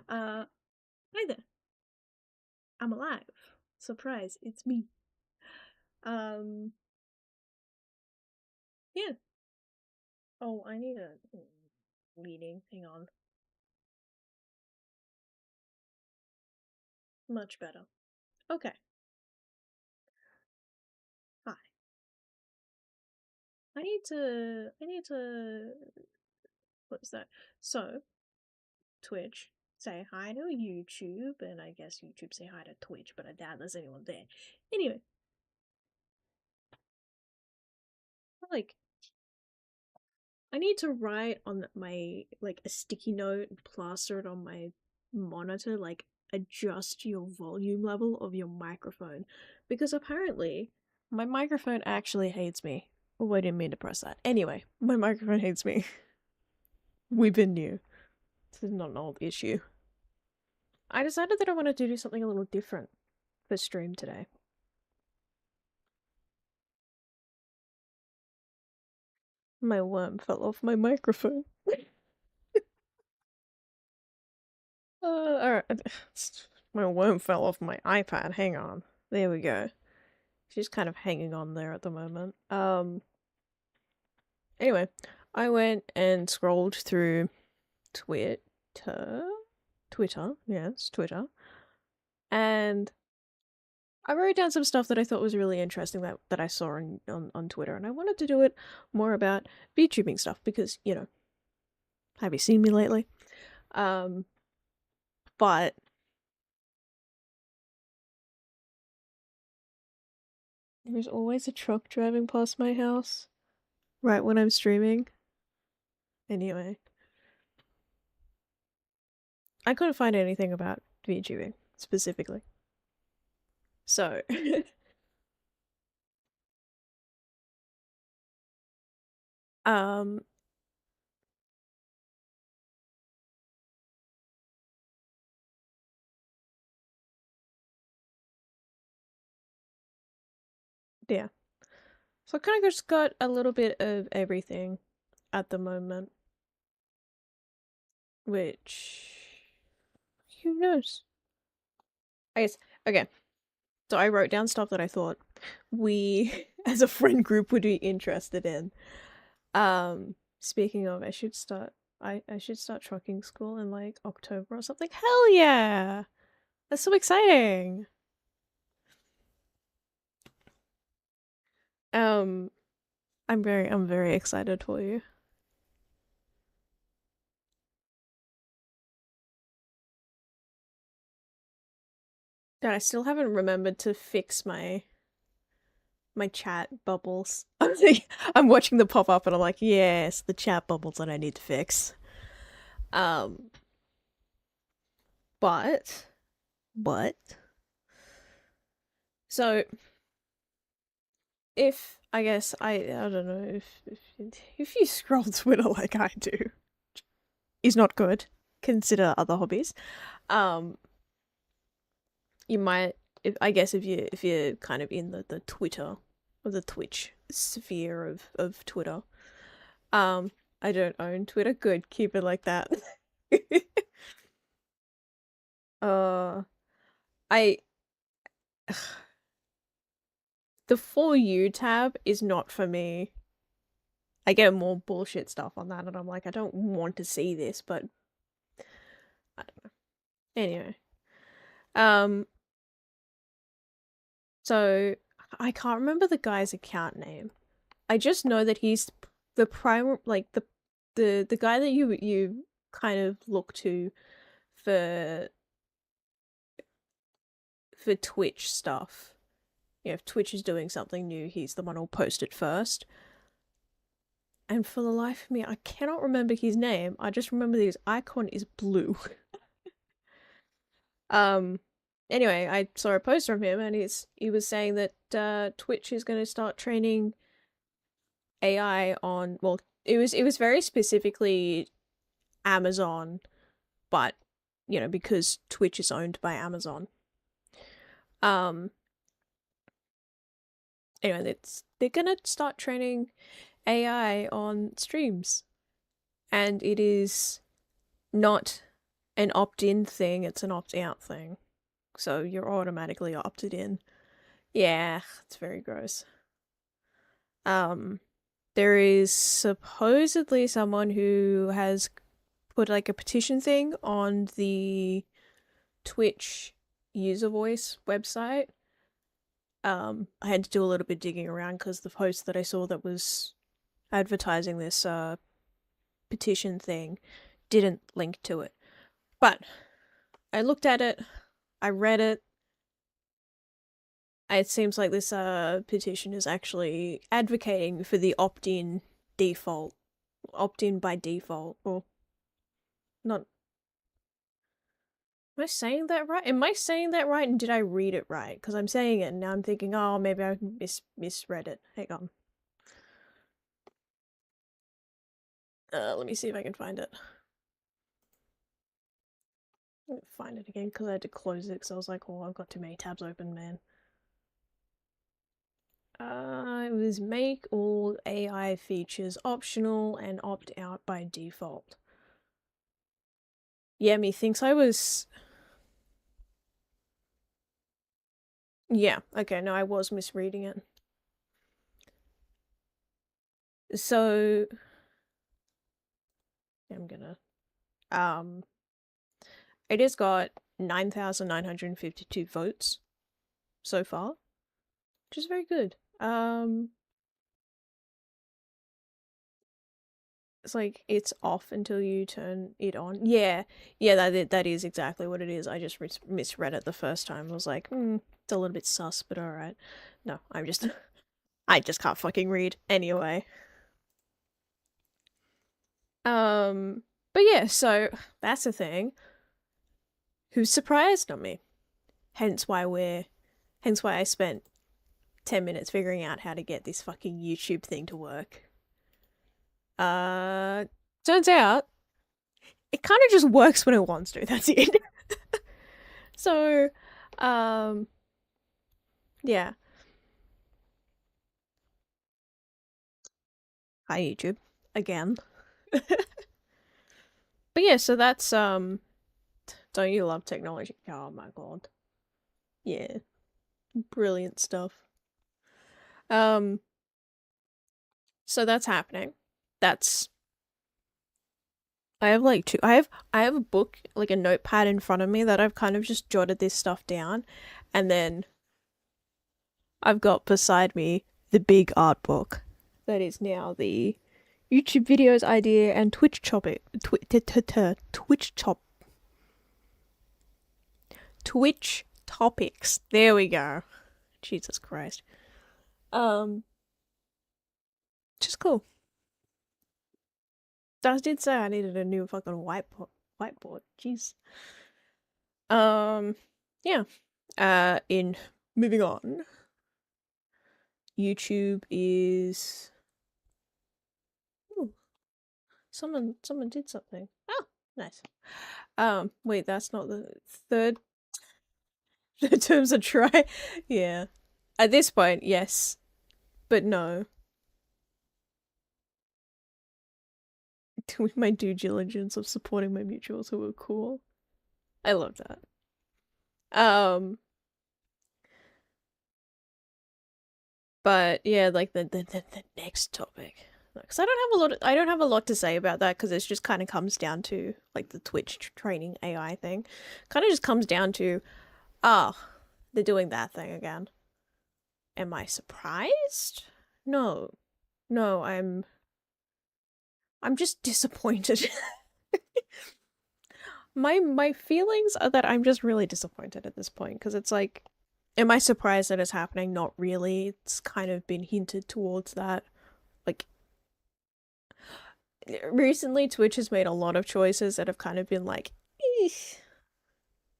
Hi there. I'm alive. Surprise, it's me. Um, yeah. Oh, I need a meeting. Hang on. Much better. Okay. Hi. I need to, what's that? So, Twitch, say hi to YouTube, and I guess YouTube say hi to Twitch, but I doubt there's anyone there. Anyway, like, I need to write on my, like, a sticky note and plaster it on my monitor, like, adjust your volume level of your microphone. Because apparently, my microphone actually hates me. Oh, I didn't mean to press that. Anyway, my microphone hates me. We've been new. This is not an old issue. I decided that I wanted to do something a little different for stream today. My worm fell off my microphone. Alright. My worm fell off my iPad. Hang on. There we go. She's kind of hanging on there at the moment. Anyway, I went and scrolled through Twitter. Twitter, yes, Twitter. And I wrote down some stuff that I thought was really interesting that I saw on Twitter, and I wanted to do it more about VTubing stuff because, you know, have you seen me lately? But there's always a truck driving past my house right when I'm streaming. Anyway, I couldn't find anything about VTubing specifically. So, um, yeah. So I kind of just got a little bit of everything at the moment, which who knows? I guess okay. So I wrote down stuff that I thought we as a friend group would be interested in. Speaking of, I should start trucking school in like October or something. Hell yeah! That's so exciting. Um, I'm very excited for you. God, I still haven't remembered to fix my chat bubbles. I'm watching the pop up and I'm like, yes, the chat bubbles that I need to fix. Um, but, but, so if I guess I don't know if you scroll Twitter like I do, is not good. Consider other hobbies. Um, you might, I guess, if you're kind of in the Twitter or the Twitch sphere of Twitter. I don't own Twitter. Good, keep it like that. uh, I the For You tab is not for me. I get more bullshit stuff on that, and I'm like, I don't want to see this, but I don't know. Anyway, um, so I can't remember the guy's account name. I just know that he's the prime, like the guy that you kind of look to for Twitch stuff. You know, if Twitch is doing something new, he's the one who'll post it first. And for the life of me, I cannot remember his name. I just remember that his icon is blue. um, anyway, I saw a post from him, and he was saying that Twitch is going to start training AI on. Well, it was very specifically Amazon, but you know because Twitch is owned by Amazon. Um, anyway, they're gonna start training AI on streams, and it is not an opt-in thing, it's an opt-out thing. So you're automatically opted in. Yeah, it's very gross. There is supposedly someone who has put like a petition thing on the Twitch user voice website. I had to do a little bit digging around because the post that I saw that was advertising this petition thing didn't link to it. But I looked at it, I read it. It seems like this petition is actually advocating for the opt-in default, opt-in by default, or not. Am I saying that right? Am I saying that right? And did I read it right? Because I'm saying it and now I'm thinking, oh, maybe I misread it. Hang on. Let me see if I can find it. Find it again because I had to close it because I was like, oh, I've got too many tabs open, man. It was make all AI features optional and opt out by default. Yeah, methinks I was. Yeah, okay, no, I was misreading it. So. I'm gonna. It has got 9,952 votes so far, which is very good. It's like it's off until you turn it on. Yeah, that is exactly what it is. I just misread it the first time. I was like, it's a little bit sus, but all right. No, I just can't fucking read anyway. But yeah, so that's the thing. Who's surprised on me? Hence why I spent 10 minutes figuring out how to get this fucking YouTube thing to work. Turns out it kind of just works when it wants to. That's it. So, yeah. Hi YouTube again. But yeah, so that's don't you love technology? Oh my god. Yeah. Brilliant stuff. So that's happening. That's I have like two. I have a book, like a notepad in front of me that I've kind of just jotted this stuff down, and then I've got beside me the big art book that is now the YouTube videos idea and Twitch topic. Twitch topics. There we go. Jesus Christ. Just cool. I did say I needed a new fucking whiteboard. Jeez. Yeah. In moving on. YouTube is. Ooh, someone did something. Oh, nice. Wait, that's not the third. The terms are try. Yeah. At this point, yes, but no. Doing my due diligence of supporting my mutuals who are cool. I love that. But yeah, like the next topic. Because I don't have a lot to say about that because it just kind of comes down to like the Twitch training AI thing. Kind of just comes down to, they're doing that thing again. Am I surprised? No. No, I'm just disappointed. My feelings are that I'm just really disappointed at this point because it's like, am I surprised that it's happening? Not really. It's kind of been hinted towards that. Like, recently Twitch has made a lot of choices that have kind of been like, eesh.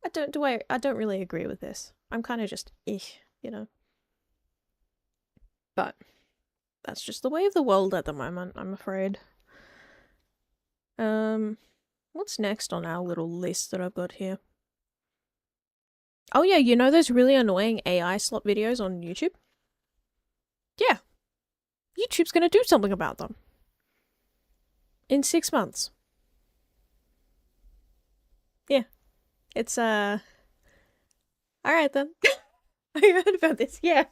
I don't really agree with this. I'm kind of just, you know. But that's just the way of the world at the moment, I'm afraid. What's next on our little list that I've got here? Oh yeah, you know those really annoying AI slot videos on YouTube? Yeah. YouTube's gonna do something about them. In 6 months. Yeah, it's all right then. I heard about this. Yeah,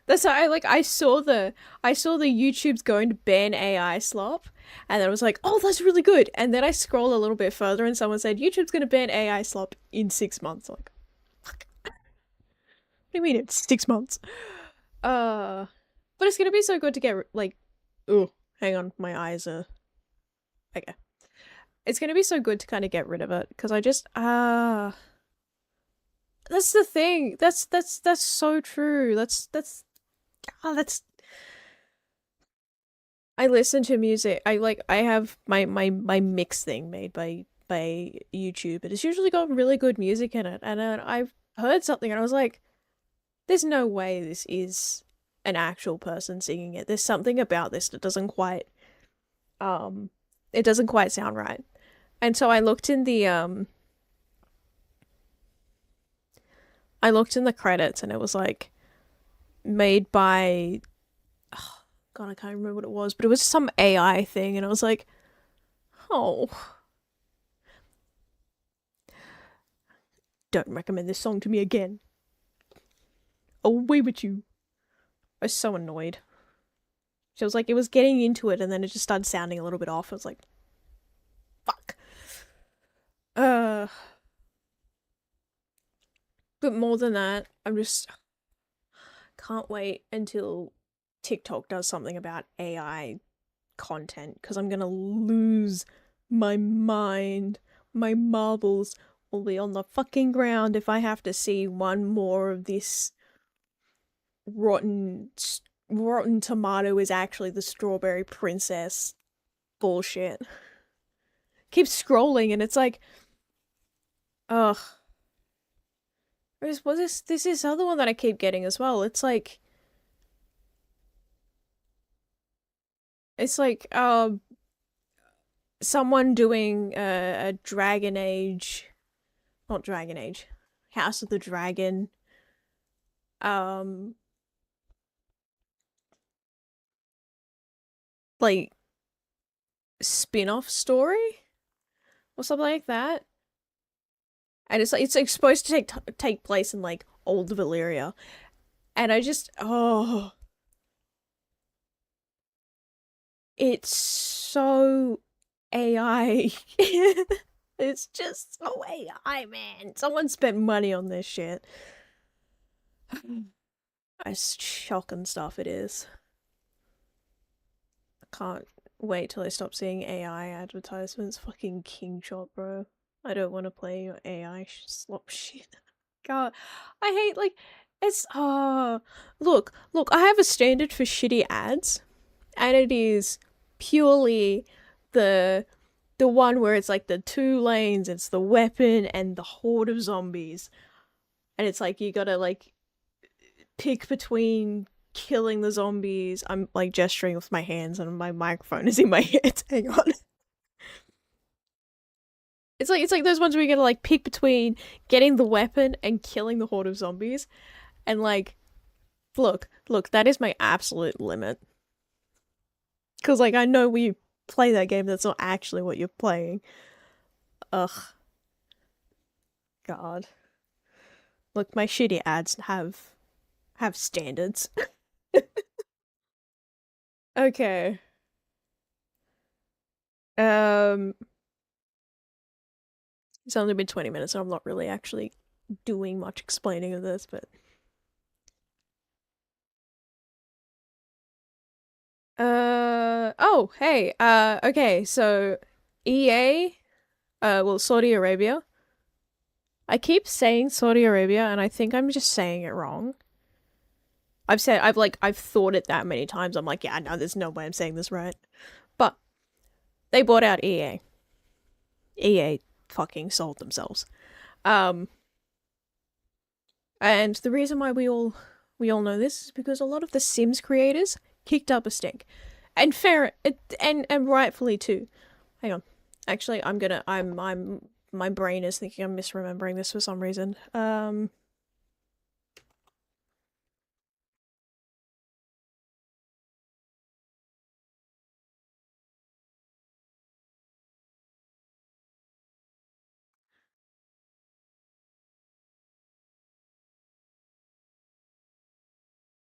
that's how I like. I saw the YouTube's going to ban AI slop, and then I was like, oh, that's really good. And then I scroll a little bit further, and someone said YouTube's going to ban AI slop in 6 months. I'm like, fuck. What do you mean it's 6 months? Uh, but it's gonna be so good to get like, oh, hang on, my eyes are okay. It's gonna be so good to kind of get rid of it because I just that's the thing. That's so true. That's I listen to music. I have my mix thing made by YouTube, and it's usually got really good music in it. And I've heard something, and I was like, "There's no way this is an actual person singing it. There's something about this that um, it doesn't quite sound right." And so I looked in the credits, and it was like made by oh, God, I can't remember what it was, but it was some AI thing, and I was like, "Oh, don't recommend this song to me again. Away with you." I was so annoyed. She was like, it was getting into it, and then it just started sounding a little bit off. I was like, fuck. Uh, but more than that, I'm just can't wait until TikTok does something about AI content because I'm gonna lose my mind. My marbles will be on the fucking ground if I have to see one more of this rotten rotten tomato is actually the strawberry princess bullshit. Keep scrolling and it's like, ugh. This other one that I keep getting as well. It's like someone doing a Dragon Age, not Dragon Age, House of the Dragon, um, like spin-off story or something like that. And it's like supposed to take place in like old Valyria, and I just it's so AI. It's just so AI, man. Someone spent money on this shit. It's shocking stuff it is. I can't wait till I stop seeing AI advertisements. Fucking king shot, bro. I don't want to play your AI slop shit. God, I hate like it's look, I have a standard for shitty ads, and it is purely the the one where it's like the two lanes, it's the weapon and the horde of zombies. And it's like you gotta like pick between killing the zombies. I'm like gesturing with my hands and my microphone is in my head. Hang on. It's like those ones where you gotta like pick between getting the weapon and killing the horde of zombies. And like look, that is my absolute limit. Cause like I know when you play that game that's not actually what you're playing. Ugh, God. Look, my shitty ads have standards. Okay. Um it's only been 20 minutes, so I'm not really actually doing much explaining of this, but oh, hey. Okay, so EA well, Saudi Arabia. I keep saying Saudi Arabia and I think I'm just saying it wrong. I've thought it that many times. I'm like, yeah, no, there's no way I'm saying this right. But they bought out EA. EA fucking sold themselves. Um and the reason why we all know this is because a lot of the Sims creators kicked up a stink. And and rightfully too. Hang on. Actually, I'm my brain is thinking I'm misremembering this for some reason.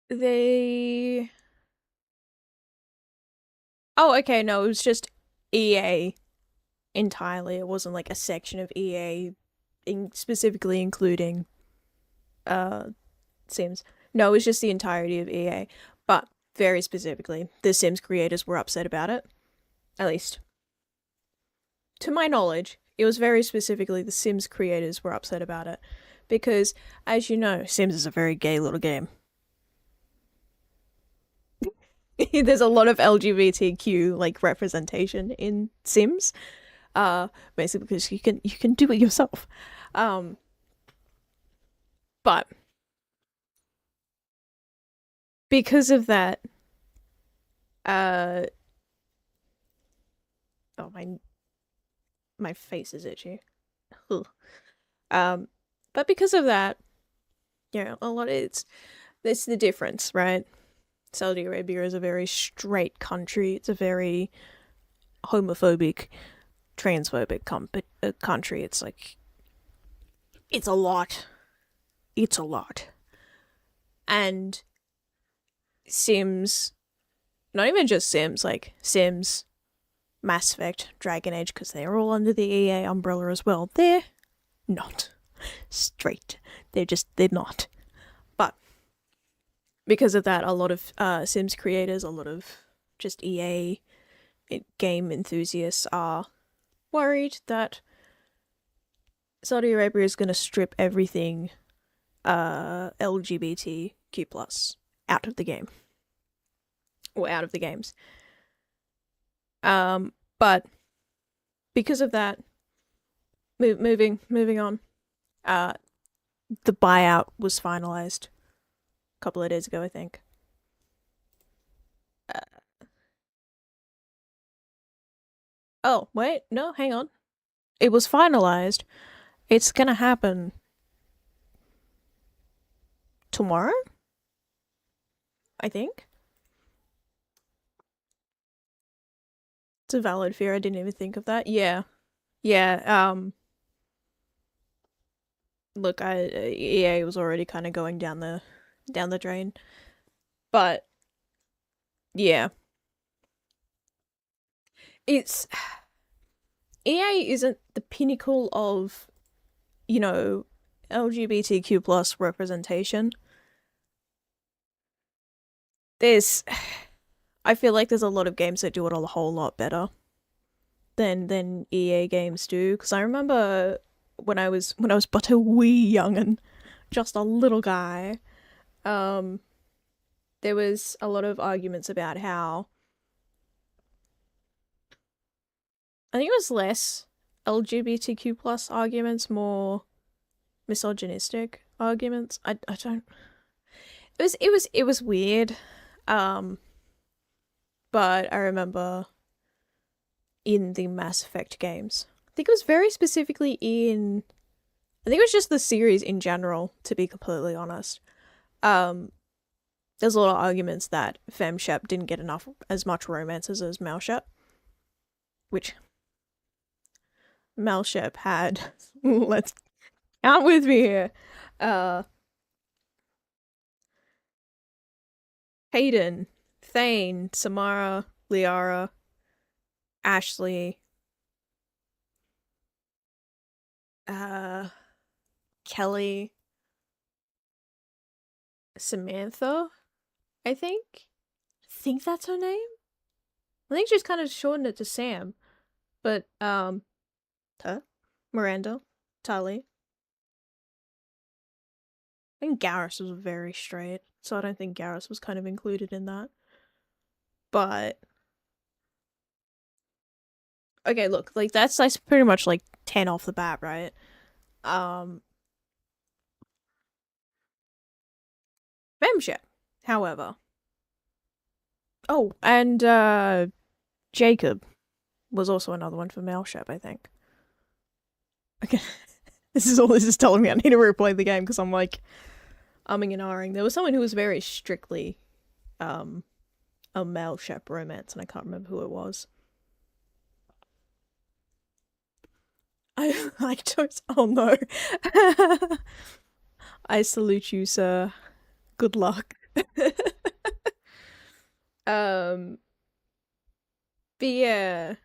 They. Oh, okay. No, it was just EA entirely. It wasn't like a section of EA, specifically including Sims. No, it was just the entirety of EA. But very specifically, the Sims creators were upset about it. At least, to my knowledge, it was very specifically the Sims creators were upset about it. Because, as you know, Sims is a very gay little game. There's a lot of LGBTQ like representation in Sims. Basically because you can do it yourself. Um but because of that, uh oh my face is itchy. Ugh. Um but because of that, a lot of it's the difference, right? Saudi Arabia is a very straight country. It's a very homophobic, transphobic country. It's like it's a lot. It's a lot. And Sims, not even just Sims, like Sims, Mass Effect, Dragon Age, because they're all under the EA umbrella as well. They're not straight. They're not. But because of that, a lot of Sims creators, a lot of just EA game enthusiasts are worried that Saudi Arabia is going to strip everything LGBTQ plus out of the game or out of the games. But because of that, moving on, the buyout was finalized a couple of days ago, I think. Oh wait, no, hang on. It was finalized. It's gonna happen tomorrow, I think. It's a valid fear. I didn't even think of that. Yeah. Yeah, look, EA was already kind of going down the drain. But yeah, it's EA isn't the pinnacle of, you know, LGBTQ plus representation. There's I feel like there's a lot of games that do it a whole lot better than EA games do. Because I remember when I was but a wee youngin, just a little guy, um, there was a lot of arguments about how I think it was less LGBTQ plus arguments, more misogynistic arguments. I don't. It was weird. Um, but I remember in the Mass Effect games. I think it was very specifically in. I think it was just the series in general, to be completely honest. Um, there's a lot of arguments that FemShep didn't get as much romances as Malshep, which Malshep had. Let's count with me here. Uh, Hayden, Thane, Samara, Liara, Ashley, uh, Kelly, Samantha, I think. I think that's her name. I think she's kind of shortened it to Sam. But, her, Miranda, Tali. I think Garrus was very straight, so I don't think Garrus was kind of included in that. But okay, look, like that's pretty much like 10 off the bat, right? Um Memship, however. Oh, and Jacob was also another one for Mailship, I think. Okay. This is telling me I need to replay the game because I'm like umming and ahhing. There was someone who was very strictly a Mailship romance, and I can't remember who it was. I chose. Oh no. I salute you, sir. Good luck. um, but yeah,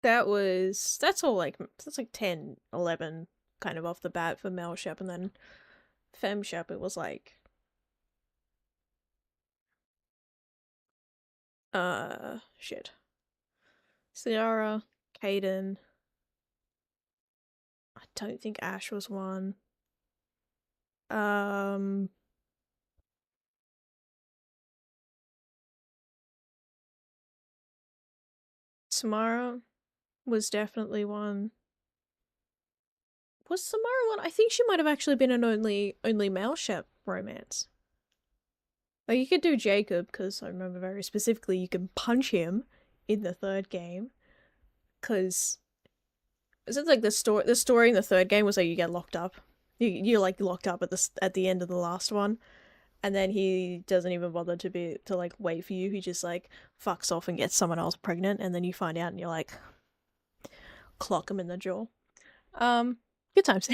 that's all like that's like 10, 11 kind of off the bat for male shep, and then fem shep it was like shit. Ciara, Kaden. I don't think Ash was one. Um, Samara was definitely one. Was Samara one? I think she might have actually been an only male shep romance. Like you could do Jacob because I remember very specifically you can punch him in the third game because it's like the story in the third game was like you get locked up. You're like locked up at the end of the last one, and then he doesn't even bother to like wait for you. He just like fucks off and gets someone else pregnant, and then you find out and you're like clock him in the jaw. Good times.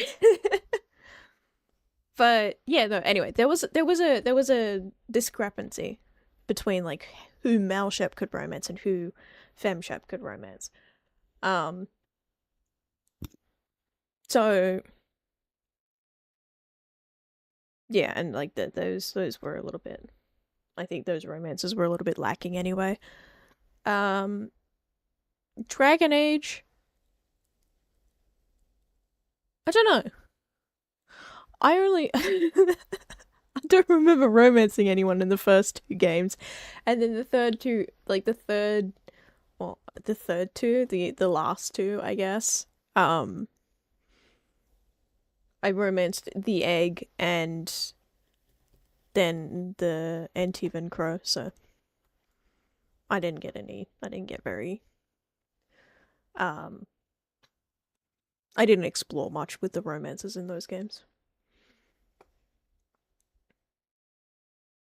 But yeah, no. Anyway, there was a discrepancy between like who male shep could romance and who fem shep could romance. Um, so yeah, and like those were a little bit. I think those romances were a little bit lacking anyway. Um, Dragon Age. I don't know. I only I don't remember romancing anyone in the first two games, and then the third two, like the third two, the last two, I guess. Um, I romanced the egg and then the Antivan Crow, so I didn't get any. I didn't get very. Um, I didn't explore much with the romances in those games.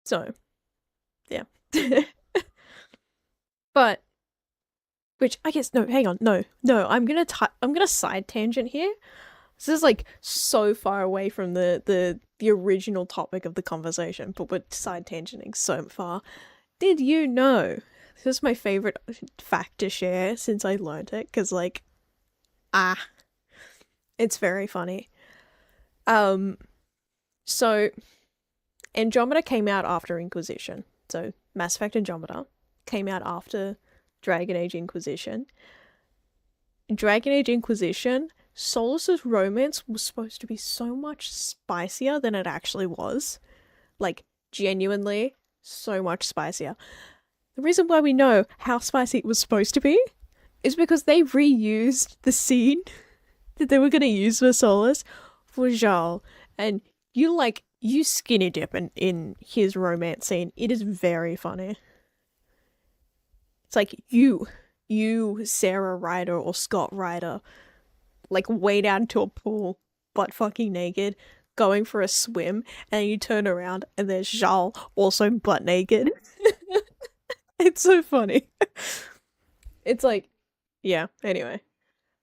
So yeah, but which I guess no. Hang on, no. I'm gonna side tangent here. This is like so far away from the original topic of the conversation, but we're side tangenting so far. Did you know? This is my favorite fact to share since I learned it, because like ah, it's very funny. Um, so Andromeda came out after Inquisition. So Mass Effect Andromeda came out after Dragon Age Inquisition. Dragon Age Inquisition, Solus's romance was supposed to be so much spicier than it actually was. Like, genuinely, so much spicier. The reason why we know how spicy it was supposed to be is because they reused the scene that they were going to use for Solus for Jarl. And you skinny dip in his romance scene. It is very funny. It's like Sarah Ryder or Scott Ryder, like wade out into a pool, butt fucking naked, going for a swim, and you turn around and there's Jarl also butt naked. It's so funny. It's like, yeah. Anyway,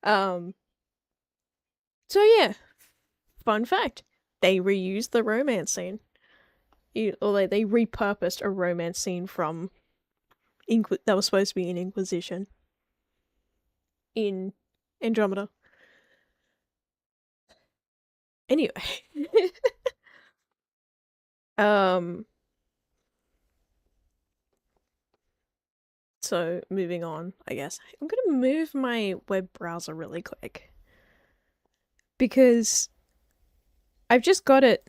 um, so yeah, fun fact: they reused the romance scene, or they repurposed a romance scene from that was supposed to be in Inquisition in Andromeda. Anyway, um, so moving on, I guess I'm gonna move my web browser really quick because I've just got it.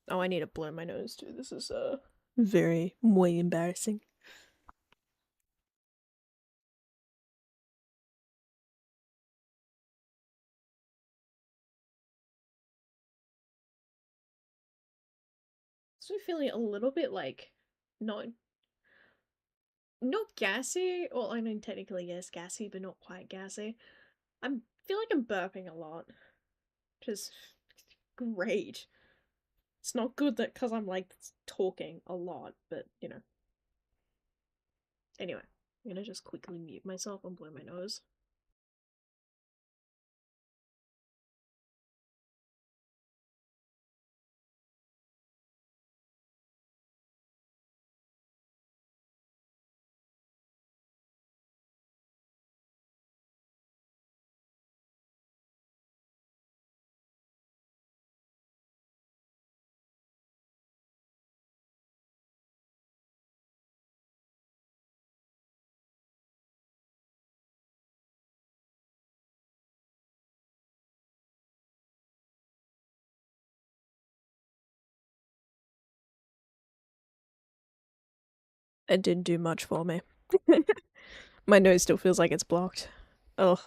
Oh, I need to blow my nose too. This is very muy embarrassing. So feeling a little bit like not not gassy. Well, I mean technically yes, gassy, but not quite gassy. I'm feel like I'm burping a lot, which is great. It's not good that because I'm like talking a lot, but you know. Anyway, I'm gonna just quickly mute myself and blow my nose. It didn't do much for me. My nose still feels like it's blocked. Ugh.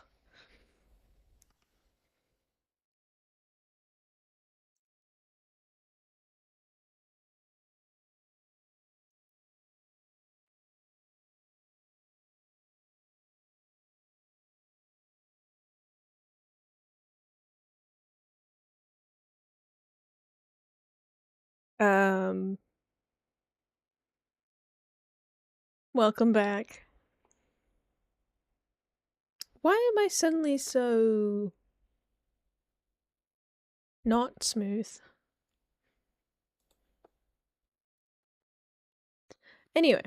Um, Welcome back. Why am I suddenly so not smooth? Anyway.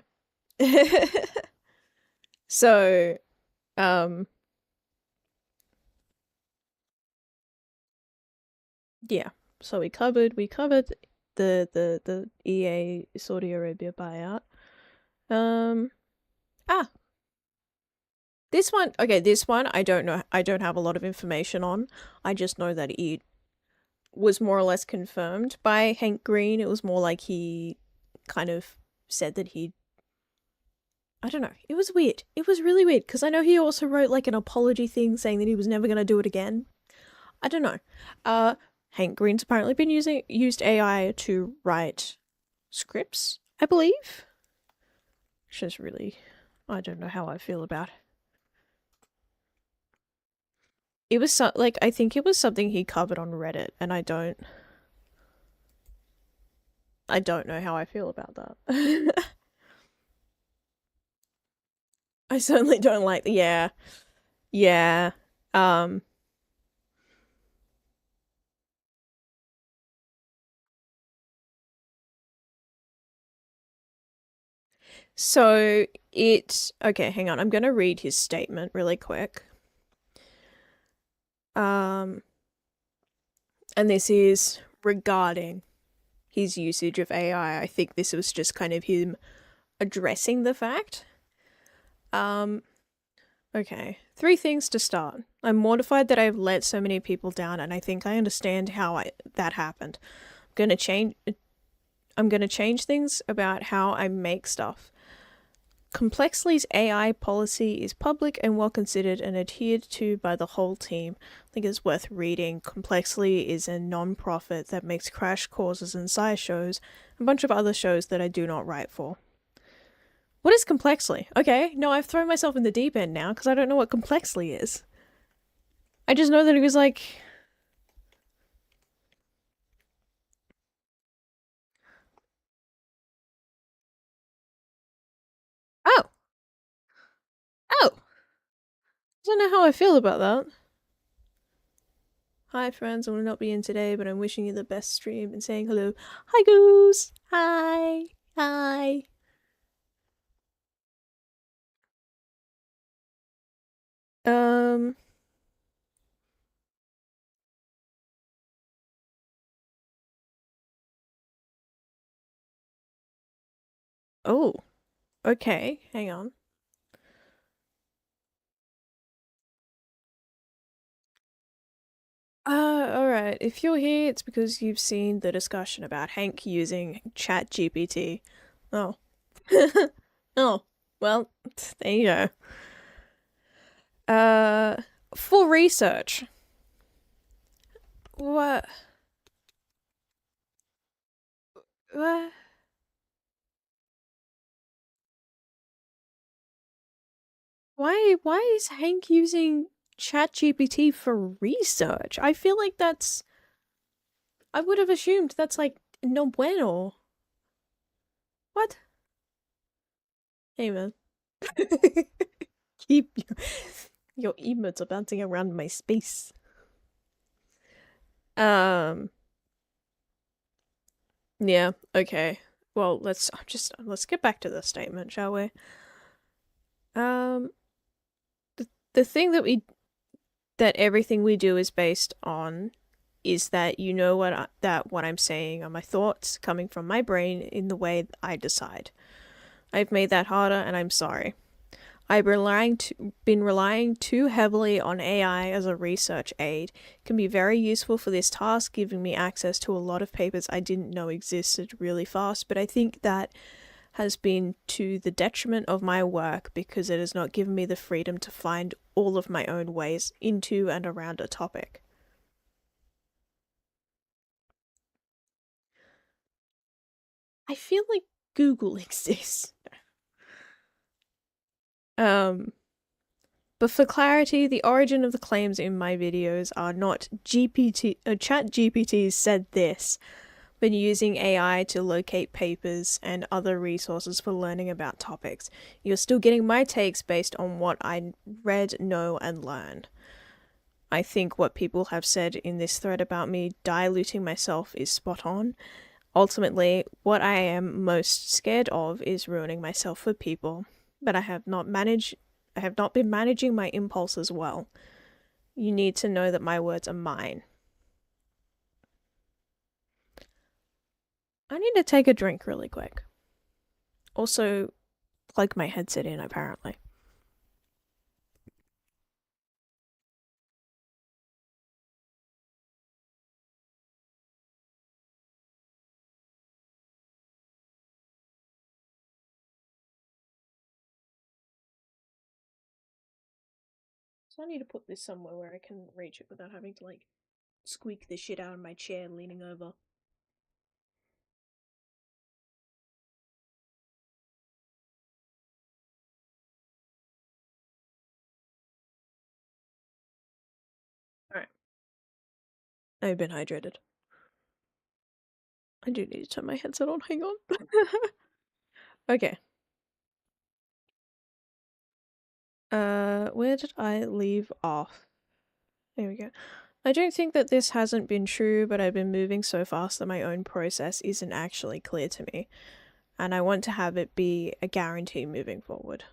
So, um, yeah. So we covered the EA Saudi Arabia buyout. Um, ah, this one I don't know. I don't have a lot of information on. I just know that it was more or less confirmed by Hank Green. It was more like he kind of said that he, I don't know. It was weird. It was really weird because I know he also wrote like an apology thing saying that he was never going to do it again. I don't know. Hank Green's apparently been used AI to write scripts, I believe. Which is really, I don't know how I feel about it. It was like I think it was something he covered on Reddit, and I don't know how I feel about that. I certainly don't like yeah. Yeah. Um so okay, hang on. I'm going to read his statement really quick. Um and this is regarding his usage of AI. I think this was just kind of him addressing the fact. Okay. 3 things to start. I'm mortified that I've let so many people down, and I think I understand how that happened. I'm gonna change things about how I make stuff. Complexly's AI policy is public and well considered and adhered to by the whole team. I think it's worth reading. Complexly is a non-profit that makes Crash Courses and Sci shows, a bunch of other shows that I do not write for. What is Complexly? Okay, no, I've thrown myself in the deep end now because I don't know what Complexly is. I just know that it was like... Oh! Oh! I don't know how I feel about that. Hi friends, I will not be in today, but I'm wishing you the best stream and saying hello. Hi Goose! Hi! Hi! Um... Oh. Okay, hang on. Alright. If you're here, it's because you've seen the discussion about Hank using ChatGPT. Oh. Oh. Well, there you go. For research. What? What? Why is Hank using ChatGPT for research? I feel like I would have assumed that's like no bueno. What? Hey man. Keep your emotes are bouncing around my space. Yeah, okay. Well, let's get back to the statement, shall we? Um the thing that everything we do is based on is that you know what I'm saying are my thoughts coming from my brain in the way I decide. I've made that harder and I'm sorry. I've been relying too heavily on AI as a research aid. It can be very useful for this task, giving me access to a lot of papers I didn't know existed really fast, but I think that has been to the detriment of my work because it has not given me the freedom to find all of my own ways into and around a topic. I feel like Google exists. But for clarity, the origin of the claims in my videos are not ChatGPT said this, but using AI to locate papers and other resources for learning about topics. You're still getting my takes based on what I read, know, and learn. I think what people have said in this thread about me diluting myself is spot on. Ultimately, what I am most scared of is ruining myself for people, but I have not been managing my impulses well. You need to know that my words are mine. I need to take a drink really quick. Also, plug my headset in, apparently. So I need to put this somewhere where I can reach it without having to, like, squeak the shit out of my chair leaning over. Alright. I've been hydrated. I do need to turn my headset on, hang on. Okay. Where did I leave off? There we go. I don't think that this hasn't been true, but I've been moving so fast that my own process isn't actually clear to me, and I want to have it be a guarantee moving forward.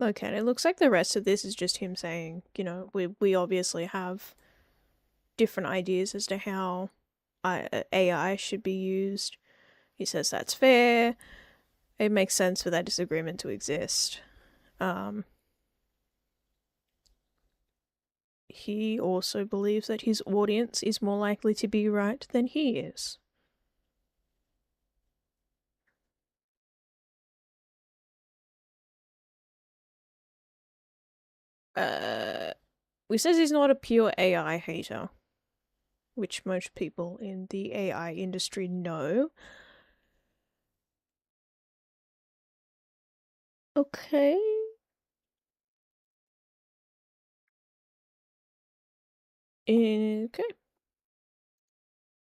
Okay, and it looks like the rest of this is just him saying, you know, we obviously have different ideas as to how AI should be used. He says that's fair. It makes sense for that disagreement to exist. He also believes that his audience is more likely to be right than he is. He says he's not a pure AI hater, which most people in the AI industry know. Okay. Okay.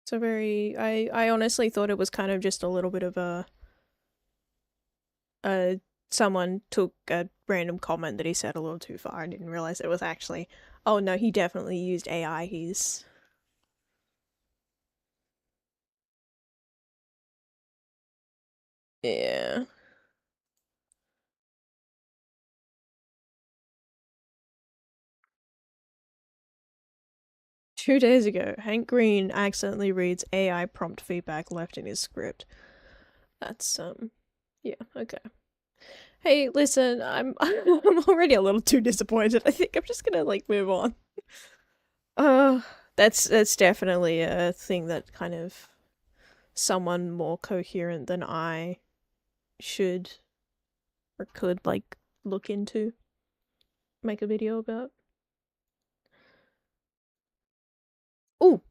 So very, I honestly thought it was kind of just a little bit of someone took a random comment that he said a little too far and didn't realize it was actually, oh no, he definitely used AI. He's... Yeah. 2 days ago, Hank Green accidentally reads AI prompt feedback left in his script. That's, yeah, okay. Hey, listen, I'm already a little too disappointed. I think I'm just gonna, like, move on. That's definitely a thing that kind of someone more coherent than I should or could, like, look into, make a video about. Oh,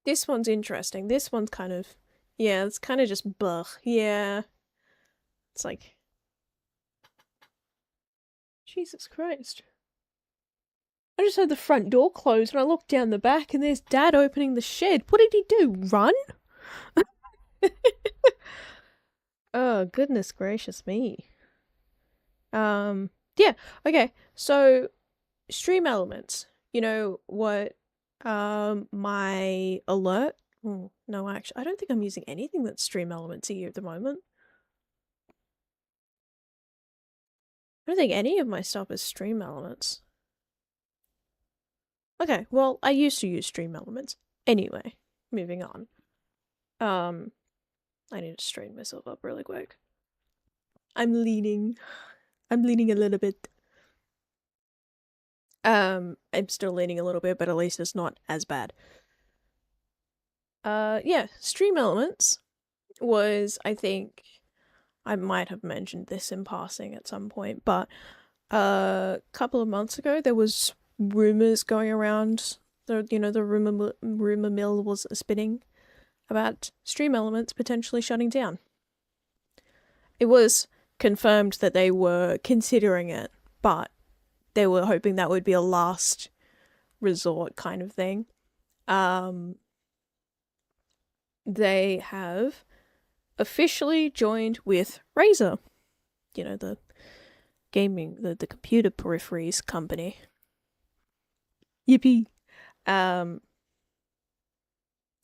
this one's interesting. This one's kind of, yeah, it's kind of just blah. Yeah. It's like, Jesus Christ. I just heard the front door close and I looked down the back and there's Dad opening the shed. What did he do? Run? Oh, goodness gracious me. Yeah, okay. So, stream elements. You know what, my alert... Oh, no, actually, I don't think I'm using anything that's stream elements here at the moment. I don't think any of my stuff is stream elements. Okay, well, I used to use stream elements. Anyway, moving on. I need to straighten myself up really quick. I'm leaning a little bit. I'm still leaning a little bit, but at least it's not as bad. Yeah, Stream Elements was, I think, I might have mentioned this in passing at some point, but a couple of months ago there was rumors going around. The rumor mill was spinning about Stream Elements potentially shutting down. It was confirmed that they were considering it, but they were hoping that would be a last resort kind of thing. They have officially joined with Razer, the gaming, the computer peripheries company. Yippee.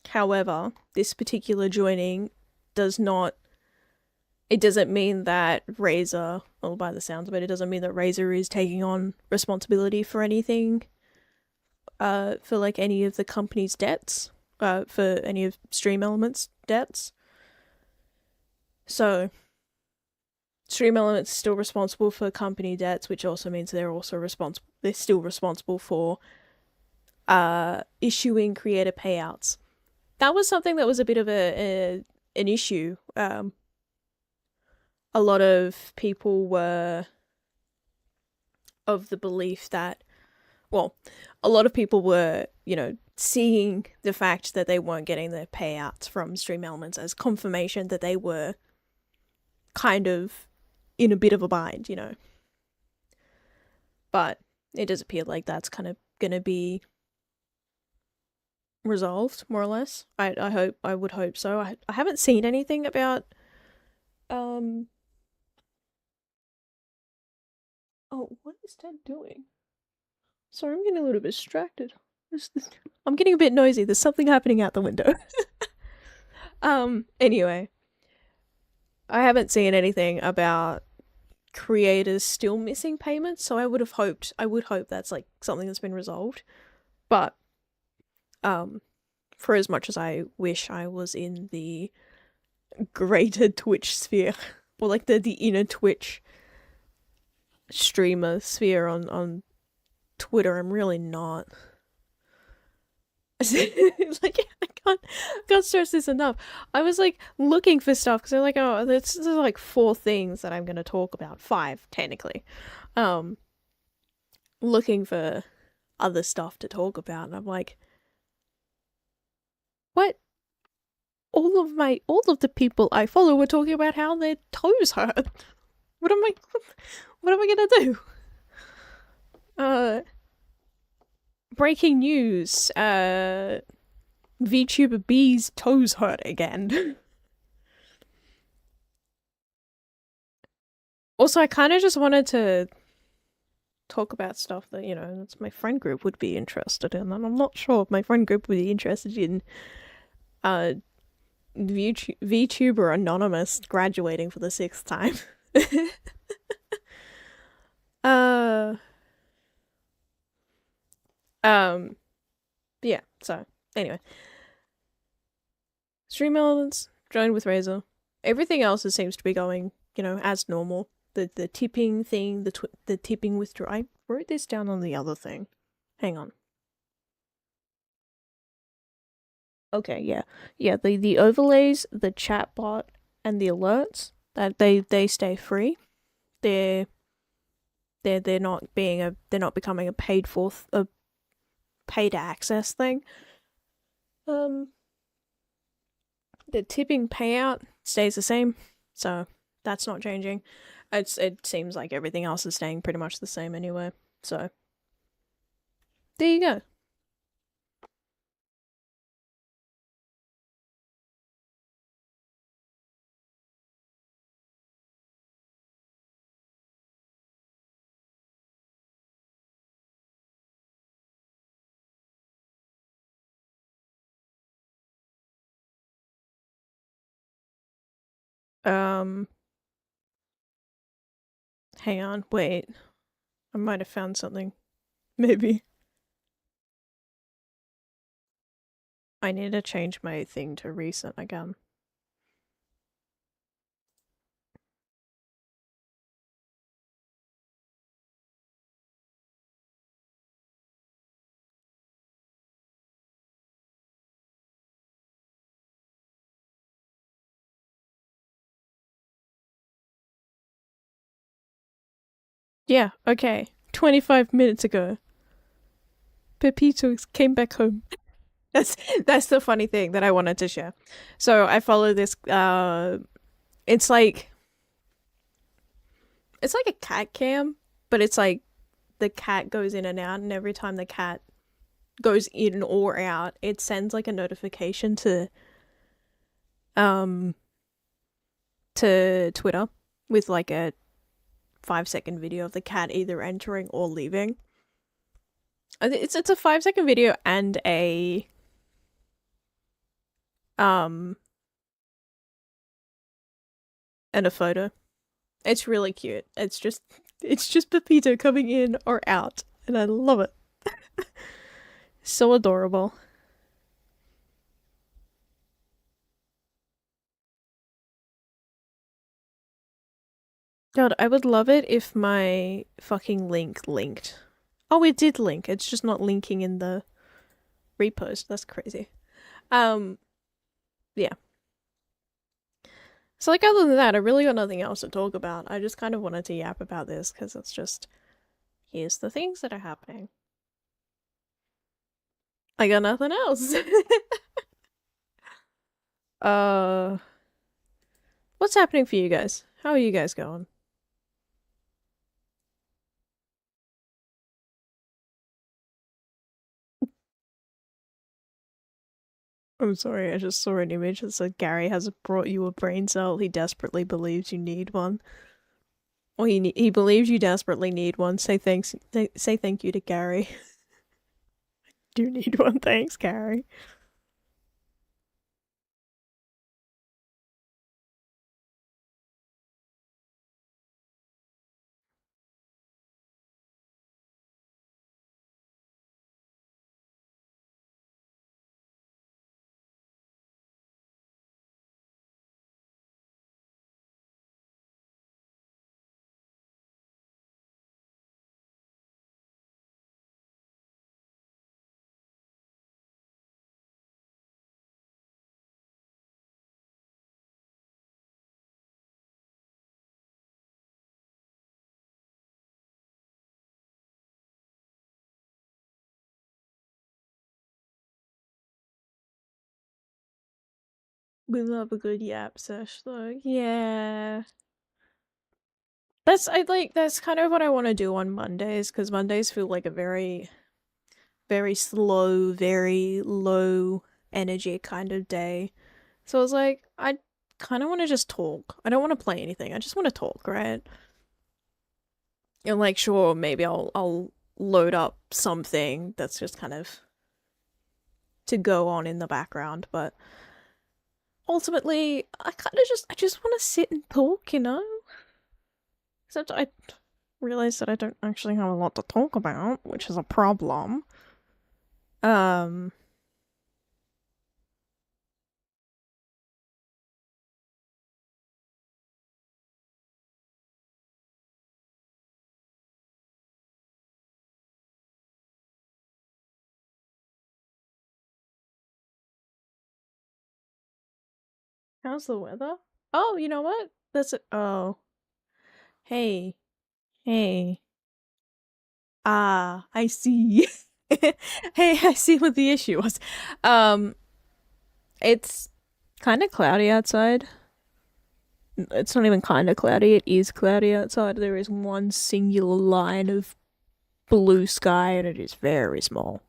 However, this particular joining doesn't mean that Razer, well, by the sounds of it, it doesn't mean that Razer is taking on responsibility for anything, for like any of the company's debts, for any of Stream Elements' debts. So, Stream Elements is still responsible for company debts, which also means they're still responsible for issuing creator payouts. That was something that was a bit of an issue. A lot of people were of the belief that, well, a lot of people were, seeing the fact that they weren't getting their payouts from Stream Elements as confirmation that they were kind of in a bit of a bind, But it does appear like that's kind of gonna be resolved, more or less. I would hope so. I haven't seen anything about oh, what is Ted doing? Sorry, I'm getting a little bit distracted. I'm getting a bit noisy. There's something happening out the window. Anyway, I haven't seen anything about creators still missing payments, so I would hope that's like something that's been resolved. But for as much as I wish I was in the greater Twitch sphere, or like the inner Twitch streamer sphere on Twitter, I'm really not. Like, I can't stress this enough. I was like looking for stuff because I'm like, oh, there's like 4 things that I'm gonna talk about, 5 technically. Looking for other stuff to talk about, and I'm like, what? All of the people I follow were talking about how their toes hurt. What am I gonna do? Breaking news. VTuber B's toes hurt again. Also, I kind of just wanted to talk about stuff that, that's my friend group would be interested in, and I'm not sure if my friend group would be interested in VTuber Anonymous graduating for the 6th time. Yeah, so, anyway. Stream Elements, joined with Razer. Everything else seems to be going, as normal. The tipping thing, the tipping withdrawal. I wrote this down on the other thing. Hang on. Okay, yeah. Yeah, the overlays, the chatbot, and the alerts, that they stay free. They're not becoming a paid access thing. The tipping payout stays the same, so that's not changing. It seems like everything else is staying pretty much the same anyway. So there you go. Hang on, wait. I might have found something. Maybe. I need to change my thing to recent again. Yeah, okay. 25 minutes ago, Pepito came back home. That's the funny thing that I wanted to share. So I follow this it's like a cat cam, but it's like the cat goes in and out, and every time the cat goes in or out, it sends like a notification um to Twitter with like a 5-second video of the cat either entering or leaving. It's a 5-second video and um a photo. It's really cute. It's just Pepito coming in or out, and I love it. So adorable. God, I would love it if my fucking link linked. Oh, it did link. It's just not linking in the repost. That's crazy. Yeah. So, like, other than that, I really got nothing else to talk about. I just kind of wanted to yap about this because it's just, here's the things that are happening. I got nothing else. uh, what's happening for you guys? How are you guys going? I'm sorry, I just saw an image that said Gary has brought you a brain cell. He desperately believes you need one. Or he believes you desperately need one. Say thanks. Say thank you to Gary. Do you need one? Thanks, Gary. We love a good yap sesh though. Yeah. That's kind of what I want to do on Mondays, because Mondays feel like a very very slow, very low energy kind of day. So I was like, I kind of want to just talk. I don't want to play anything. I just want to talk, right? And like, sure, maybe I'll load up something that's just kind of to go on in the background, but ultimately, I just want to sit and talk, you know? Except I realize that I don't actually have a lot to talk about, which is a problem. Um, how's the weather? Oh, you know what? That's it. Oh, hey, hey. Ah, I see. Hey, I see what the issue was. Um, it's kind of cloudy outside. It's not even kind of cloudy, it is cloudy outside. There is one singular line of blue sky and it is very small.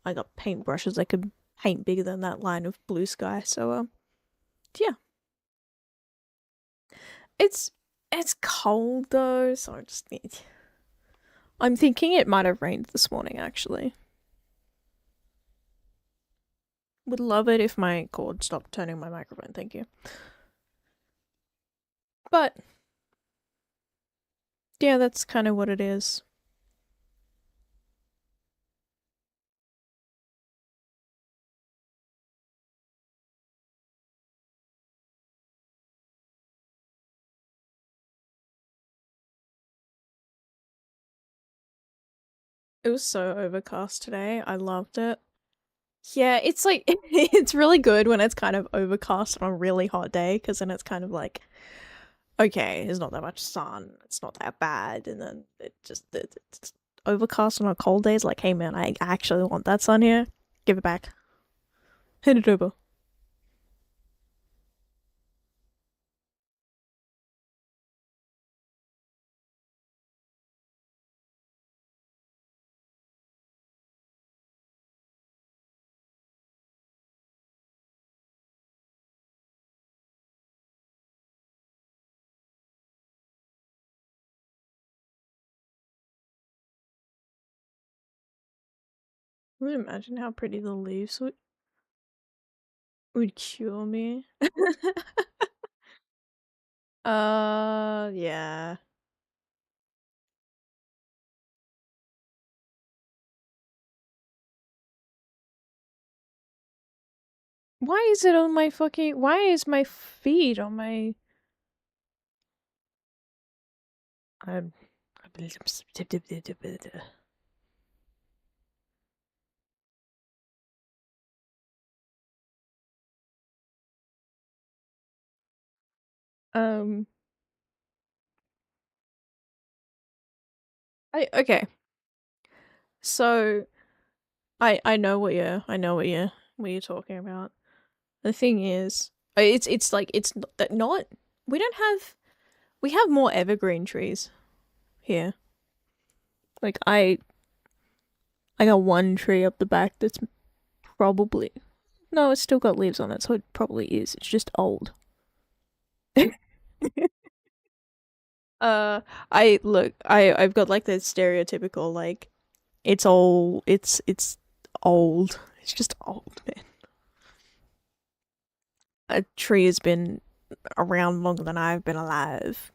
I got paintbrushes that could paint bigger than that line of blue sky, so yeah. It's it's cold though, so I just need I'm thinking it might have rained this morning actually. Would love it if my cord stopped turning my microphone, thank you. But yeah, that's kind of what it is. It was so overcast today. I loved it. Yeah, it's like it's really good when it's kind of overcast on a really hot day because then it's kind of like okay, there's not that much sun. It's not that bad, and then it's overcast on a cold day. It's like, hey man, I actually want that sun here. Give it back. Hit it over. Can you imagine how pretty the leaves would cure me? Yeah. Why is it on my fucking? Why is my feed on my? I'm. Um. Okay. So I know what you're talking about. The thing is, it's like it's not. We don't have. We have more evergreen trees here. Like I got one tree up the back that's probably no, it's still got leaves on it, so it probably is. It's just old. uh, I look. I've got like the stereotypical like it's old. It's old. It's just old, man. A tree has been around longer than I've been alive,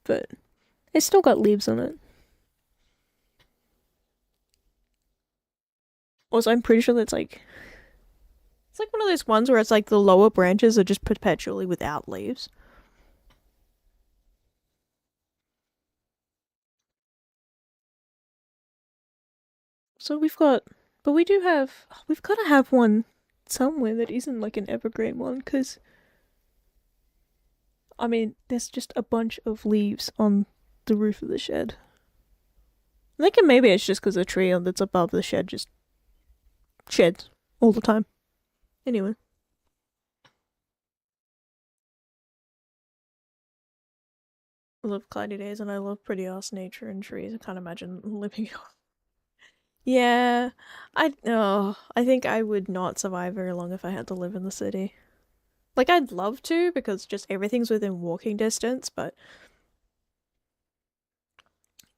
but it's still got leaves on it. Also, I'm pretty sure that's like it's like one of those ones where it's like the lower branches are just perpetually without leaves. So we've got, but we do have, we've got to have one somewhere that isn't like an evergreen one, because I mean, there's just a bunch of leaves on the roof of the shed. I think maybe it's just because the tree that's above the shed just sheds all the time. Anyway, I love cloudy days and I love pretty ass nature and trees. I can't imagine living. Yeah, I think I would not survive very long if I had to live in the city. Like I'd love to because just everything's within walking distance, but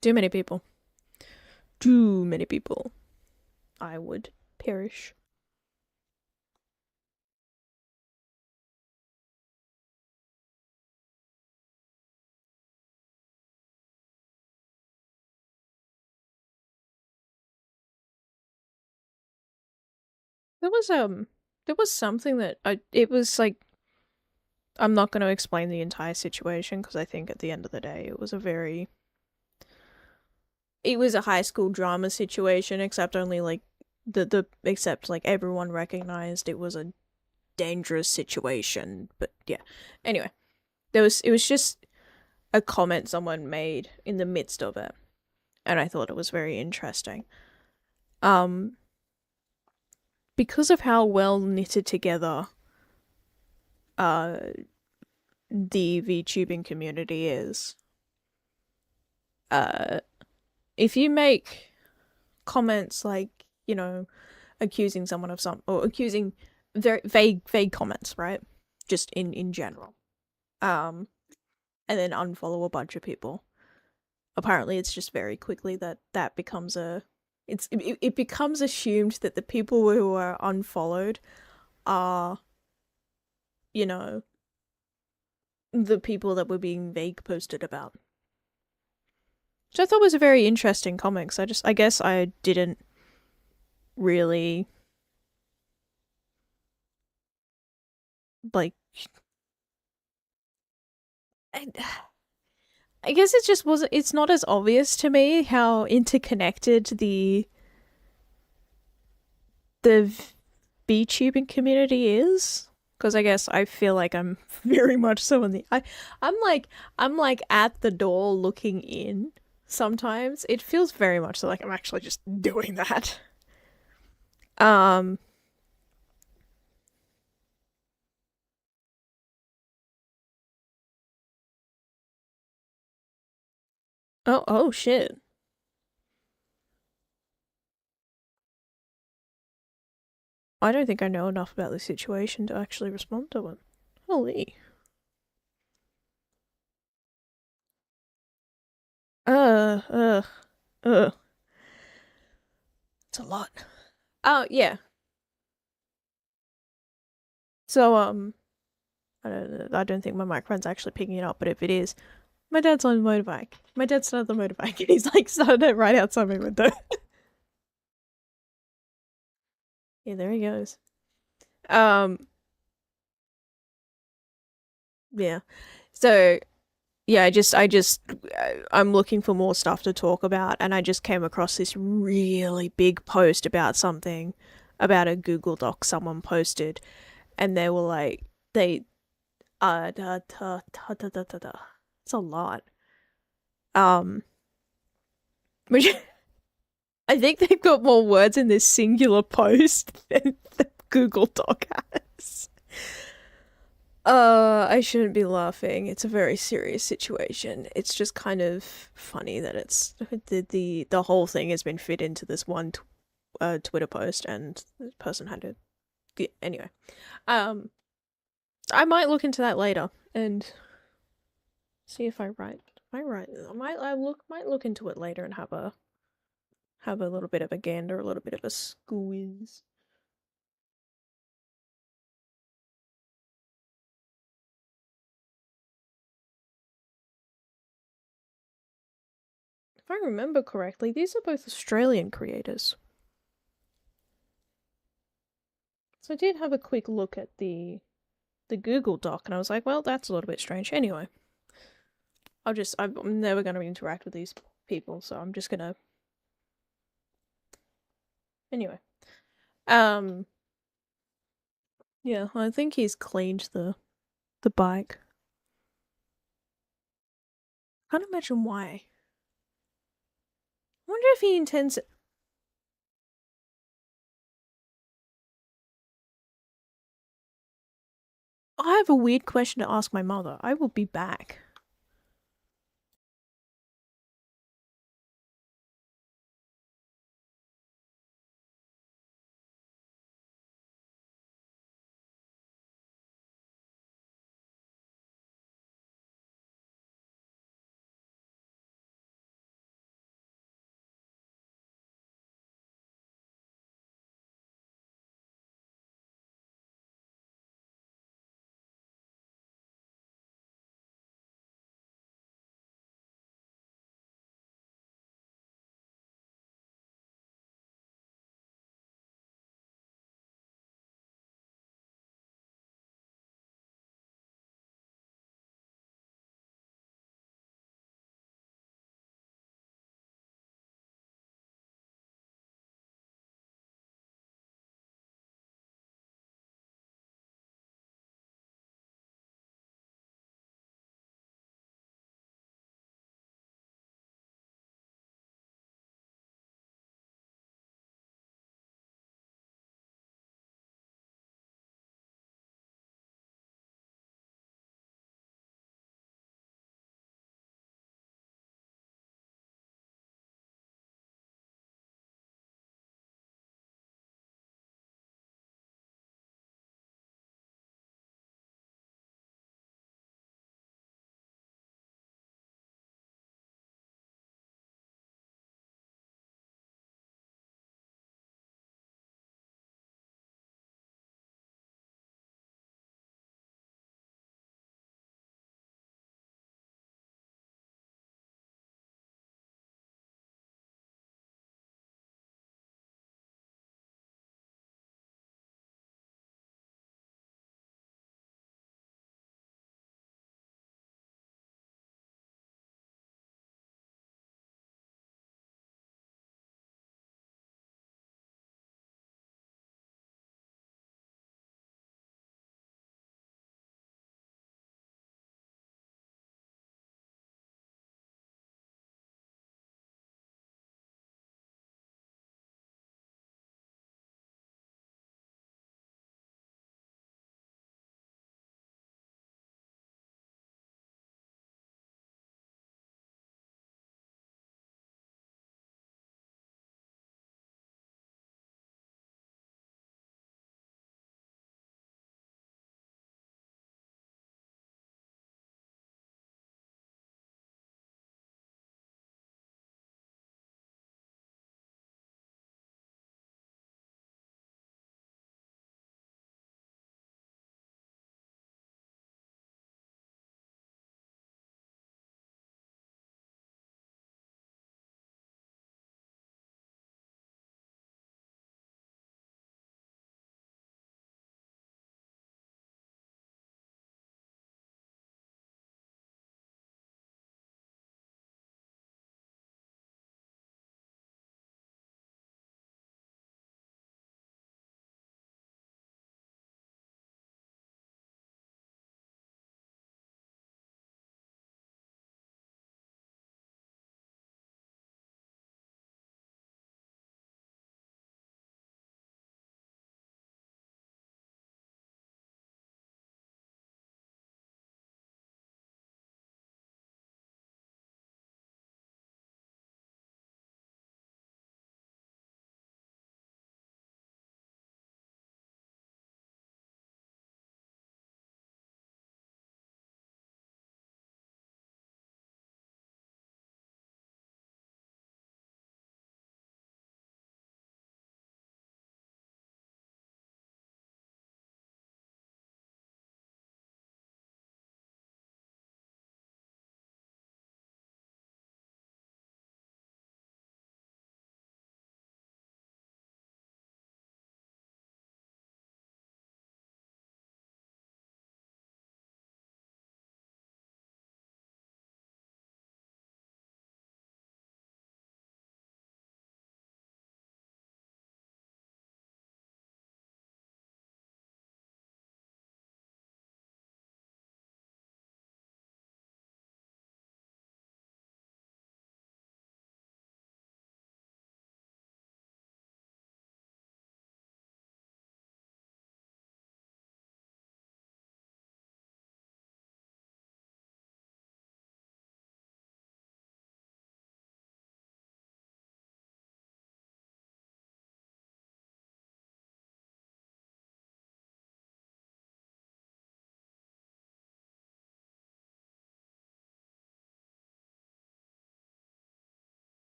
too many people. Too many people. I would perish. There was there was something that I it was like I'm not going to explain the entire situation because I think at the end of the day it was a high school drama situation except only like the except like everyone recognized it was a dangerous situation, but yeah. Anyway, it was just a comment someone made in the midst of it and I thought it was very interesting. Um because of how well knitted together uh the VTubing community is. Uh, if you make comments like, you know, accusing someone of some or accusing very vague comments, right? Just in general. Um, and then unfollow a bunch of people. Apparently, it's just very quickly that becomes it becomes assumed that the people who are unfollowed are, you know, the people that were being vague posted about. Which I thought was a very interesting comics. I guess I didn't really like. I, I guess it just wasn't. It's not as obvious to me how interconnected the VTubing community is. Because I guess I feel like I'm very much so in the. I'm like at the door looking in. Sometimes it feels very much so like I'm actually just doing that. Um. Oh. Oh shit. I don't think I know enough about the situation to actually respond to it. Holy. Uh. Uh. Uh. It's a lot. Oh yeah. So I don't think my microphone's actually picking it up, but if it is, my dad's on a motorbike. My dad started the motorbike and he's like started it right outside my window. Yeah, there he goes. Um, yeah. So yeah, I'm looking for more stuff to talk about, and I just came across this really big post about something, about a Google Doc someone posted, and they were like, they, da, da, da, da, da, da, da. It's a lot. Um, which I think they've got more words in this singular post than the Google Doc has. I shouldn't be laughing. It's a very serious situation. It's just kind of funny that it's the whole thing has been fit into this one Twitter post, and the person had to. Yeah, anyway, um, I might look into that later and see if I write. I write. I might look into it later and have a little bit of a gander, a little bit of a squeeze. If I remember correctly, these are both Australian creators. So I did have a quick look at the Google Doc, and I was like, well, that's a little bit strange. Anyway, I'm never going to interact with these people, so I'm just gonna. Anyway, um, yeah, I think he's cleaned the bike. Can't imagine why. I wonder if he intends. I have a weird question to ask my mother. I will be back.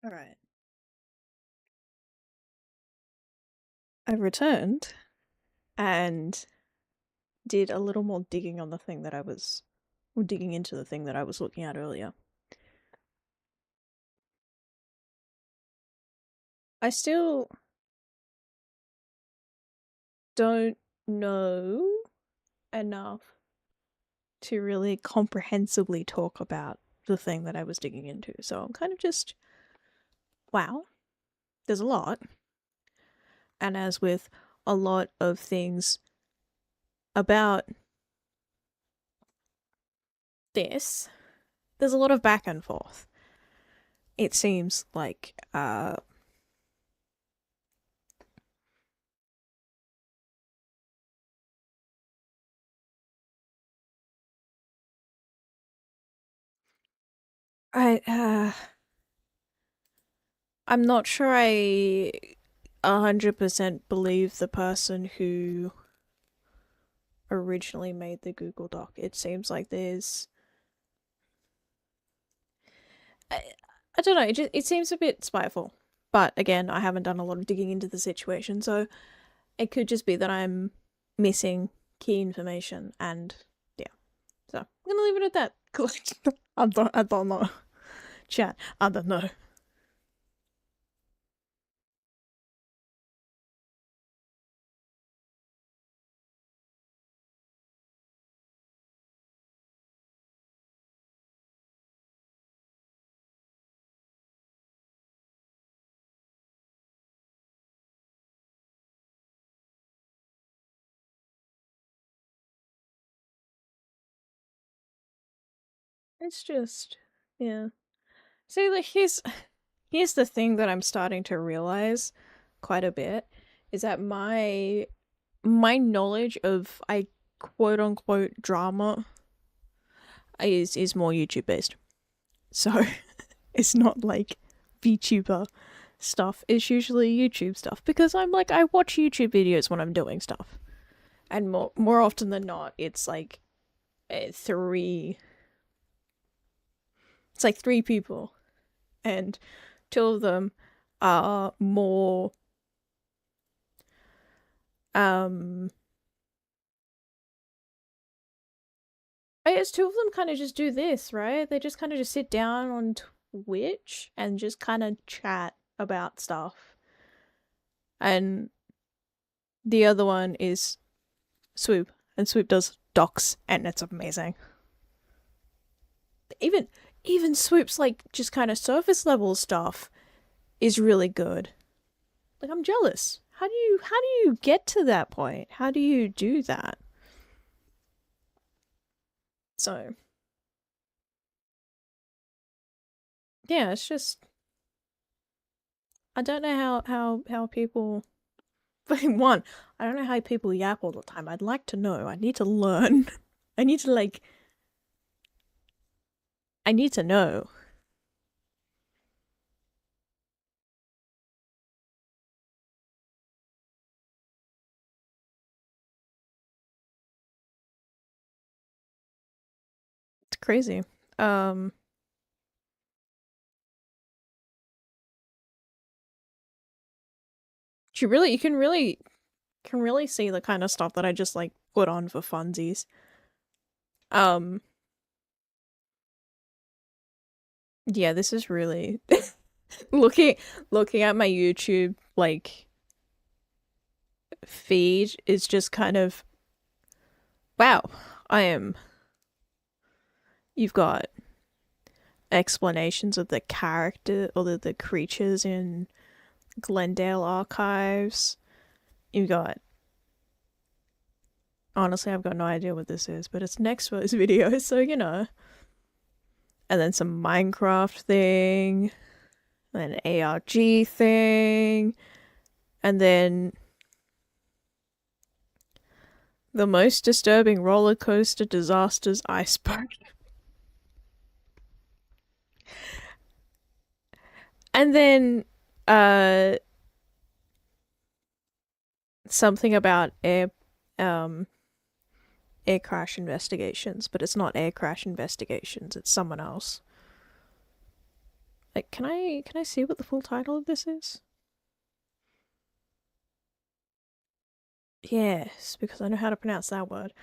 All right. I returned and did a little more digging on the thing that I was, or digging into the thing that I was looking at earlier. I still don't know enough to really comprehensively talk about the thing that I was digging into. So I'm kind of just, wow, there's a lot. And as with a lot of things about this, there's a lot of back and forth. It seems like, I'm not sure I 100% believe the person who originally made the Google Doc. It seems like there's, I don't know, it seems a bit spiteful. But again, I haven't done a lot of digging into the situation, so it could just be that I'm missing key information, and yeah. So I'm gonna leave it at that. I don't know. Chat, I don't know. It's just, yeah. See, like, here's the thing that I'm starting to realize quite a bit is that my knowledge of I quote unquote drama is more YouTube based. So it's not like VTuber stuff. It's usually YouTube stuff because I'm like I watch YouTube videos when I'm doing stuff. And more often than not, it's like three it's like three people and two of them are more I guess two of them kind of just do this, right? They just kind of just sit down on Twitch and just kind of chat about stuff. And the other one is Swoop, and Swoop does docs, and it's amazing. Even even Swoop's like just kind of surface level stuff is really good. Like I'm jealous. How do you get to that point? How do you do that? So yeah, it's just I don't know how people. One, I don't know how people yap all the time. I'd like to know. I need to learn. I need to like. I need to know. It's crazy. Um, you can really see the kind of stuff that I just like put on for funsies. Um, yeah, this is really looking looking at my YouTube like feed is just kind of wow. I am. You've got explanations of the character or the creatures in Glendale Archives. You've got. Honestly, I've got no idea what this is, but it's next for this video, so you know. And then some Minecraft thing, and an ARG thing, and then the most disturbing roller coaster disasters iceberg. And then something about um air crash investigations, but it's not air crash investigations, it's someone else. Can I see what the full title of this is? Yes, because I know how to pronounce that word.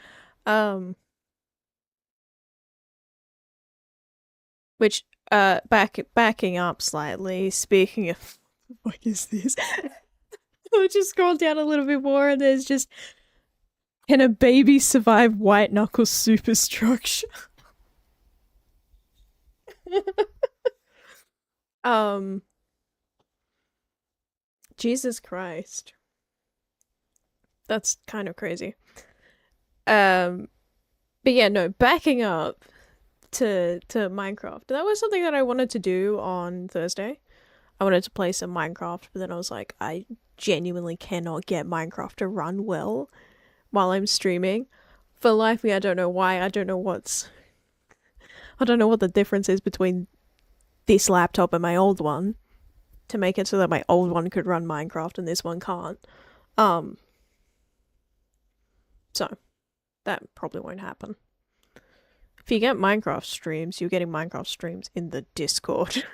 Which backing up slightly, speaking of what is this? I'll just scroll down a little bit more and there's just, can a baby survive white knuckle superstructure? Jesus Christ. That's kind of crazy. But yeah, no, backing up to Minecraft. That was something that I wanted to do on Thursday. I wanted to play some Minecraft, but then I was like, I genuinely cannot get Minecraft to run well while I'm streaming. For life me, I don't know why. I don't know what the difference is between this laptop and my old one to make it so that my old one could run Minecraft and this one can't. So that probably won't happen. If you get Minecraft streams, you're getting Minecraft streams in the Discord.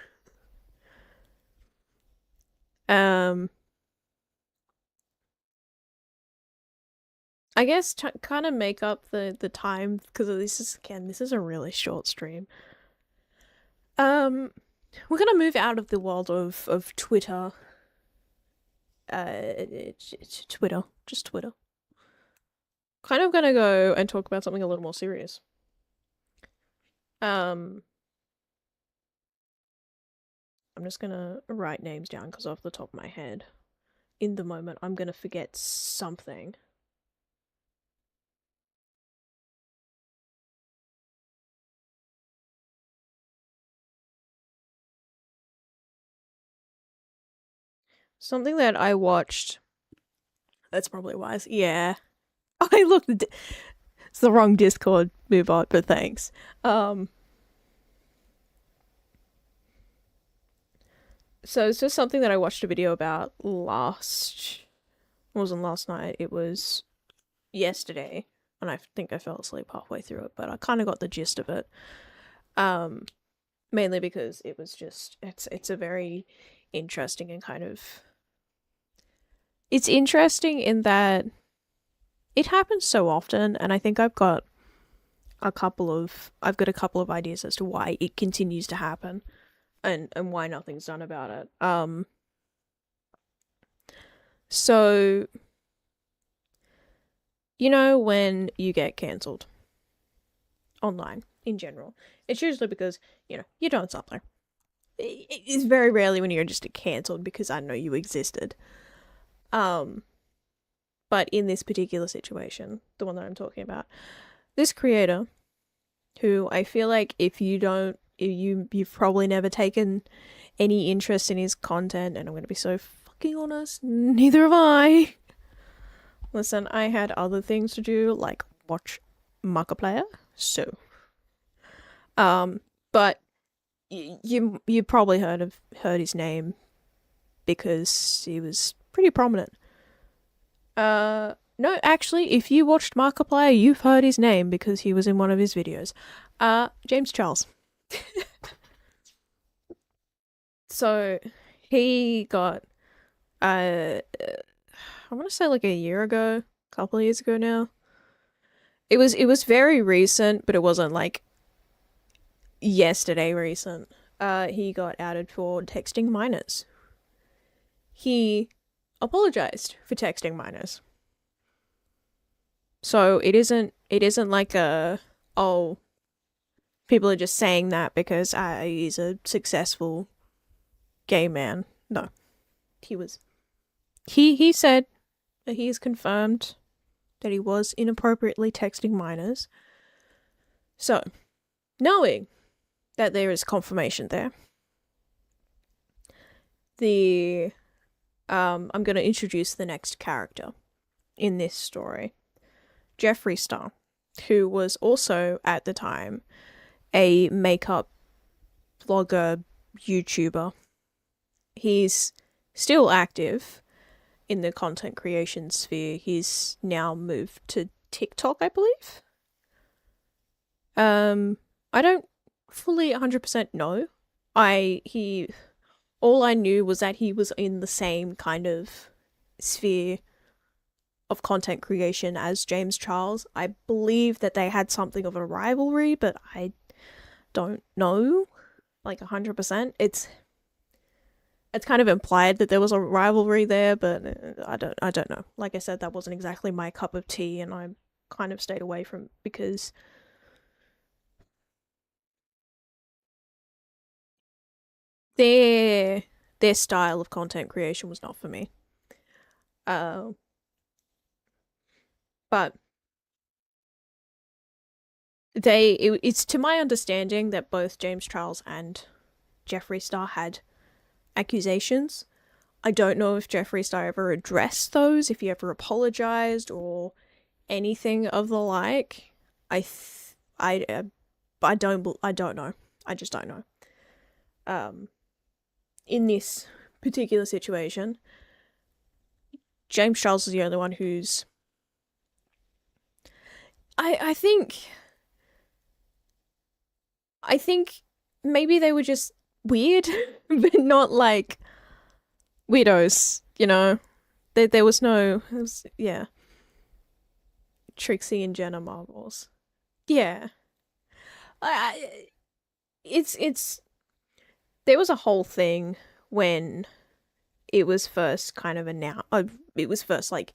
I guess kind of make up the time because this is a really short stream. We're gonna move out of the world of Twitter. Twitter, just Twitter. Kind of gonna go and talk about something a little more serious. I'm just gonna write names down because off the top of my head, in the moment, I'm gonna forget something. Something that I watched. That's probably wise. Yeah. I looked. It's the wrong Discord move on, but thanks. So it's just something that I watched a video about last. It wasn't last night. It was yesterday, and I think I fell asleep halfway through it, but I kind of got the gist of it. Mainly because it was just it's a very interesting and kind of. It's interesting in that it happens so often, and I think I've got a couple of ideas as to why it continues to happen and why nothing's done about it. So you know when you get cancelled online in general, it's usually because, you know, you're doing something. It's very rarely when you're just cancelled because I know you existed. But in this particular situation, the one that I'm talking about, this creator, who I feel like if you've probably never taken any interest in his content, and I'm gonna be so fucking honest, neither have I. Listen, I had other things to do, like watch Markiplier, so but you probably heard his name because he was pretty prominent. No, actually, if you watched Markiplier, you've heard his name because he was in one of his videos. James Charles. So he got I want to say like a year ago, a couple of years ago now. It was very recent, but it wasn't like yesterday recent. He got outed for texting minors. He apologized for texting minors. So it isn't like people are just saying that because he's a successful gay man. No. He said that he is confirmed that he was inappropriately texting minors. So, knowing that there is confirmation there, I'm going to introduce the next character in this story. Jeffree Star, who was also at the time a makeup vlogger, YouTuber. He's still active in the content creation sphere. He's now moved to TikTok, I believe. I don't fully 100% know all I knew was that he was in the same kind of sphere of content creation as James Charles. I believe that they had something of a rivalry, but I don't know, like 100%. It's kind of implied that there was a rivalry there, but I don't know. Like I said, that wasn't exactly my cup of tea, and I kind of stayed away from because their style of content creation was not for me. Uh, but it's to my understanding that both James Charles and Jeffree Star had accusations. I don't know if Jeffree Star ever addressed those, if he ever apologized or anything of the like. I don't know. I just don't know. In this particular situation, James Charles is the only one who's. I think maybe they were just weird, but not like weirdos, you know? There was no. It was, yeah. Trixie and Jenna Marbles. Yeah. It's. There was a whole thing when it was first kind of announced. It was first, like,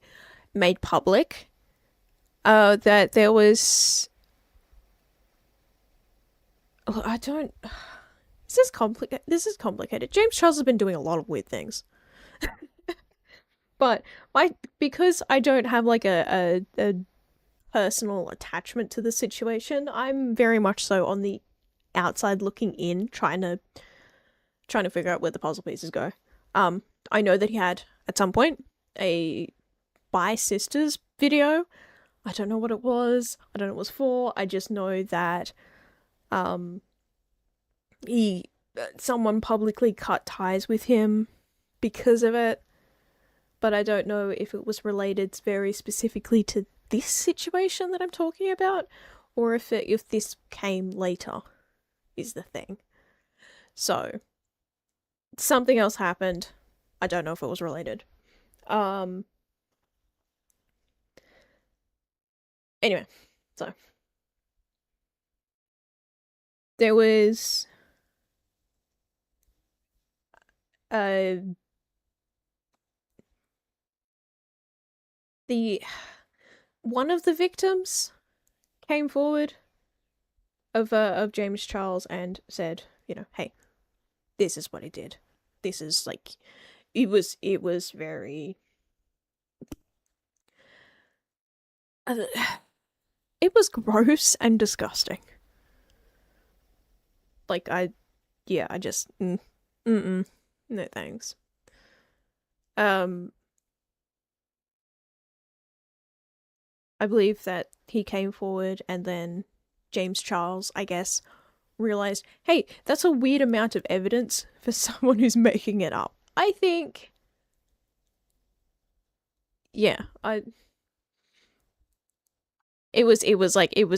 made public. That there was. Oh, I don't. This is complicated. James Charles has been doing a lot of weird things. But because I don't have like a personal attachment to the situation, I'm very much so on the outside looking in, trying to figure out where the puzzle pieces go. I know that he had at some point a Bi Sisters video. I don't know what it was. I don't know what it was for. I just know that someone publicly cut ties with him because of it. But I don't know if it was related very specifically to this situation that I'm talking about, or if this came later, is the thing. So something else happened. I don't know if it was related. Anyway, so there was the one of the victims came forward of James Charles and said, you know, hey, this is what he did. This is like, it was very. It was gross and disgusting. Like I just no thanks. I believe that he came forward and then James Charles, I guess, realized, hey, that's a weird amount of evidence for someone who's making it up. I think. Yeah, it was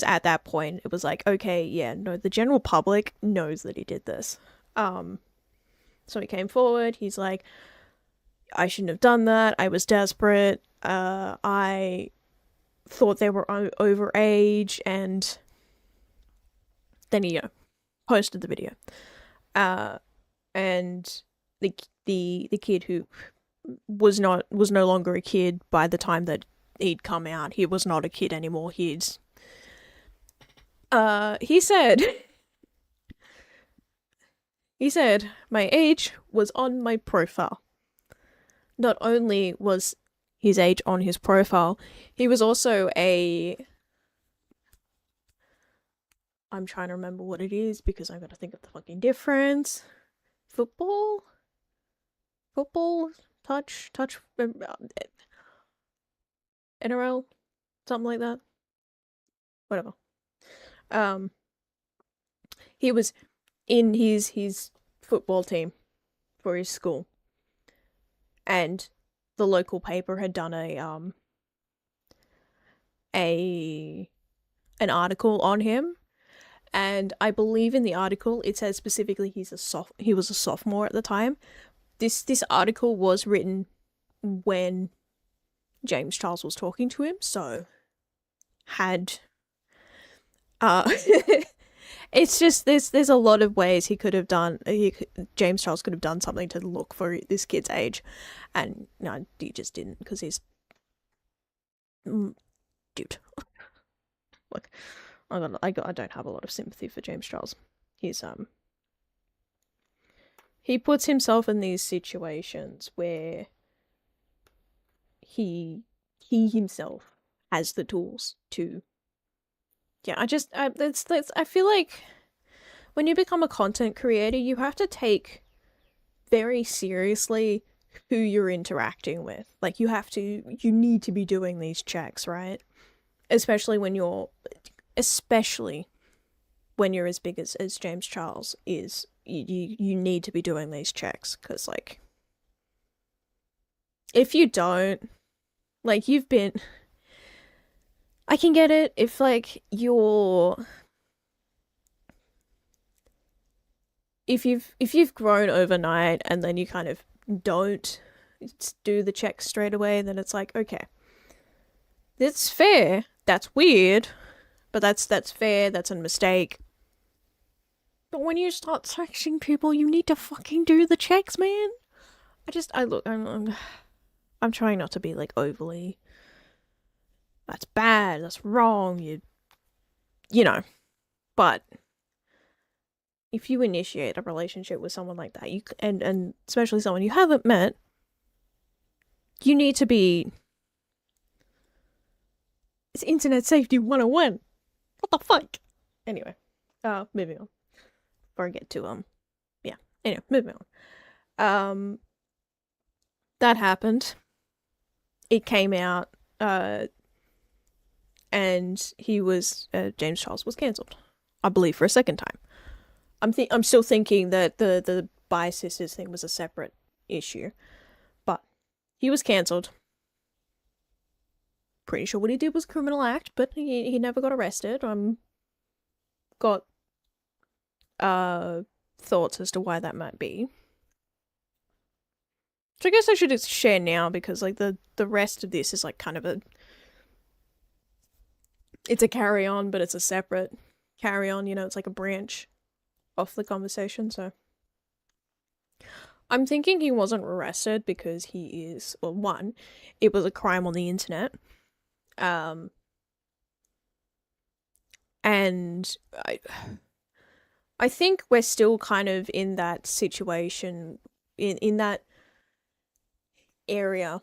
at that point, it was like, okay, yeah, no, the general public knows that he did this. So he came forward, he's like, I shouldn't have done that, I was desperate, I thought they were overage, and then he posted the video. And the kid who was no longer a kid by the time that he'd come out. He was not a kid anymore. He said my age was on my profile. Not only was his age on his profile, he was also I'm trying to remember what it is because I've got to think of the fucking difference. Football, touch, NRL, something like that. Whatever. He was in his football team for his school, and the local paper had done an article on him, And I believe in the article it says specifically he was a sophomore at the time. This article was written when James Charles was talking to him, so had it's just there's a lot of ways he could have done. James Charles could have done something to look for this kid's age, and no, he just didn't because he's dude. Look, I don't have a lot of sympathy for James Charles. He puts himself in these situations where he himself has the tools to. Yeah, I feel like when you become a content creator, you have to take very seriously who you're interacting with. Like you need to be doing these checks, right? Especially when you're as big as James Charles is. You need to be doing these checks because, like, if you don't, like, I can get it if, like, if you've grown overnight and then you kind of don't do the checks straight away, then it's like, okay, that's fair, that's weird, but that's fair, that's a mistake. But when you start texting people, you need to fucking do the checks, man. I'm trying not to be, like, overly, that's bad, that's wrong, you know. But if you initiate a relationship with someone like that, and especially someone you haven't met, you need to be. It's internet safety 101. What the fuck? Anyway, moving on. Before I get to yeah. Anyway, moving on. That happened. It came out, and James Charles was cancelled, I believe, for a second time. I'm still thinking that the Bi Sisters thing was a separate issue, but he was cancelled. Pretty sure what he did was a criminal act, but he never got arrested. Got thoughts as to why that might be. So I guess I should just share now because, like, the rest of this is, like, kind of it's a carry on, but it's a separate carry on, you know, it's like a branch off the conversation. So I'm thinking he wasn't arrested because he is, well, one, it was a crime on the internet. And I think we're still kind of in that situation, in that area,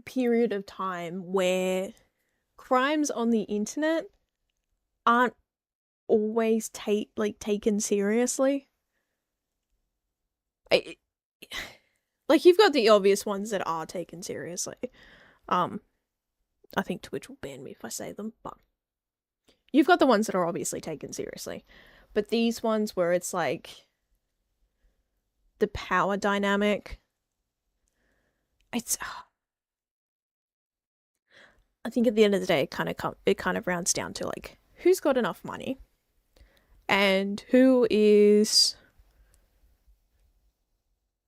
period of time where crimes on the internet aren't always taken seriously. Like, you've got the obvious ones that are taken seriously. I think Twitch will ban me if I say them, but you've got the ones that are obviously taken seriously. But these ones where it's like the power dynamic, I think at the end of the day, it kind of rounds down to, like, who's got enough money and who is,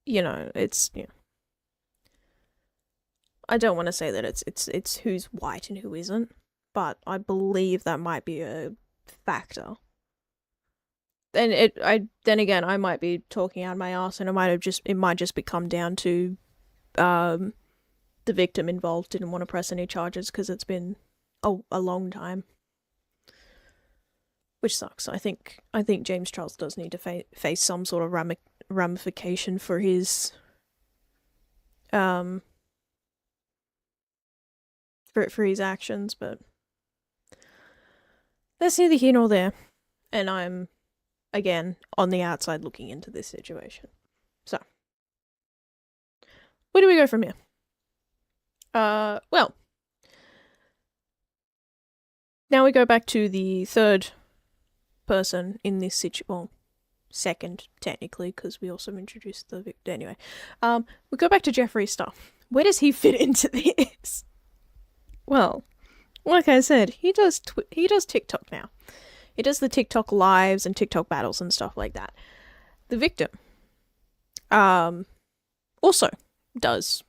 you know, it's, you know, I don't want to say that it's who's white and who isn't, but I believe that might be a factor. And then again, I might be talking out my ass, and it might just come down to, the victim involved didn't want to press any charges because it's been a long time, which sucks. I think James Charles does need to face some sort of ramification for his for his actions, but that's neither here nor there. And I'm, again, on the outside looking into this situation. So, where do we go from here? Well, now we go back to the third person in this situation. Well, second, technically, because we also introduced the victim. Anyway, we go back to Jeffree Star. Where does he fit into this? Well, like I said, he does TikTok now. It does the TikTok lives and TikTok battles and stuff like that. The victim also does,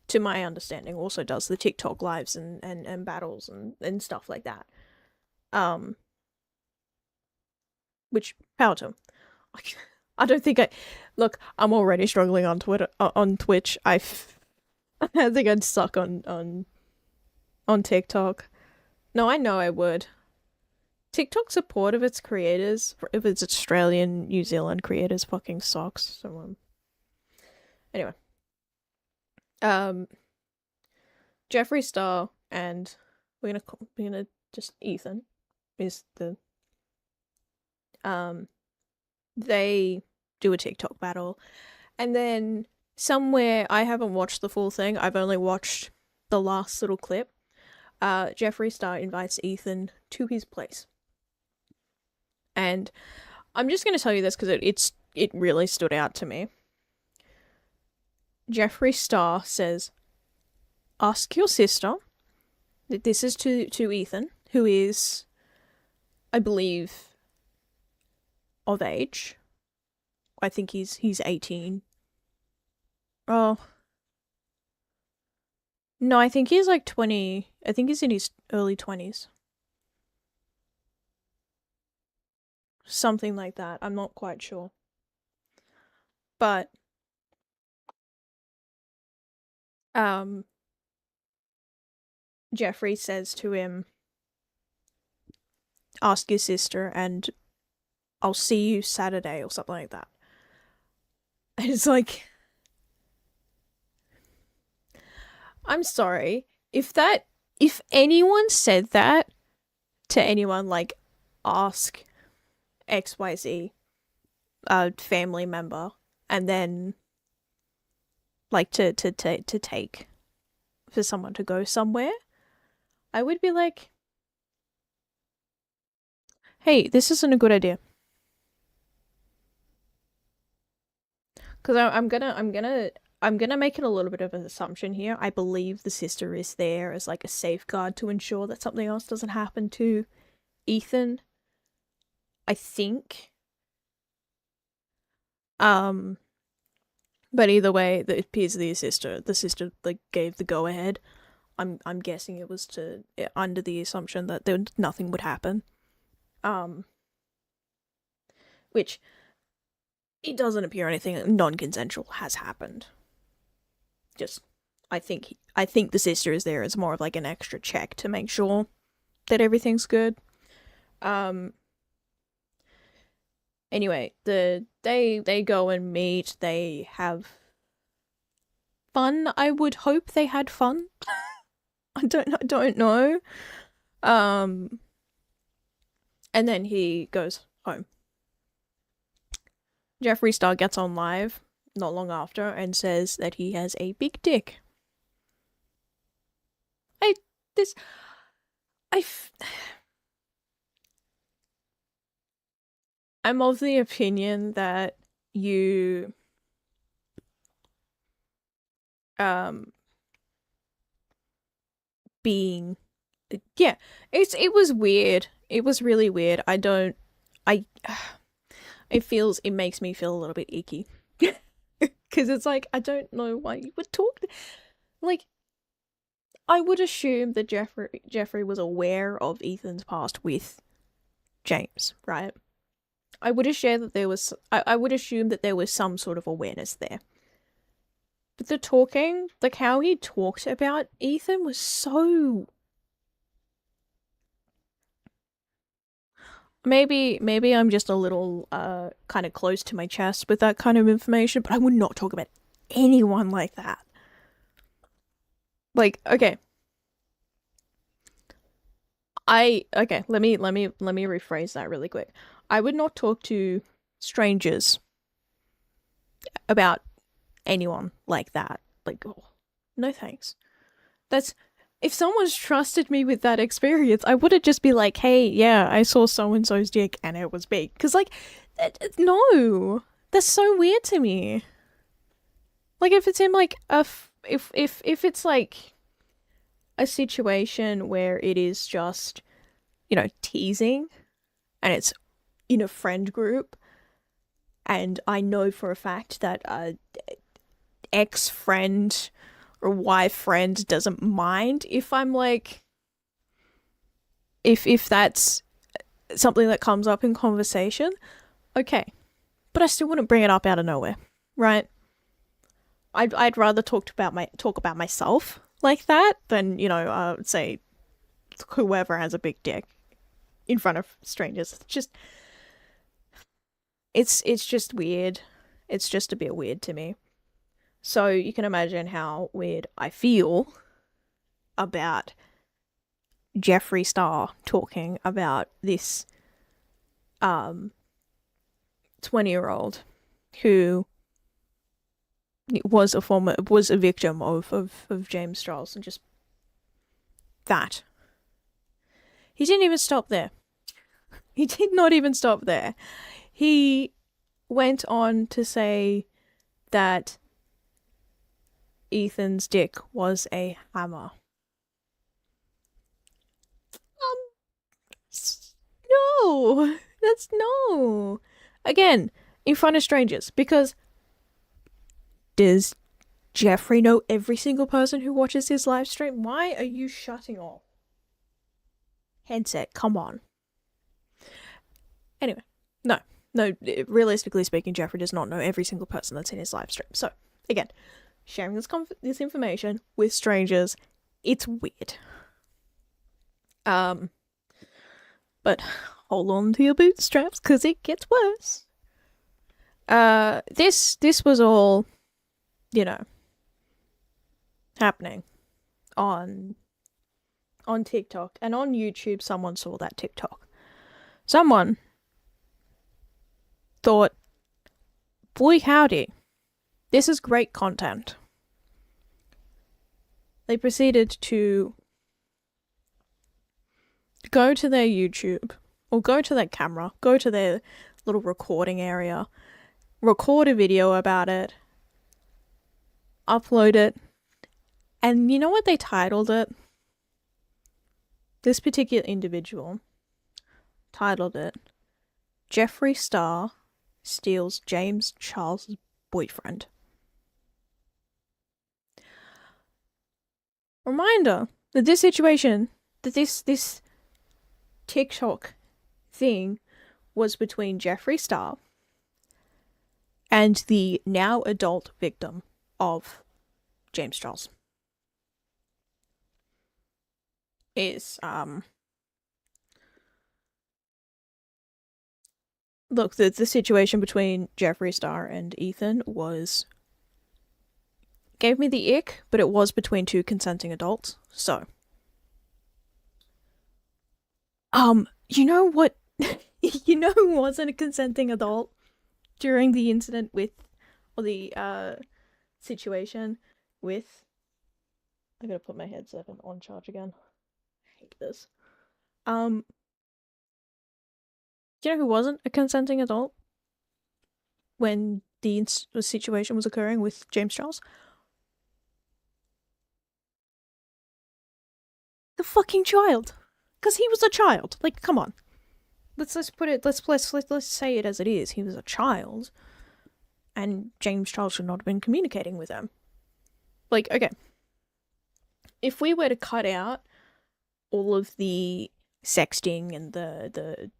to my understanding, also does the TikTok lives and battles and stuff like that. Which, power to him. I don't think look, I'm already struggling on Twitter, on Twitch. I think I'd suck on TikTok. No, I know I would. TikTok's support of its creators, if it's Australian, New Zealand creators, fucking sucks. So anyway, Jeffree Star and we're gonna just Ethan is the they do a TikTok battle, and then somewhere, I haven't watched the full thing, I've only watched the last little clip. Jeffree Star invites Ethan to his place, and I'm just gonna tell you this because it really stood out to me. Jeffree Star says, "Ask your sister." This is to Ethan, who is, I believe, of age. I think he's 18. Oh. No, I think he's like 20. I think he's in his early 20s. Something like that. I'm not quite sure. But Jeffree says to him, "Ask your sister and I'll see you Saturday," or something like that. And it's like, I'm sorry. If anyone said that to anyone, like, ask XYZ, a family member, and then like to take for someone to go somewhere, I would be like, hey, this isn't a good idea. Because I'm gonna make it a little bit of an assumption here. I believe the sister is there as like a safeguard to ensure that something else doesn't happen to Ethan. I think. But either way, it appears the sister like gave the go ahead. I'm guessing it was under the assumption that nothing would happen. Which it doesn't appear anything non-consensual has happened. Just, I think the sister is there as more of like an extra check to make sure that everything's good. Anyway, they go and meet, they have fun. I would hope they had fun. I don't know. And then he goes home. Jeffree Star gets on live not long after and says that he has a big dick. I'm of the opinion that you being, yeah, it was weird. It was really weird. It makes me feel a little bit icky. Because it's like, I don't know why you would talk. Like, I would assume that Jeffree was aware of Ethan's past with James, right? I would assume that there was some sort of awareness there. But the talking, like how he talked about Ethan, was so... Maybe I'm just a little kind of close to my chest with that kind of information, but I would not talk about anyone like that. Like, okay. Let me rephrase that really quick. I would not talk to strangers about anyone like that. Like, oh, no thanks. If someone's trusted me with that experience, I wouldn't just be like, hey, yeah, I saw so-and-so's dick and it was big. Because, like, no. That's so weird to me. Like, if it's in, like, if it's, like, a situation where it is just, teasing, and it's in a friend group, and I know for a fact that ex friend or Y friend doesn't mind if I'm like, if that's something that comes up in conversation, okay, but I still wouldn't bring it up out of nowhere, right? I'd rather talk about myself like that than, you know, say whoever has a big dick in front of strangers. It's just weird. It's just a bit weird to me. So you can imagine how weird I feel about Jeffree Star talking about this 20-year-old who was a victim of James Charles, and just that. He didn't even stop there. He did not even stop there. He went on to say that Ethan's dick was a hammer. No, that's no. Again, in front of strangers, because does Jeffree know every single person who watches his live stream? Why are you shutting off? Headset, come on. Anyway, no, realistically speaking, Jeffree does not know every single person that's in his live stream. So, again, sharing this information with strangers, it's weird. But hold on to your bootstraps, because it gets worse. This was all, you know, happening on TikTok, and on YouTube. Someone saw that TikTok. Someone thought, boy howdy, this is great content. They proceeded to go to their YouTube, or go to their camera, go to their little recording area, record a video about it, upload it, and you know what they titled it? This particular individual titled it, Jeffree Star steals James Charles' boyfriend. Reminder that this situation, that this TikTok thing was between Jeffree Star and the now adult victim of James Charles. Is look, the situation between Jeffree Star and Ethan gave me the ick, but it was between two consenting adults. So you know what? You know who wasn't a consenting adult during the incident with, or the situation with, I gotta put my headset on charge again. I hate this. Do you know who wasn't a consenting adult when the situation was occurring with James Charles? The fucking child. Because he was a child. Like, come on. Let's put it, let's say it as it is. He was a child, and James Charles should not have been communicating with him. Like, okay, if we were to cut out all of the sexting and the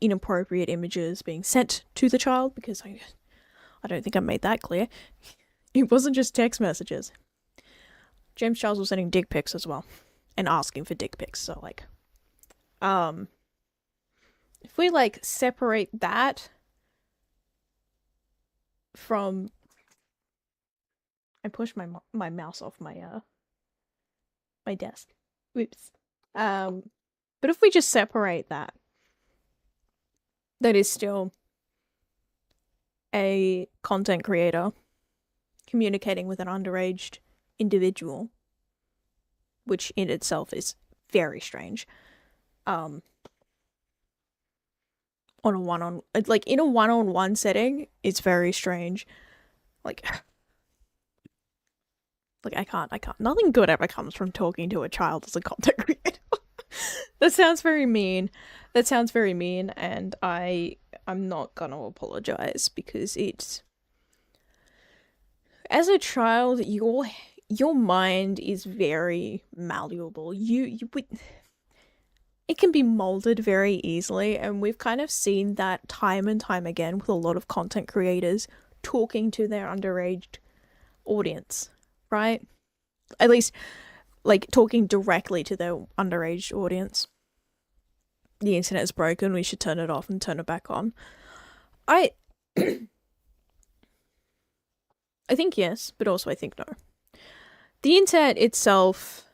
inappropriate images being sent to the child, because I don't think I made that clear. It wasn't just text messages. James Charles was sending dick pics as well, and asking for dick pics. So like, if we like separate that from, I pushed my mouse off my desk. Oops. But if we just separate that is still a content creator communicating with an underage individual, which in itself is very strange. In a one-on-one setting, it's very strange. Like I can't. Nothing good ever comes from talking to a child as a content creator. That sounds very mean. That sounds very mean, and I'm not gonna apologize because it's as a child, your mind is very malleable. You would it can be molded very easily, and we've kind of seen that time and time again with a lot of content creators talking to their underage audience, right? At least like talking directly to their underage audience. The internet is broken, we should turn it off and turn it back on. I I think yes, but also I think no. The internet itself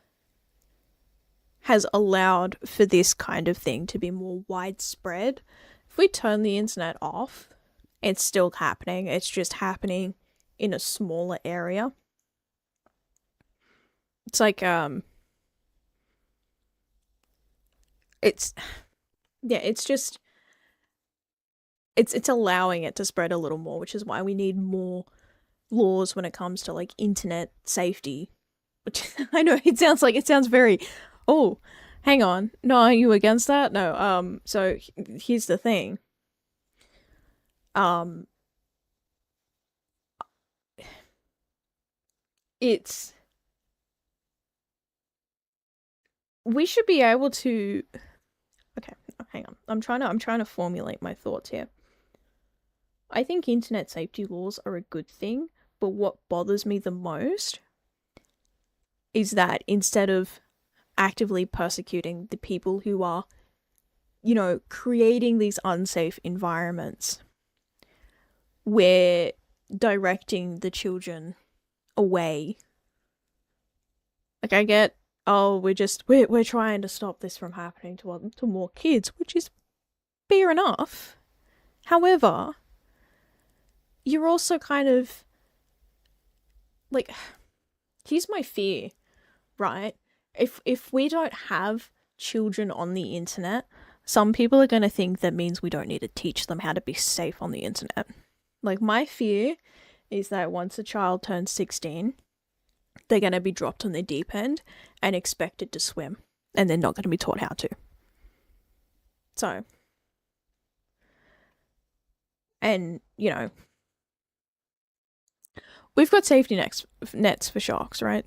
has allowed for this kind of thing to be more widespread. If we turn the internet off, it's still happening. It's just happening in a smaller area. It's like it's just it's allowing it to spread a little more, which is why we need more laws when it comes to like internet safety. Which I know it sounds very, oh, hang on. No, are you against that? No. So here's the thing. It's we should be able to. Okay, hang on. I'm trying to formulate my thoughts here. I think internet safety laws are a good thing, but what bothers me the most is that instead of actively persecuting the people who are, creating these unsafe environments, we're directing the children away. Like, I get, oh, we're trying to stop this from happening to more kids, which is fair enough. However, you're also kind of like, here's my fear, right? If we don't have children on the internet, some people are going to think that means we don't need to teach them how to be safe on the internet. Like, my fear is that once a child turns 16, they're going to be dropped on the deep end and expected to swim, and they're not going to be taught how to. So, and, we've got safety nets for sharks, right?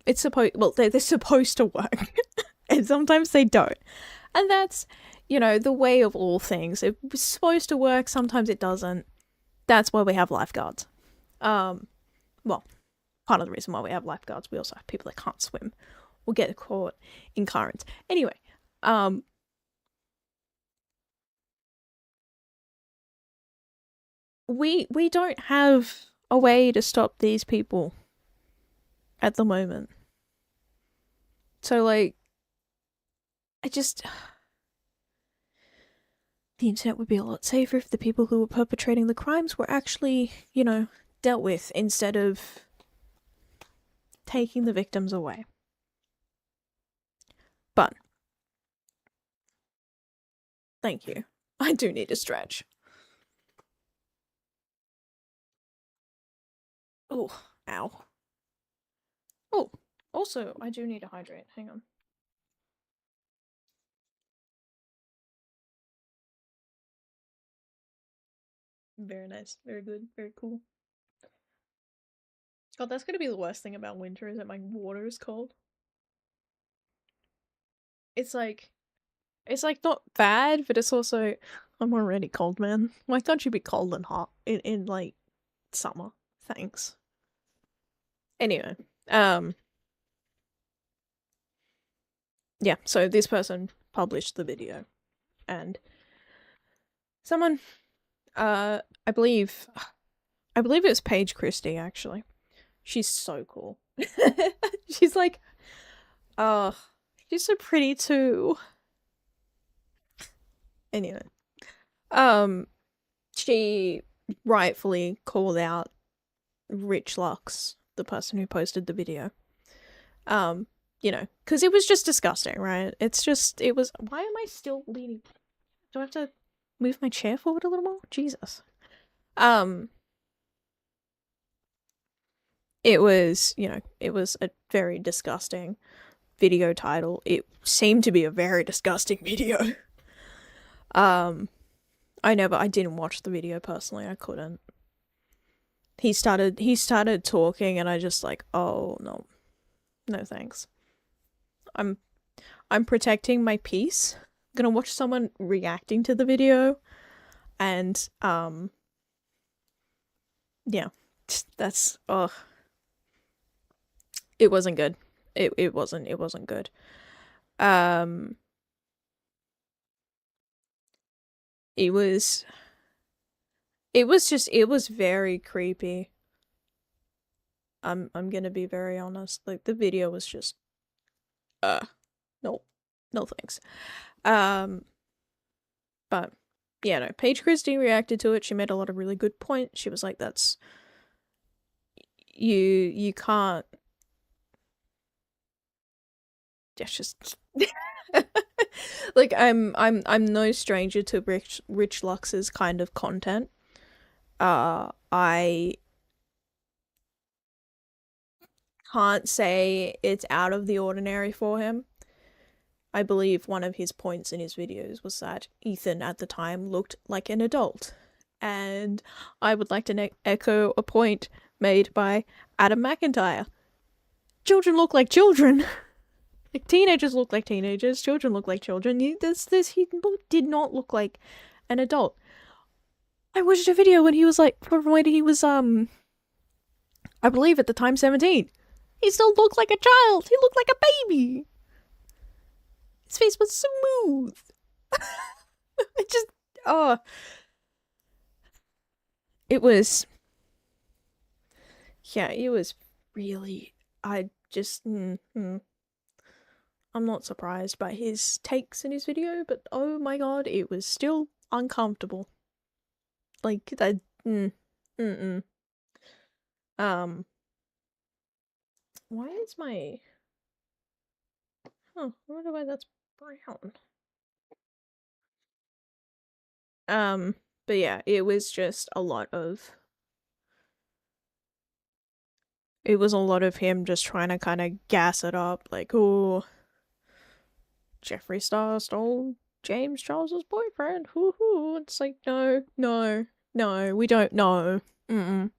It's they're supposed to work, and sometimes they don't. And that's, the way of all things. It's supposed to work, sometimes it doesn't. That's why we have lifeguards. Well, part of the reason why we have lifeguards, we also have people that can't swim or get caught in currents. Anyway, we don't have a way to stop these people at the moment. So, like, the internet would be a lot safer if the people who were perpetrating the crimes were actually, dealt with instead of taking the victims away. But, thank you. I do need to stretch. Oh, ow. Oh, also, I do need to hydrate. Hang on. Very nice. Very good. Very cool. God, that's gonna be the worst thing about winter is that my water is cold. It's like not bad, but it's also I'm already cold, man. Why can't you be cold and hot in like summer? Thanks. Anyway, yeah, so this person published the video and someone I believe it was Paige Christie actually. She's so cool. She's like, oh, she's so pretty too. Anyway, she rightfully called out Rich Lux, the person who posted the video. Because it was just disgusting, right? It was. Why am I still leaning? Do I have to move my chair forward a little more? Jesus. It was, it was a very disgusting video title, it seemed to be a very disgusting video. I didn't watch the video personally. I couldn't. He started talking, and I just like, oh no, no thanks. I'm protecting my peace. I'm gonna watch someone reacting to the video, and yeah, that's it wasn't good. It wasn't good. It was it was very creepy. I'm gonna be very honest. Like, the video was just no, no thanks. But yeah, no. Paige Christie reacted to it. She made a lot of really good points. She was like, "That's you can't." It's just like, I'm no stranger to Rich Lux's kind of content. I can't say it's out of the ordinary for him. I believe one of his points in his videos was that Ethan at the time looked like an adult. And I would like to echo a point made by Adam McIntyre. Children look like children. Like, teenagers look like teenagers. Children look like children. He did not look like an adult. I watched a video when he was I believe at the time 17. He still looked like a child. He looked like a baby. His face was smooth. It just, it was, yeah, it was really, I'm not surprised by his takes in his video, but oh my god, it was still uncomfortable. Like, that, why is my, I wonder why that's brown. But yeah, it was just a lot of, it was a lot of him just trying to kind of gas it up, like, oh, Jeffree Star stole James Charles's boyfriend. Hoo. It's like, no, we don't know. Could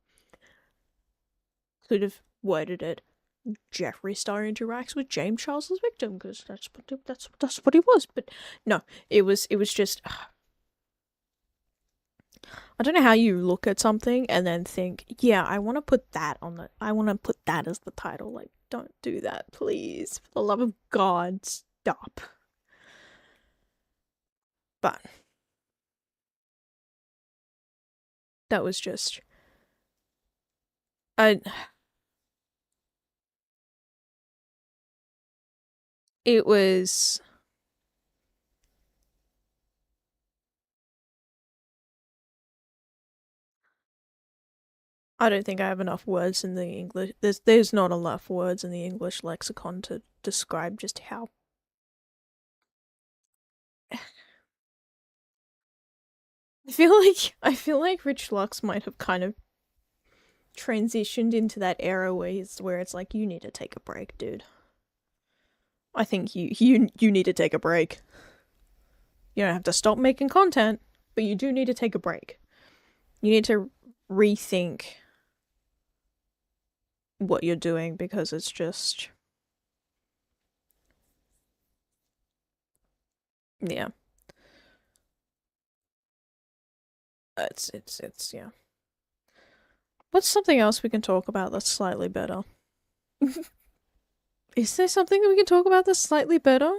have worded it. Jeffree Star interacts with James Charles's victim, because that's what he was. But no, it was just. I don't know how you look at something and then think, yeah, I want to put that as the title. Like, don't do that, please. For the love of God, stop. But that was just, it was, I don't think I have enough words in the English. There's not enough words in the English lexicon to describe just how. I feel like Rich Lux might have kind of transitioned into that era where it's like, you need to take a break, dude. I think you need to take a break. You don't have to stop making content, but you do need to take a break. You need to rethink what you're doing, because it's just, yeah. It's yeah. What's something else we can talk about that's slightly better? Is there something that we can talk about that's slightly better?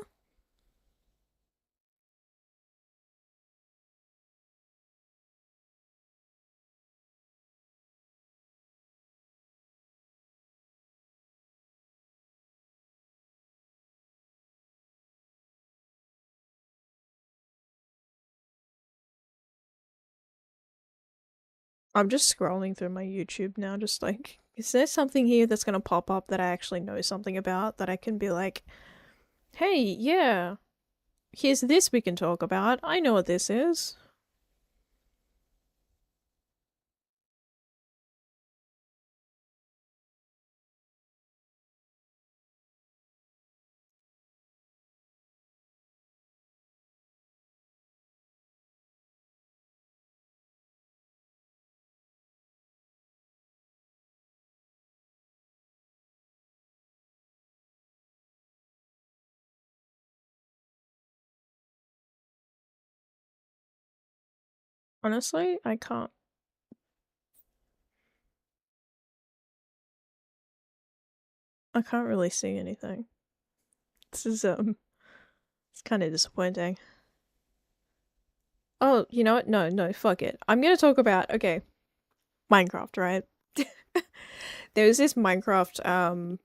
I'm just scrolling through my YouTube now, just like, is there something here that's gonna pop up that I actually know something about, that I can be like, hey, yeah, here's this we can talk about. I know what this is. Honestly, I can't. I can't really see anything. This is it's kind of disappointing. Oh, you know what? No, fuck it. I'm gonna talk about, okay, Minecraft, right? There was this Minecraft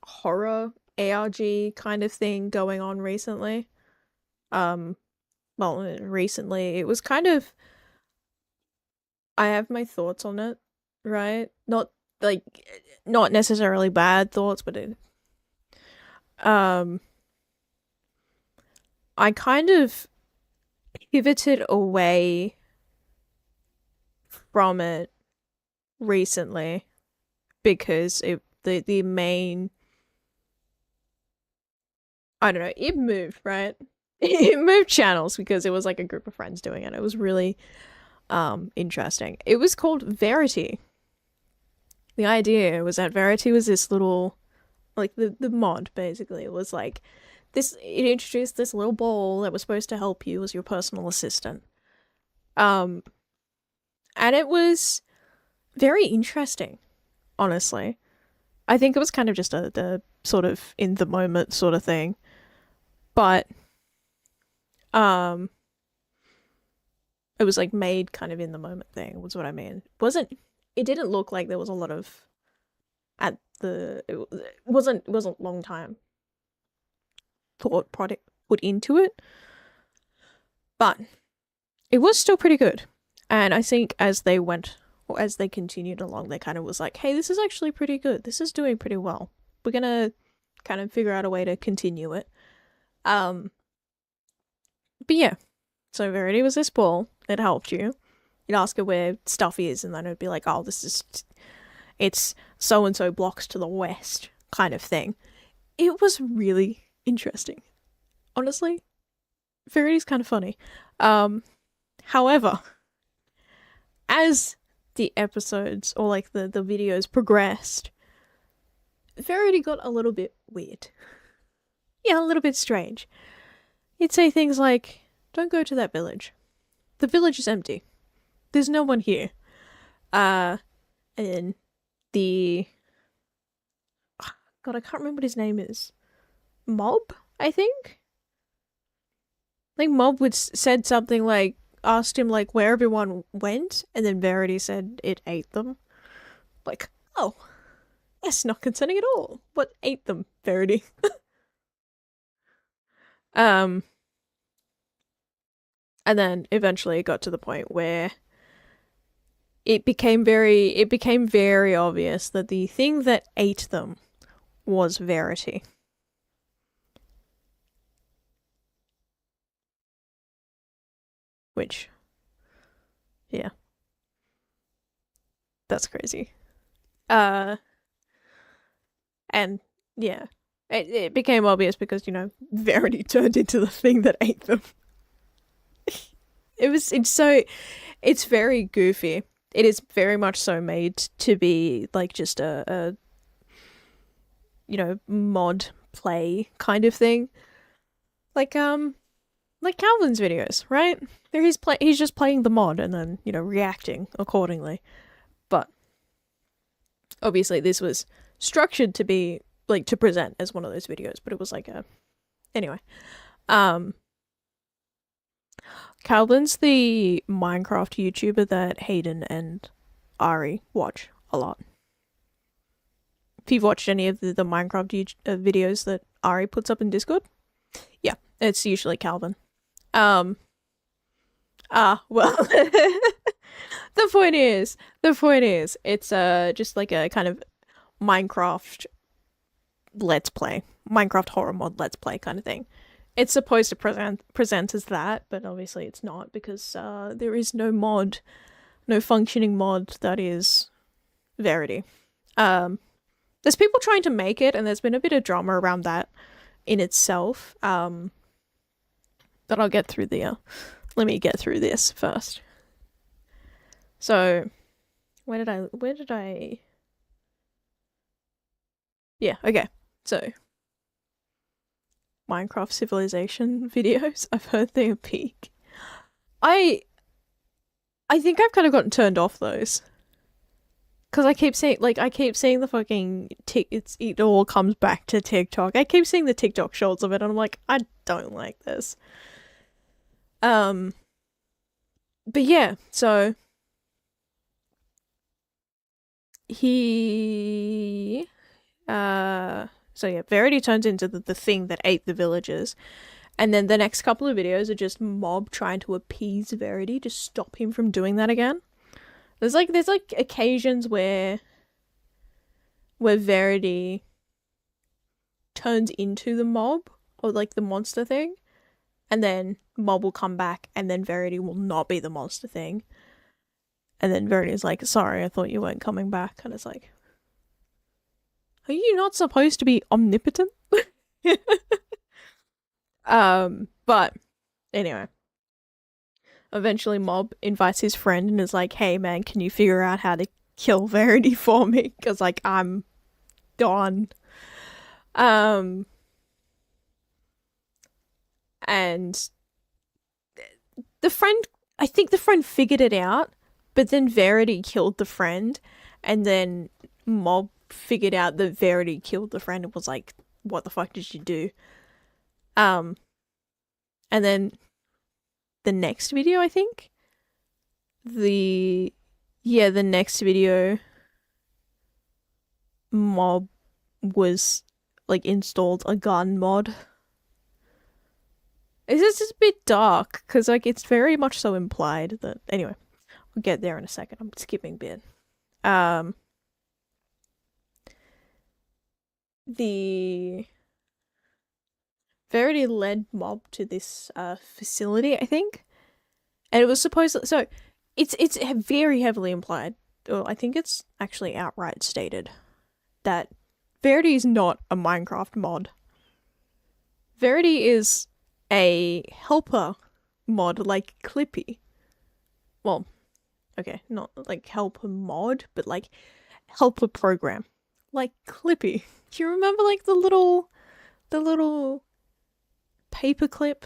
horror ARG kind of thing going on recently. Um, well, recently it was kind of, I have my thoughts on it, right? Not like not necessarily bad thoughts, but um I kind of pivoted away from it recently because the main, I don't know, it moved, right? It moved channels because it was like a group of friends doing it. It was really interesting. It was called Verity. The idea was that Verity was this little, like the mod basically. It was like this, it introduced this little ball that was supposed to help you as your personal assistant. Um and it was very interesting, honestly. I think it was kind of just the sort of in the moment sort of thing. But um it was like made kind of in the moment thing was what I mean. It didn't look like there was a lot of at the it wasn't long time thought product put into it, but it was still pretty good. And I think as they went, or as they continued along, they kind of was like, hey, this is actually pretty good. This is doing pretty well. We're gonna kind of figure out a way to continue it. Um, but yeah, so Verity was this ball that helped you. You'd ask her where stuff is, and then it'd be like, oh, it's so and so blocks to the west, kind of thing. It was really interesting. Honestly, Verity's kind of funny. However, as the episodes or like the videos progressed, Verity got a little bit weird. Yeah, a little bit strange. He'd say things like, don't go to that village. The village is empty. There's no one here. And the, God, I can't remember what his name is. Mob, I think? Like Mob would said something like, asked him like where everyone went, and then Verity said it ate them. Like, oh, that's not concerning at all. What ate them, Verity? um, and then eventually it got to the point where it became very obvious that the thing that ate them was Verity. Which, yeah, that's crazy. Uh, and yeah, it became obvious because, you know, Verity turned into the thing that ate them. It's very goofy. It is very much so made to be like just a you know, mod play kind of thing. Like like Calvin's videos, right? There he's just playing the mod and then, you know, reacting accordingly. But obviously this was structured to be like to present as one of those videos, but it was like a anyway. Um Calvin's the Minecraft YouTuber that Hayden and Ari watch a lot. If you've watched any of the Minecraft videos that Ari puts up in Discord, yeah, it's usually Calvin. Um, well, the point is, it's just like a kind of Minecraft let's play, Minecraft horror mod let's play kind of thing. It's supposed to present as that, but obviously it's not because there is no mod, no functioning mod that is Verity. There's people trying to make it, and there's been a bit of drama around that in itself. But I'll get through the. Let me get through this first. So, where did I? Yeah, okay. So, Minecraft Civilization videos. I've heard they are peak. I I think I've kind of gotten turned off those. Because I keep seeing, the fucking it all comes back to TikTok. I keep seeing the TikTok shorts of it, and I'm like, I don't like this. But yeah, so he, so yeah, Verity turns into the thing that ate the villagers, and then the next couple of videos are just Mob trying to appease Verity to stop him from doing that again. There's occasions where Verity turns into the mob or like the monster thing, and then Mob will come back, and then Verity will not be the monster thing. And then Verity's like, sorry, I thought you weren't coming back. And it's like, are you not supposed to be omnipotent? But anyway. Eventually Mob invites his friend and is like, hey man, can you figure out how to kill Verity for me? Because like I'm gone. And the friend, I think the friend figured it out, but then Verity killed the friend, and then Mob figured out that Verity killed the friend and was like, what the fuck did you do? And then the next video, I think, the next video, Mob was like installed a gun mod. It's just a bit dark because like it's very much so implied that anyway, we'll get there in a second. I'm skipping a bit. The Verity led Mob to this facility, I think, and it was supposed to, so it's very heavily implied, or I think it's actually outright stated that Verity is not a Minecraft mod. Verity is a helper mod like Clippy. Well, okay, not like helper mod, but like helper program. Like Clippy. Do you remember like the little paperclip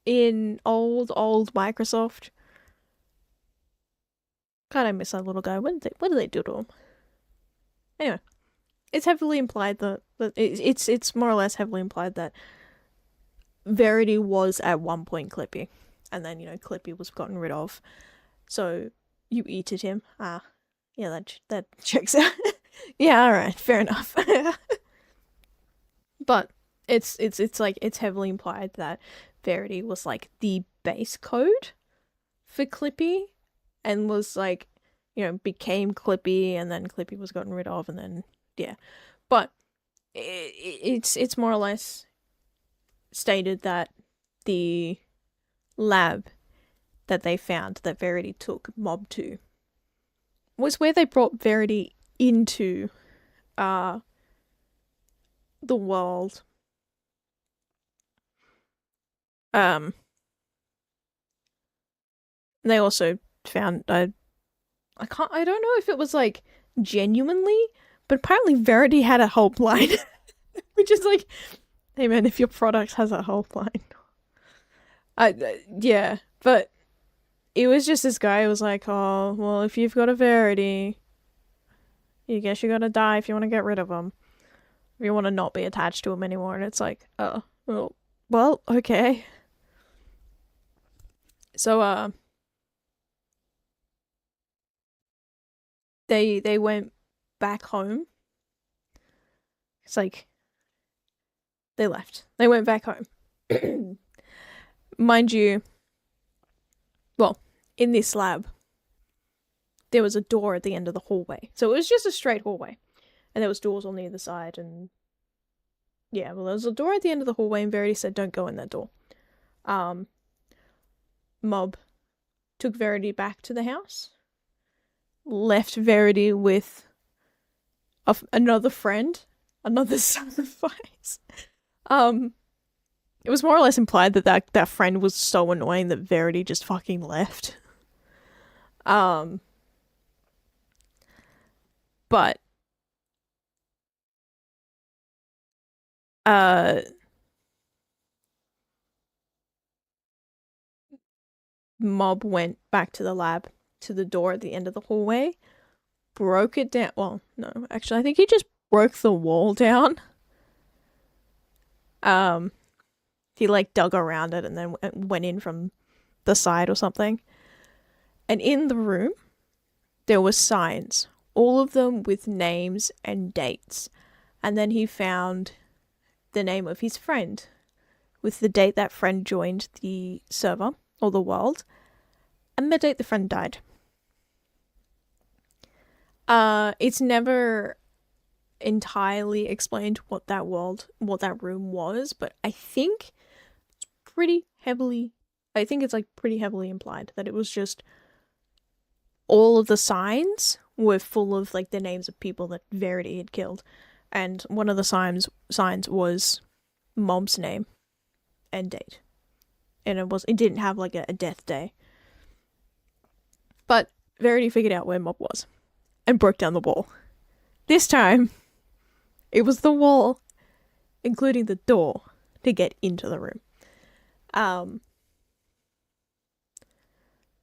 in old Microsoft? God, I miss that little guy. What did they do to him? Anyway, it's heavily implied that it's more or less heavily implied that Verity was at one point Clippy, and then Clippy was gotten rid of. So you eated him. Ah, yeah, that checks out. Yeah, all right, fair enough. But it's like it's heavily implied that Verity was like the base code for Clippy, and was like, became Clippy, and then Clippy was gotten rid of, and then yeah. But it's more or less stated that the lab that they found that Verity took Mob to was where they brought Verity into the world. They also found I don't know if it was like genuinely, but apparently Verity had a helpline, which is like, hey man, if your product has a helpline, yeah, but it was just this guy who was like, oh well, if you've got a Verity, you guess you gotta die if you want to get rid of them. If you want to not be attached to them anymore, and it's like, oh, well, okay. So they went back home. It's like they left. They went back home. Mind you, well, in this lab, there was a door at the end of the hallway. So it was just a straight hallway. And there was doors on the other side, and yeah, well, there was a door at the end of the hallway, and Verity said, don't go in that door. Mob took Verity back to the house, left Verity with another friend, another sacrifice. It was more or less implied that friend was so annoying that Verity just fucking left. But Mob went back to the lab, to the door at the end of the hallway, broke it down. Well, no, actually, I think he just broke the wall down. He like dug around it and then went in from the side or something. And in the room, there were signs, all of them with names and dates. And then he found the name of his friend with the date that friend joined the server or the world and the date the friend died. It's never entirely explained what that room was, but I think it's pretty heavily implied that it was just all of the signs were full of like the names of people that Verity had killed, and one of the signs was Mob's name and date, and it didn't have like a death day. But Verity figured out where Mob was and broke down the wall. This time, it was the wall, including the door, to get into the room.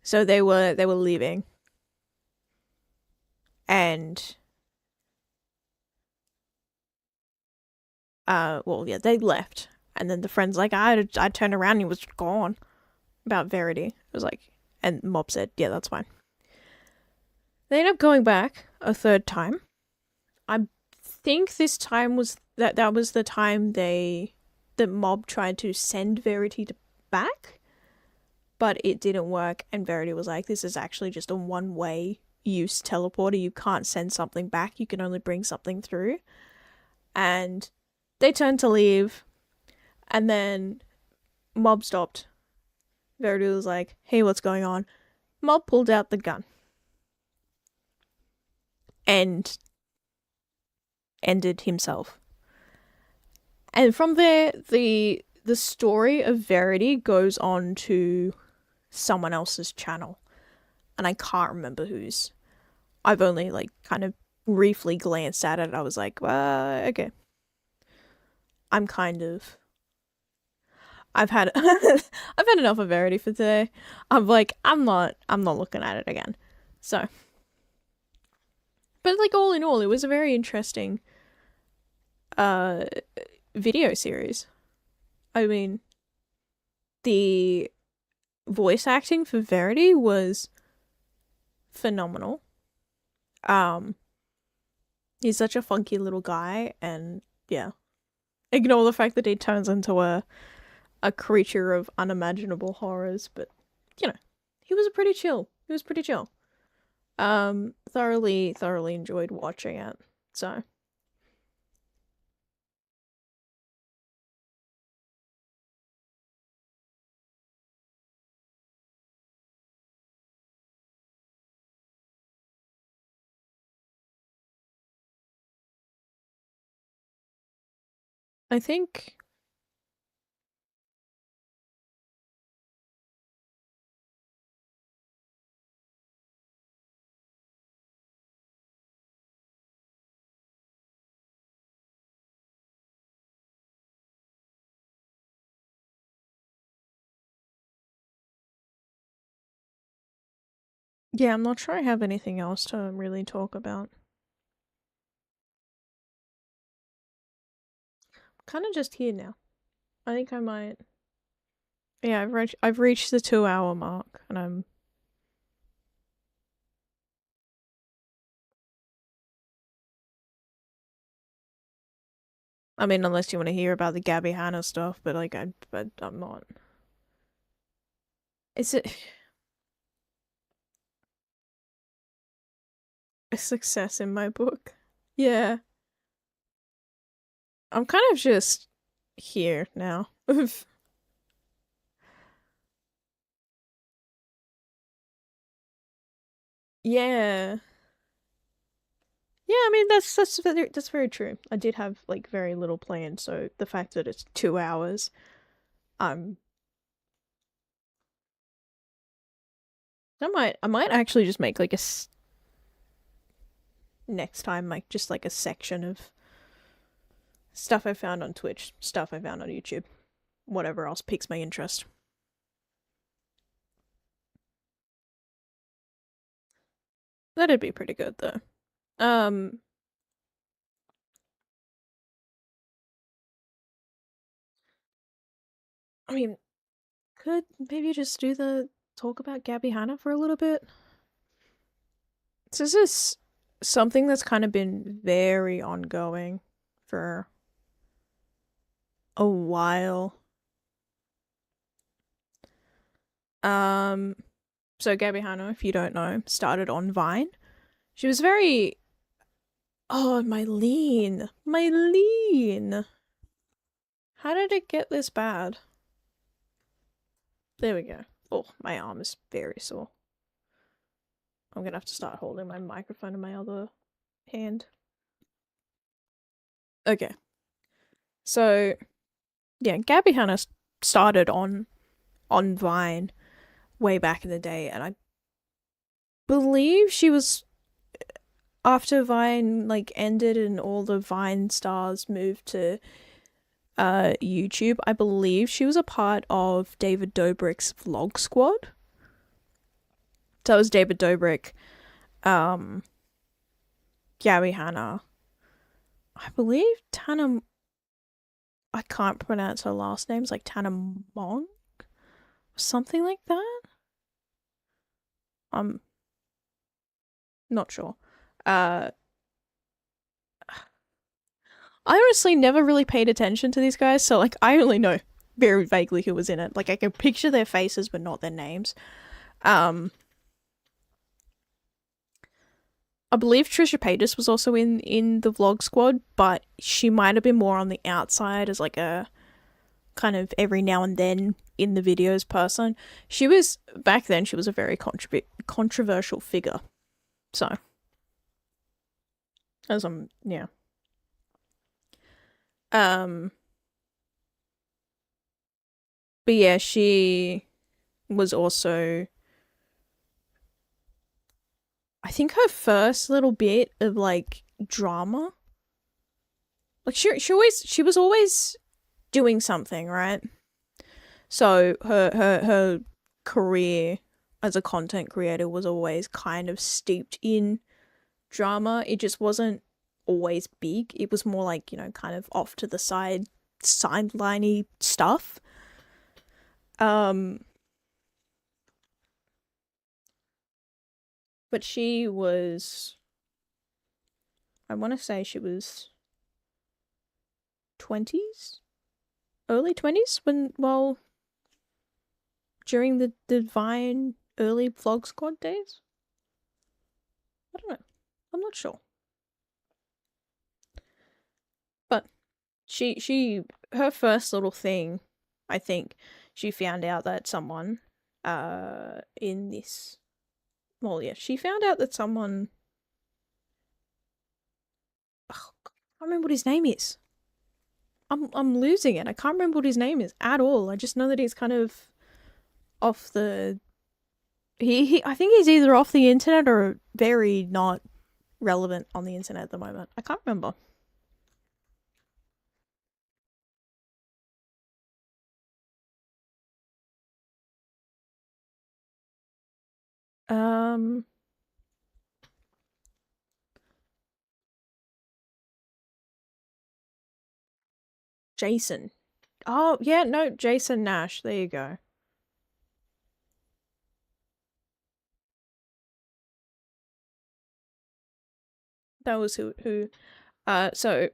So they were leaving, and they left, and then the friend's like, I turned around and he was gone. About Verity, it was like, and Mob said, yeah, that's fine. They ended up going back a third time. I think this time was that was the time the Mob tried to send Verity back, but it didn't work, and Verity was like, this is actually just a one-way use teleporter. You can't send something back, you can only bring something through. And they turned to leave, and then Mob stopped. Verity was like, hey, what's going on? Mob pulled out the gun and ended himself. And from there, the story of Verity goes on to someone else's channel, and I can't remember whose. I've only like kind of briefly glanced at it. I was like, okay. I've had enough of Verity for today. I'm like, I'm not looking at it again. So, but like all in all, it was a very interesting video series. I mean, the voice acting for Verity was phenomenal. He's such a funky little guy, and yeah. Ignore the fact that he turns into a creature of unimaginable horrors, but you know, he was pretty chill. Thoroughly enjoyed watching it. So I think yeah, I'm not sure I have anything else to really talk about. I'm kind of just here now. I think I might. Yeah, I've reached the 2-hour mark, and I mean, unless you want to hear about the Gabby Hanna stuff, but like I'm not. Is it a success in my book? Yeah. I'm kind of just here now. Yeah. Yeah, I mean that's very true. I did have like very little planned, so the fact that it's 2 hours, I might actually just make like next time like just like a section of stuff I found on Twitch, stuff I found on YouTube, whatever else piques my interest. That'd be pretty good though. I mean, could maybe just do the talk about Gabby Hanna for a little bit? This is something that's kind of been very ongoing for a while. So Gabby Hanna, if you don't know, started on Vine. She was very... Oh, my lean. My lean. How did it get this bad? There we go. Oh, my arm is very sore. I'm gonna have to start holding my microphone in my other hand. Okay. So, yeah, Gabby Hanna started on Vine way back in the day, and I believe she was after Vine like ended and all the Vine stars moved to YouTube. I believe she was a part of David Dobrik's Vlog Squad. So it was David Dobrik, Gabby Hanna, I believe Tana. I can't pronounce her last name. It's like Tana Monk, something like that. I'm not sure. I honestly never really paid attention to these guys, so like I only know very vaguely who was in it. Like I can picture their faces but not their names. I believe Trisha Paytas was also in the Vlog Squad, but she might have been more on the outside as like a kind of every now and then in the videos person. She was back then. She was a very controversial figure. So, as yeah. But yeah, she was also, I think her first little bit of like drama, like she was always doing something, right? So her career as a content creator was always kind of steeped in drama. It just wasn't always big. It was more like, you know, kind of off to the side, sideliney stuff. But she was, I want to say she was 20s, early 20s when, well, during the Vine early Vlog Squad days. I don't know. I'm not sure. But her first little thing, I think, she found out that someone in this, well, yeah, she found out that someone, I can't remember what his name is. I'm losing it. I can't remember what his name is at all. I just know that he's kind of off the, he I think he's either off the internet or very not relevant on the internet at the moment. I can't remember. Jason. Oh, yeah, no, Jason Nash. There you go. That was who so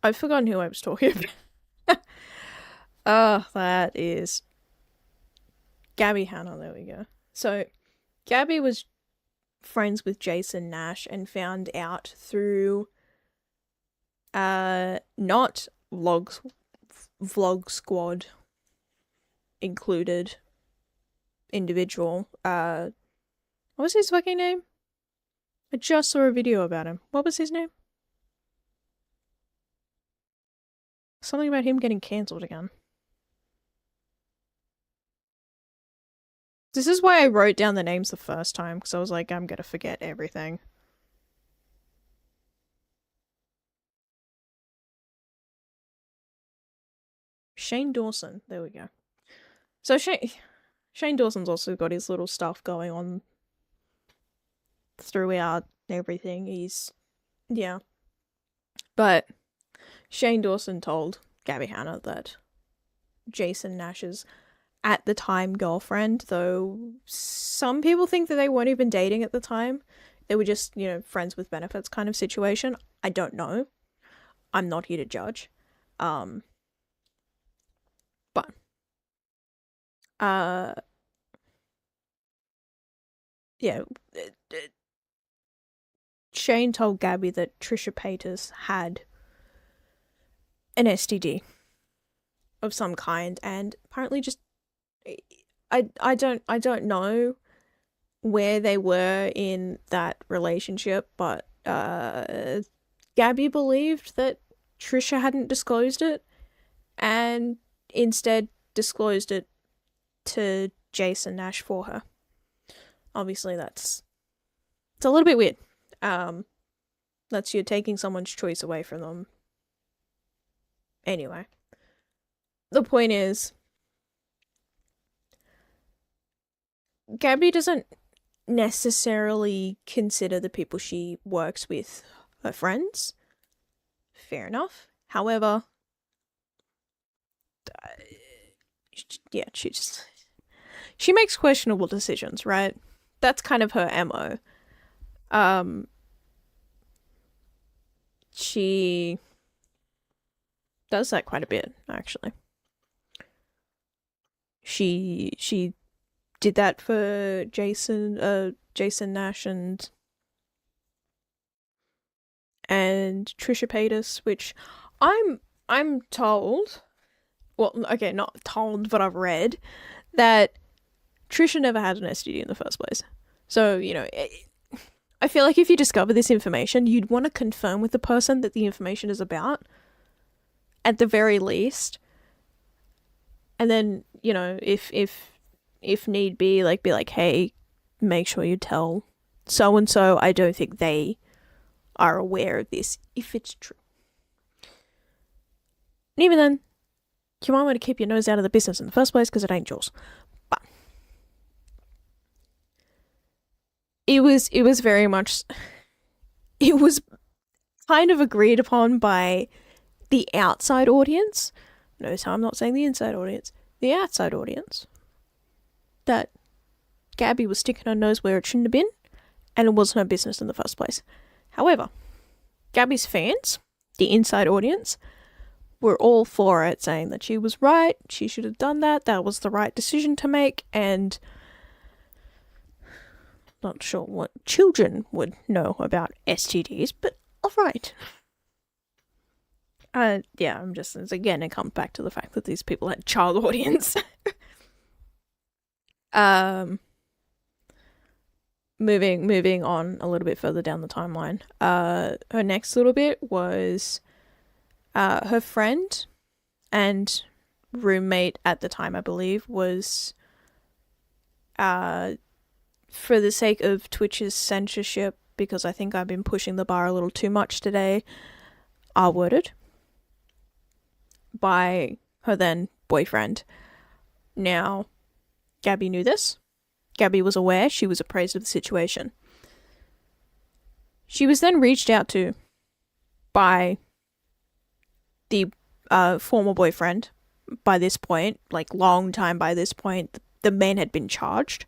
I've forgotten who I was talking about. That is Gabby Hanna, there we go. So Gabby was friends with Jason Nash and found out through not Vlog Squad included individual. What was his fucking name? I just saw a video about him. What was his name? Something about him getting cancelled again. This is why I wrote down the names the first time, because I was like, I'm gonna forget everything. Shane Dawson. There we go. So Shane Dawson's also got his little stuff going on throughout everything. Yeah. But Shane Dawson told Gabby Hanna that Jason Nash's at the time girlfriend, though some people think that they weren't even dating at the time, they were just, friends with benefits kind of situation. I don't know. I'm not here to judge. But yeah, Shane told Gabby that Trisha Paytas had an STD of some kind, and apparently just I don't know where they were in that relationship, but Gabby believed that Trisha hadn't disclosed it and instead disclosed it to Jason Nash for her. Obviously it's a little bit weird. That's you taking someone's choice away from them. Anyway, the point is, Gabby doesn't necessarily consider the people she works with her friends. Fair enough. However, yeah, she makes questionable decisions, right? That's kind of her MO. She does that quite a bit, actually. She did that for Jason Nash and Trisha Paytas, which I'm told, well, okay, not told, but I've read that Trisha never had an STD in the first place. So, I feel like if you discover this information, you'd want to confirm with the person that the information is about, at the very least. And then, if need be, be like, hey, make sure you tell so-and-so. I don't think they are aware of this, if it's true. And even then, you might want to keep your nose out of the business in the first place, because it ain't yours. But it was very much, it was kind of agreed upon by the outside audience. Notice how I'm not saying the inside audience. The outside audience. That Gabby was sticking her nose where it shouldn't have been, and it wasn't her business in the first place. However, Gabby's fans, the inside audience, were all for it, saying that she was right, she should have done that was the right decision to make, and not sure what children would know about STDs, but alright. Yeah, I'm just, again, it comes back to the fact that these people had child audience. Moving on a little bit further down the timeline. Her next little bit was her friend and roommate at the time, I believe, was for the sake of Twitch's censorship, because I think I've been pushing the bar a little too much today, R-worded by her then boyfriend. Now, Gabby knew this. Gabby was aware. She was appraised of the situation. She was then reached out to by the former boyfriend. By this point, long time by this point, the man had been charged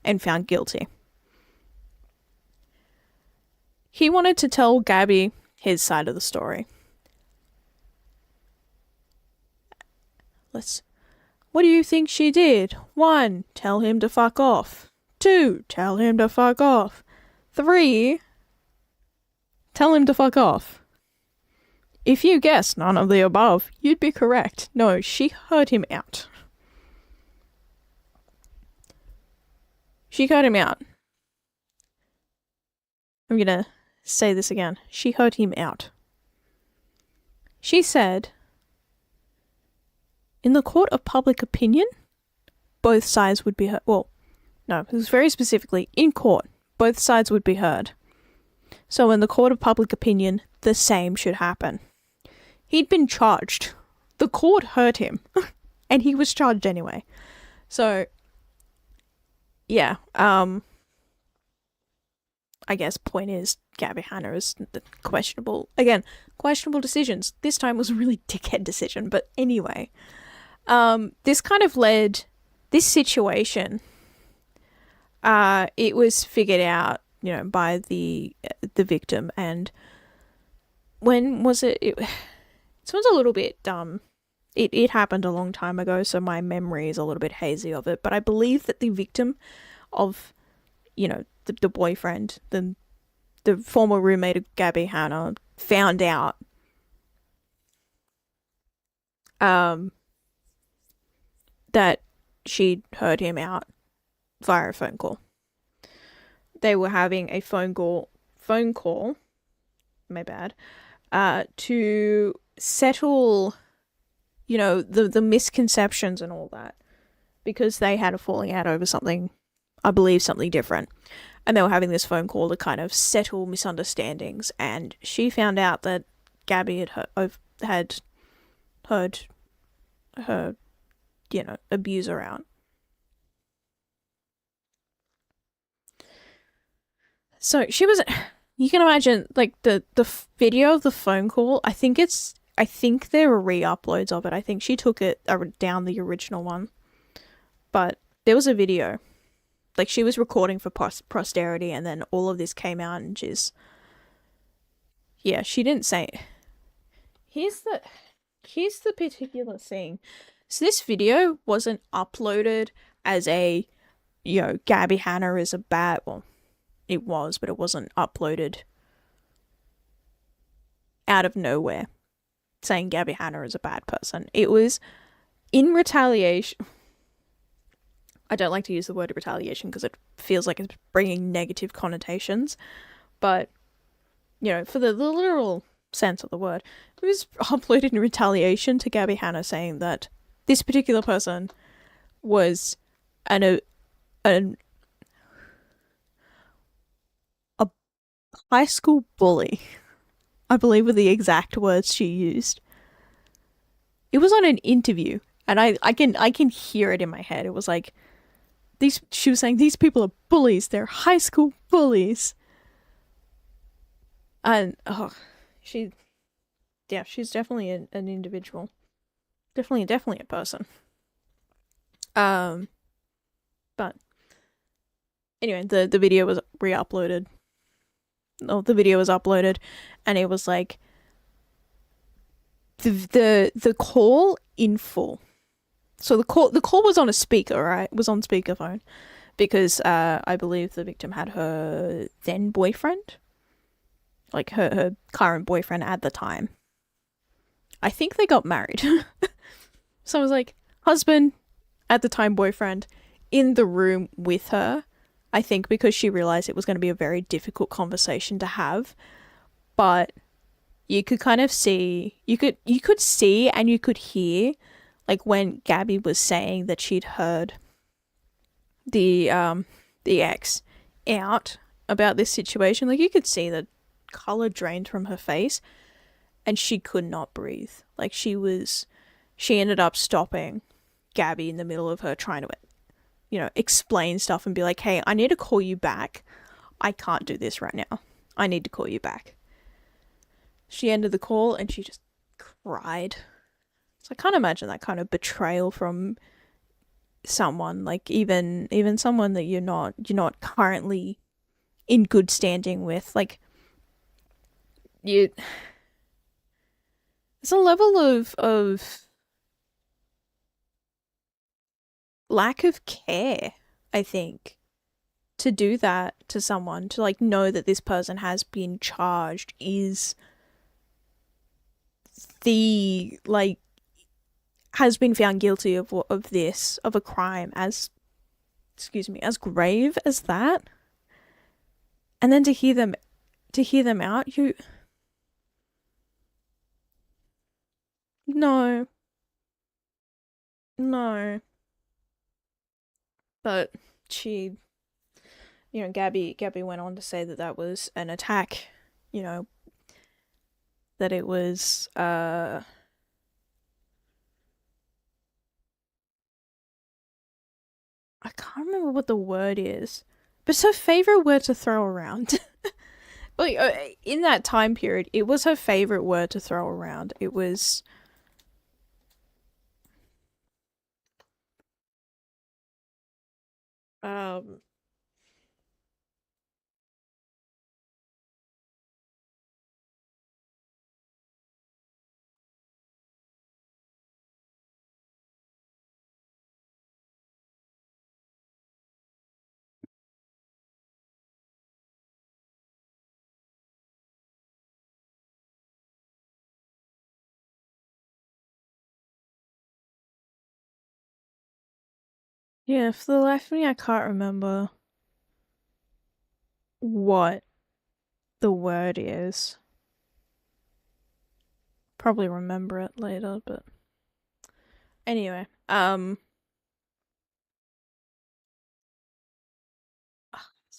and found guilty. He wanted to tell Gabby his side of the story. What do you think she did? 1, tell him to fuck off. 2, tell him to fuck off. 3, tell him to fuck off. If you guessed none of the above, you'd be correct. No, she heard him out. She heard him out. I'm gonna say this again. She heard him out. She said, in the court of public opinion, both sides would be heard. Well, no, it was very specifically, in court, both sides would be heard. So in the court of public opinion, the same should happen. He'd been charged. The court heard him, and he was charged anyway. So, yeah, I guess point is Gabby Hanna is questionable. Again, questionable decisions. This time was a really dickhead decision, but anyway. This kind of led this situation. It was figured out, by the victim, and when was it? This one's a little bit It happened a long time ago, so my memory is a little bit hazy of it. But I believe that the victim of, the boyfriend, the former roommate of Gabby Hanna, found out um that she'd heard him out via a phone call. They were having a phone call, my bad, to settle, the misconceptions and all that, because they had a falling out over something, I believe something different. And they were having this phone call to kind of settle misunderstandings. And she found out that Gabby had heard her, abuser out. So she was. You can imagine, like, the video of the phone call. I think there were re-uploads of it. I think she took it down the original one, but there was a video. Like, she was recording for posterity, and then all of this came out, and she didn't say it. Here's the particular thing. So this video wasn't uploaded as a, Gabby Hanna is a bad. Well, it was, but it wasn't uploaded out of nowhere saying Gabby Hanna is a bad person. It was in retaliation. I don't like to use the word retaliation because it feels like it's bringing negative connotations, but, for the literal sense of the word, it was uploaded in retaliation to Gabby Hanna saying that this particular person was a high school bully, I believe were the exact words she used. It was on an interview, and I can hear it in my head. It was like, she was saying these people are bullies. They're high school bullies. And she she's definitely an individual. Definitely a person. Um but anyway, the video was re-uploaded. Oh, the video was uploaded, and it was like the call in full. So the call was on a speaker, right? It was on speakerphone, because I believe the victim had her then boyfriend, like her current boyfriend at the time. I think they got married. So I was like, husband, at the time boyfriend, in the room with her. I think because she realized it was going to be a very difficult conversation to have, but you could kind of see, you could see and you could hear, like, when Gabby was saying that she'd heard the ex out about this situation, like, you could see the color drained from her face, and she could not breathe. Like, she ended up stopping Gabby in the middle of her trying to, explain stuff and be like, hey, I need to call you back. I can't do this right now. I need to call you back. She ended the call and she just cried. So I can't imagine that kind of betrayal from someone, like, even someone that you're not currently in good standing with. Like, you there's a level of lack of care, I think, to do that to someone, to, like, know that this person has been charged, is the, like, has been found guilty of a crime as, excuse me, as grave as that, and then to hear them out, no, no. But she, Gabby went on to say that that was an attack, you know, that it was, can't remember what the word is, but it's her favorite word to throw around. Like, in that time period, it was her favorite word to throw around. It was um yeah, for the life of me I can't remember what the word is. Probably remember it later, but anyway, it's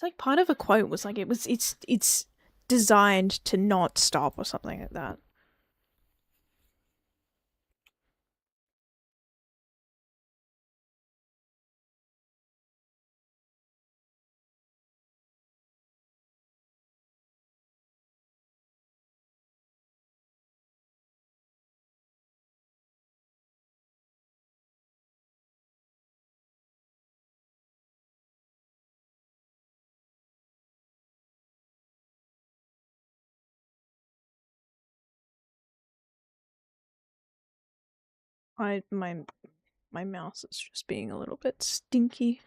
like part of a quote was like it's designed to not stop or something like that. I my mouse is just being a little bit stinky.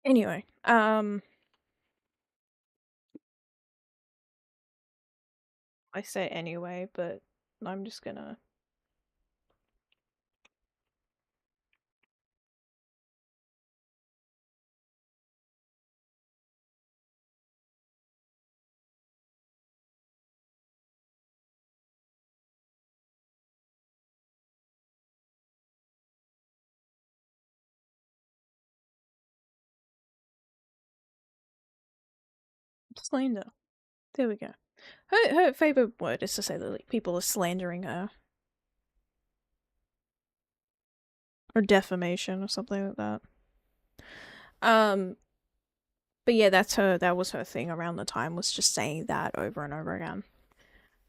Anyway, I say anyway, but I'm just gonna. Slander. There we go. Her favorite word is to say that like, people are slandering her or defamation or something like that. Um, but yeah, that's her. That was her thing around the time, was just saying that over and over again.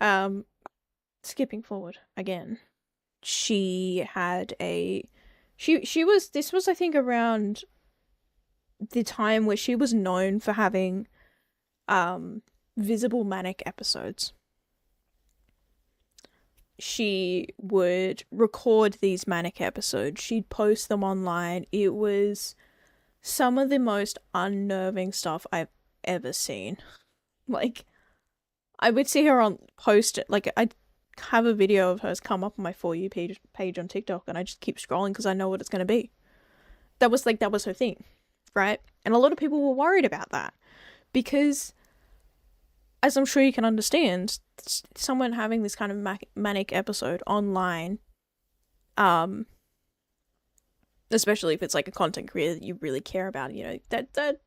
Um, skipping forward again, she had a she was this was I think around the time where she was known for having visible manic episodes. She would record these manic episodes. She'd post them online. It was some of the most unnerving stuff I've ever seen. Like, I would see her on post it. Like, I'd have a video of hers come up on my For You page on TikTok, and I just keep scrolling because I know what it's going to be. That was her thing, right? And a lot of people were worried about that because, as I'm sure you can understand, someone having this kind of manic episode online, especially if it's like a content creator that you really care about, you know, that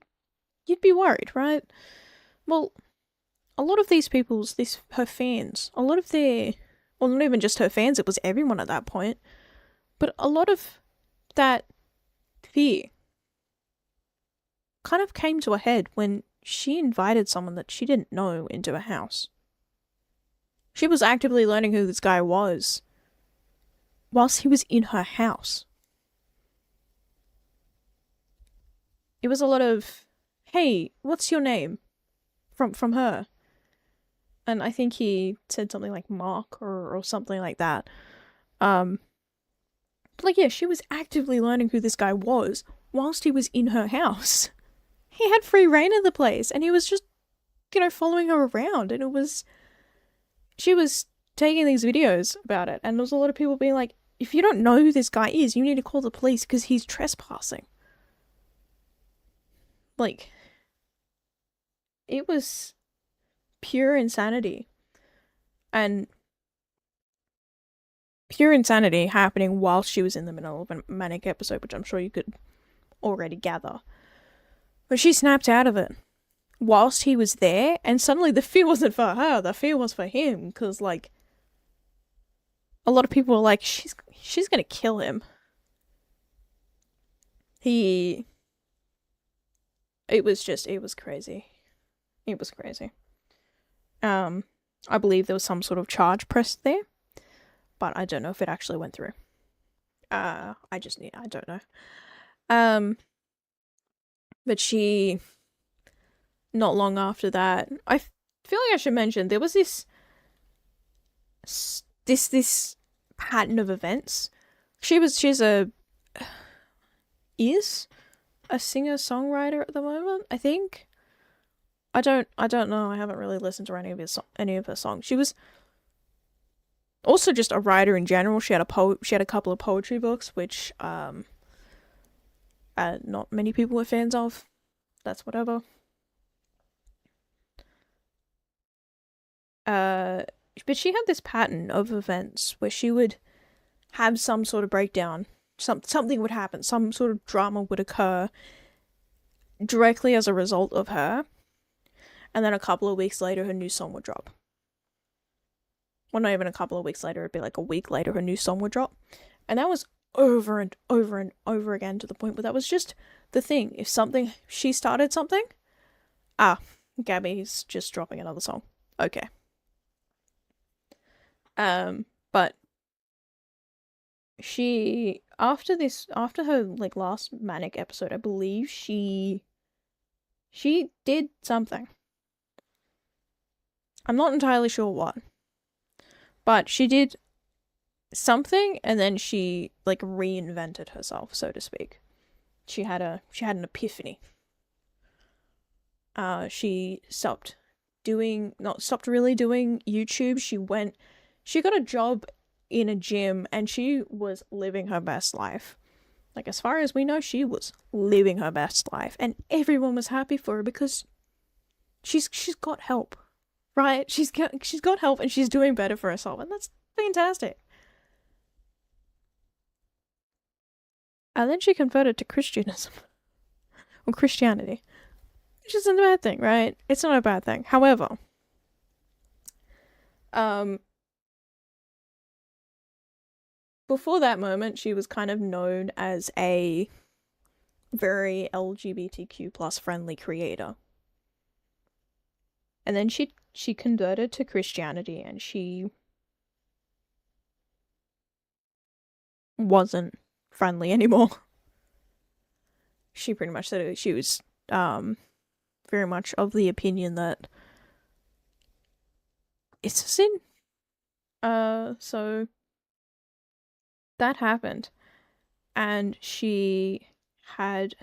you'd be worried, right? Well, a lot of these her fans, a lot of their, well, not even just her fans, it was everyone at that point, but a lot of that fear kind of came to a head when she invited someone that she didn't know into a house. She was actively learning who this guy was whilst he was in her house. It was a lot of, hey, what's your name? From her. And I think he said something like Mark or something like that. But like, yeah, she was actively learning who this guy was whilst he was in her house. He had free reign of the place, and he was just, you know, following her around, and she was taking these videos about it, and there was a lot of people being like, if you don't know who this guy is, you need to call the police because he's trespassing. Like, it was pure insanity. And pure insanity happening while she was in the middle of a manic episode, which I'm sure you could already gather. But she snapped out of it whilst he was there, and suddenly the fear wasn't for her, the fear was for him, because, like, a lot of people were like, she's gonna kill him. It was crazy. It was crazy. I believe there was some sort of charge pressed there, but I don't know if it actually went through. I don't know. But she, not long after that, I feel like I should mention, there was this pattern of events. She's a singer-songwriter at the moment, I think. I don't know. I haven't really listened to any of her songs. She was also just a writer in general. She had a couple of poetry books, which not many people were fans of. That's whatever. But she had this pattern of events where she would have some sort of breakdown. Something would happen. Some sort of drama would occur directly as a result of her. And then a couple of weeks later, her new song would drop. Well, not even a couple of weeks later, it'd be like a week later, her new song would drop. And that was over and over and over again, to the point where that was just the thing. If she started something, Gabby's just dropping another song. Okay. But she, after her, like, last manic episode, I believe she did something. I'm not entirely sure what. But she did something, and then she, like, reinvented herself, so to speak. She had an epiphany. She stopped really doing YouTube. She got a job in a gym, and she was living her best life. Like, as far as we know, she was living her best life, and everyone was happy for her because she's got help, right? She's got help, and she's doing better for herself, and that's fantastic. And then she converted to Christianism, or Christianity, which isn't a bad thing, right? It's not a bad thing. However, before that moment, she was kind of known as a very LGBTQ plus friendly creator. And then she converted to Christianity, and she wasn't friendly anymore. She pretty much said she was very much of the opinion that it's a sin. So that happened, and she had,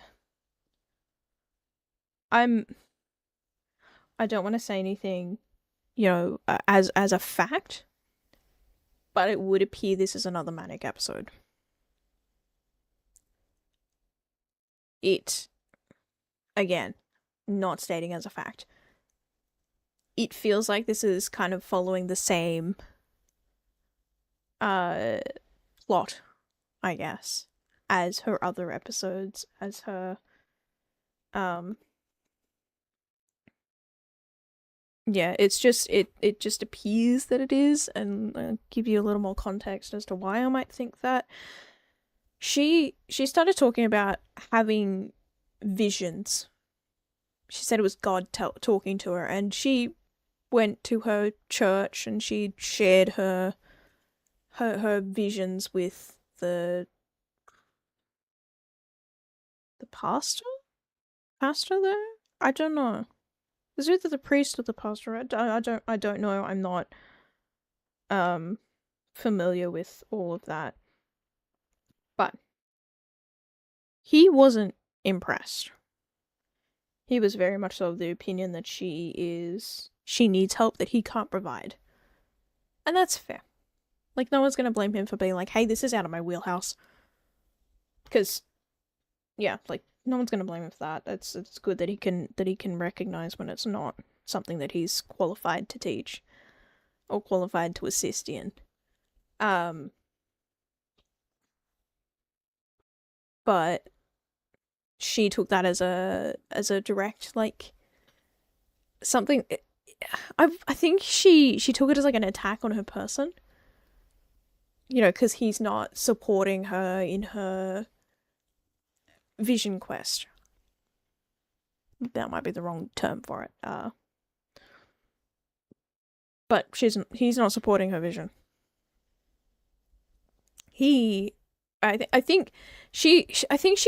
I don't want to say anything, as a fact, but it would appear this is another manic episode. It, again, not stating as a fact, it feels like this is kind of following the same plot, I guess, as her other episodes, as her it's just it just appears that it is, and I'll give you a little more context as to why I might think that. She started talking about having visions. She said it was God talking to her, and she went to her church and she shared her visions with the pastor there. I don't know. It's either the priest or the pastor. I don't know. I'm not familiar with all of that. But he wasn't impressed. He was very much so of the opinion that she needs help that he can't provide. And that's fair. Like, no one's gonna blame him for being like, hey, this is out of my wheelhouse. Because, yeah, like, no one's gonna blame him for that. It's good that he can recognize when it's not something that he's qualified to teach or qualified to assist in. But she took that as a direct, like, something. I think she took it as like an attack on her person. You know, because he's not supporting her in her vision quest. That might be the wrong term for it. But he's not supporting her vision. I think she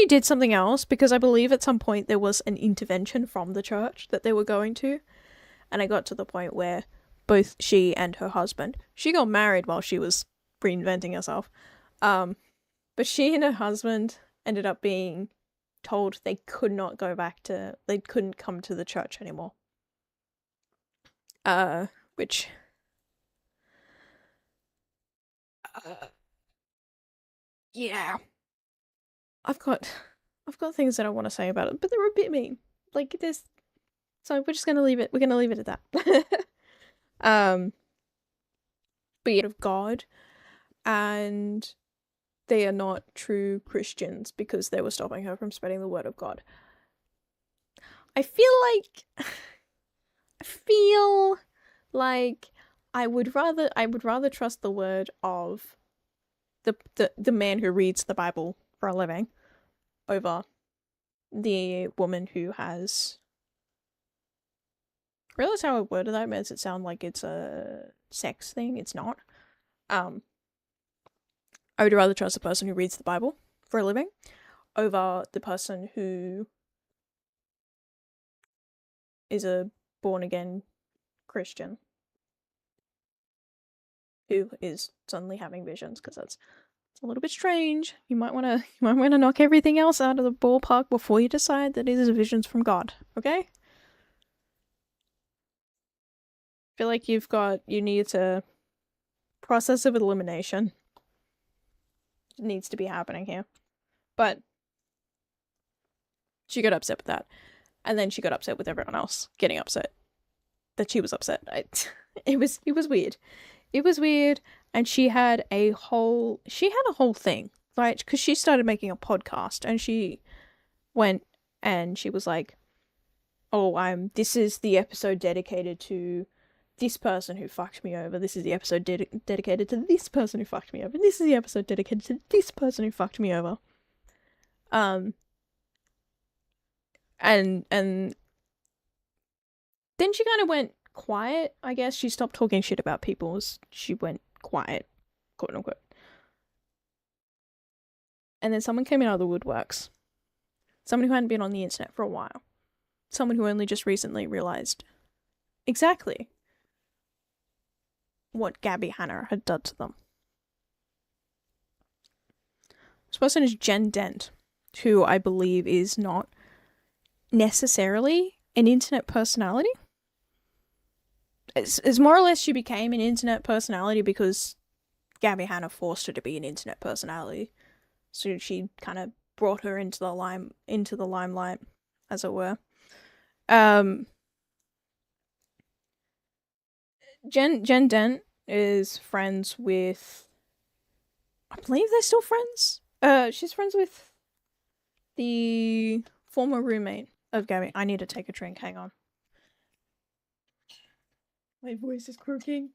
did something else, because I believe at some point there was an intervention from the church that they were going to, and I got to the point where both she and her husband, she got married while she was reinventing herself, but she and her husband ended up being told they could not go back to, they couldn't come to the church anymore. Which yeah. I've got things that I want to say about it, but they're a bit mean. Like, there's, so we're just gonna leave it. We're gonna leave it at that. But yet of God, and they are not true Christians because they were stopping her from spreading the word of God. I feel like I would rather trust the word of the man who reads the Bible for a living over the woman who has. Realize how I worded that makes it sound like it's a sex thing. It's not. I would rather trust the person who reads the Bible for a living over the person who is a born again Christian who is suddenly having visions, because it's a little bit strange. You might want to knock everything else out of the ballpark before you decide that it is visions from God. Okay? I feel like you need to process of elimination needs to be happening here. But she got upset with that, and then she got upset with everyone else getting upset that she was upset. It was weird. It was weird, and she had a whole thing, right? Because she started making a podcast, and she went and she was like, "Oh, this is the episode dedicated to this person who fucked me over. This is the episode dedicated to this person who fucked me over. This is the episode dedicated to this person who fucked me over." And then she kind of went quiet, I guess. She stopped talking shit about people. She went quiet, quote unquote. And then someone came in out of the woodworks. Someone who hadn't been on the internet for a while. Someone who only just recently realized exactly what Gabby Hanna had done to them. This person is Jen Dent, who I believe is not necessarily an internet personality. It's more or less she became an internet personality because Gabby Hanna forced her to be an internet personality. So she kind of brought her into the limelight, as it were. Jen Dent is friends with, I believe they're still friends. She's friends with the former roommate of Gabby. I need to take a drink, hang on. My voice is croaking.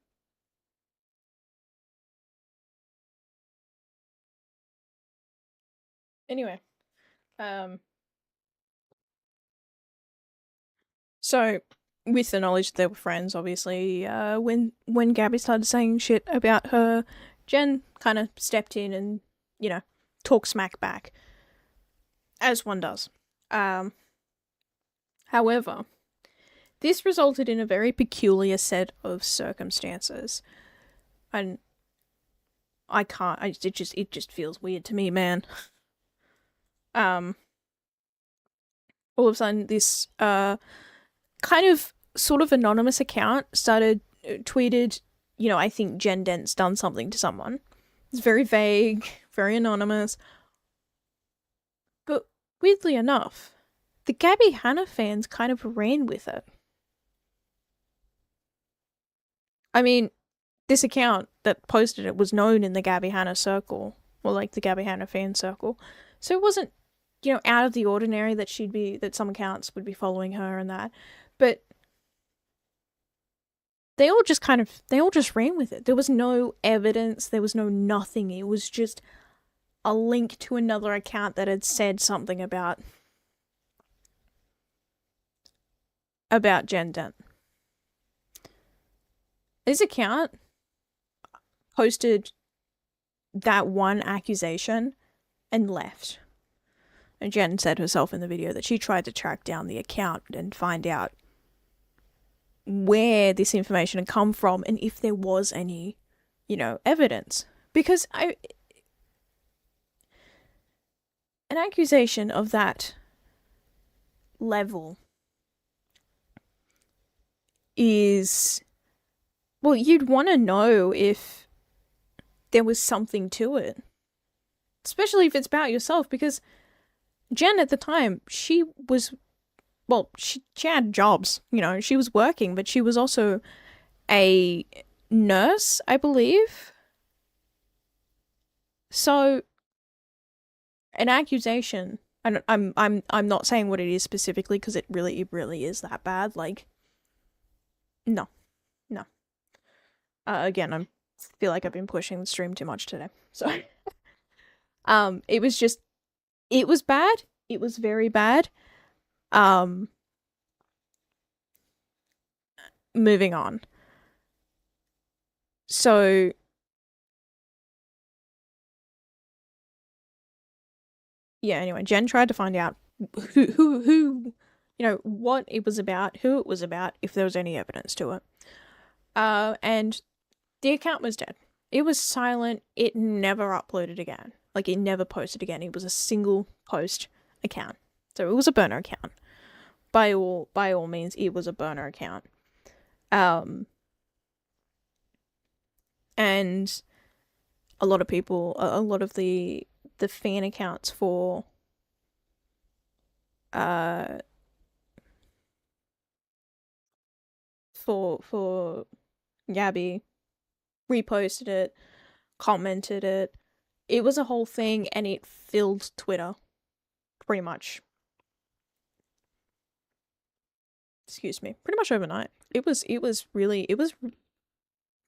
Anyway, so with the knowledge that they were friends, obviously, when Gabby started saying shit about her, Jen kind of stepped in and, you know, talked smack back, as one does. However, this resulted in a very peculiar set of circumstances, and it just feels weird to me, man. All of a sudden, this kind of sort of anonymous account tweeted I think Jen Dent's done something to someone. It's very vague, very anonymous. But weirdly enough, the Gabby Hanna fans kind of ran with it. I mean, this account that posted it was known in the Gabby Hanna circle, or like the Gabby Hanna fan circle. So it wasn't, out of the ordinary that some accounts would be following her and that. But they all just ran with it. There was no evidence, there was no nothing. It was just a link to another account that had said something about Jen Dent. This account posted that one accusation and left. And Jen said herself in the video that she tried to track down the account and find out where this information had come from and if there was any, evidence. Because an accusation of that level is, well, you'd want to know if there was something to it. Especially if it's about yourself, because Jen at the time, she had jobs, she was working, but she was also a nurse, I believe. So an accusation, I'm not saying what it is specifically, because it really is that bad. Like, no. Again, I feel like I've been pushing the stream too much today. So, it was bad. It was very bad. Moving on. So, yeah, anyway, Jen tried to find out who, what it was about, who it was about, if there was any evidence to it. And the account was dead. It was silent. It never uploaded again. Like, it never posted again. It was a single post account. So it was a burner account. By all means, it was a burner account. And a lot of people, a lot of the fan accounts for Gabby reposted it, commented it. It was a whole thing, and it filled Twitter pretty much. Excuse me, pretty much overnight. It was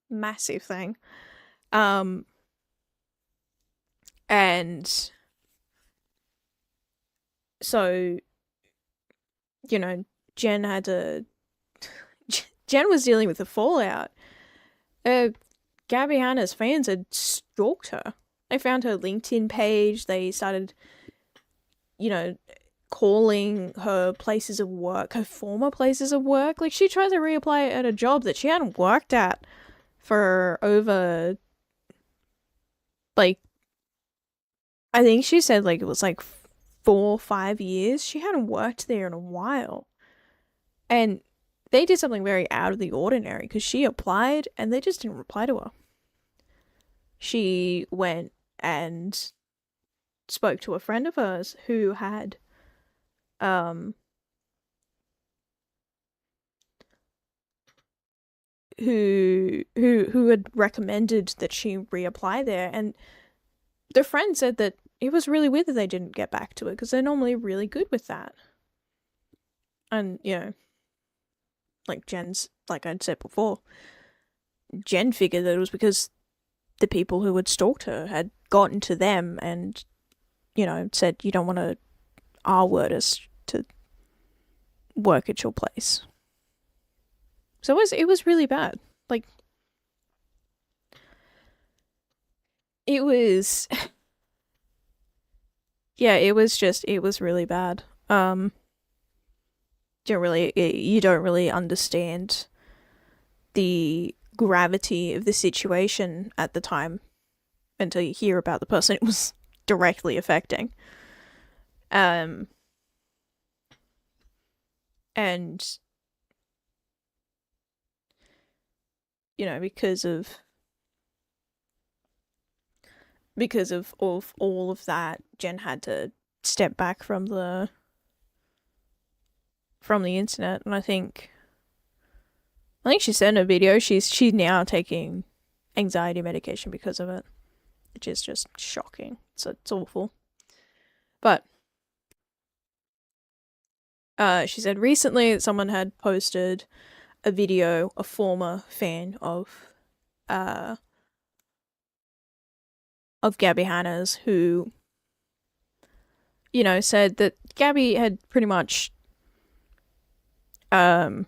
massive thing. And so, Jen was dealing with the fallout. Gabby Hanna's fans had stalked her. They found her LinkedIn page. They started, calling her places of work, her former places of work. Like, she tried to reapply at a job that she hadn't worked at for over, like, I think she said, like, it was, like, 4 or 5 years. She hadn't worked there in a while. And they did something very out of the ordinary, because she applied and they just didn't reply to her. She went and spoke to a friend of hers who had who had recommended that she reapply there, and the friend said that it was really weird that they didn't get back to it, because they're normally really good with that. And, like I'd said before, Jen figured that it was because the people who had stalked her had gotten to them and, said, you don't want to R-word us to work at your place. So it was really bad. Like, it was, yeah, it was really bad. You don't really understand the gravity of the situation at the time until you hear about the person it was directly affecting. And because of all of that, Jen had to step back from the internet, and I think she said in a video she's now taking anxiety medication because of it, which is just shocking. So it's awful. But she said recently that someone had posted a video, a former fan of Gabby Hanna's, who, said that Gabby had pretty much turned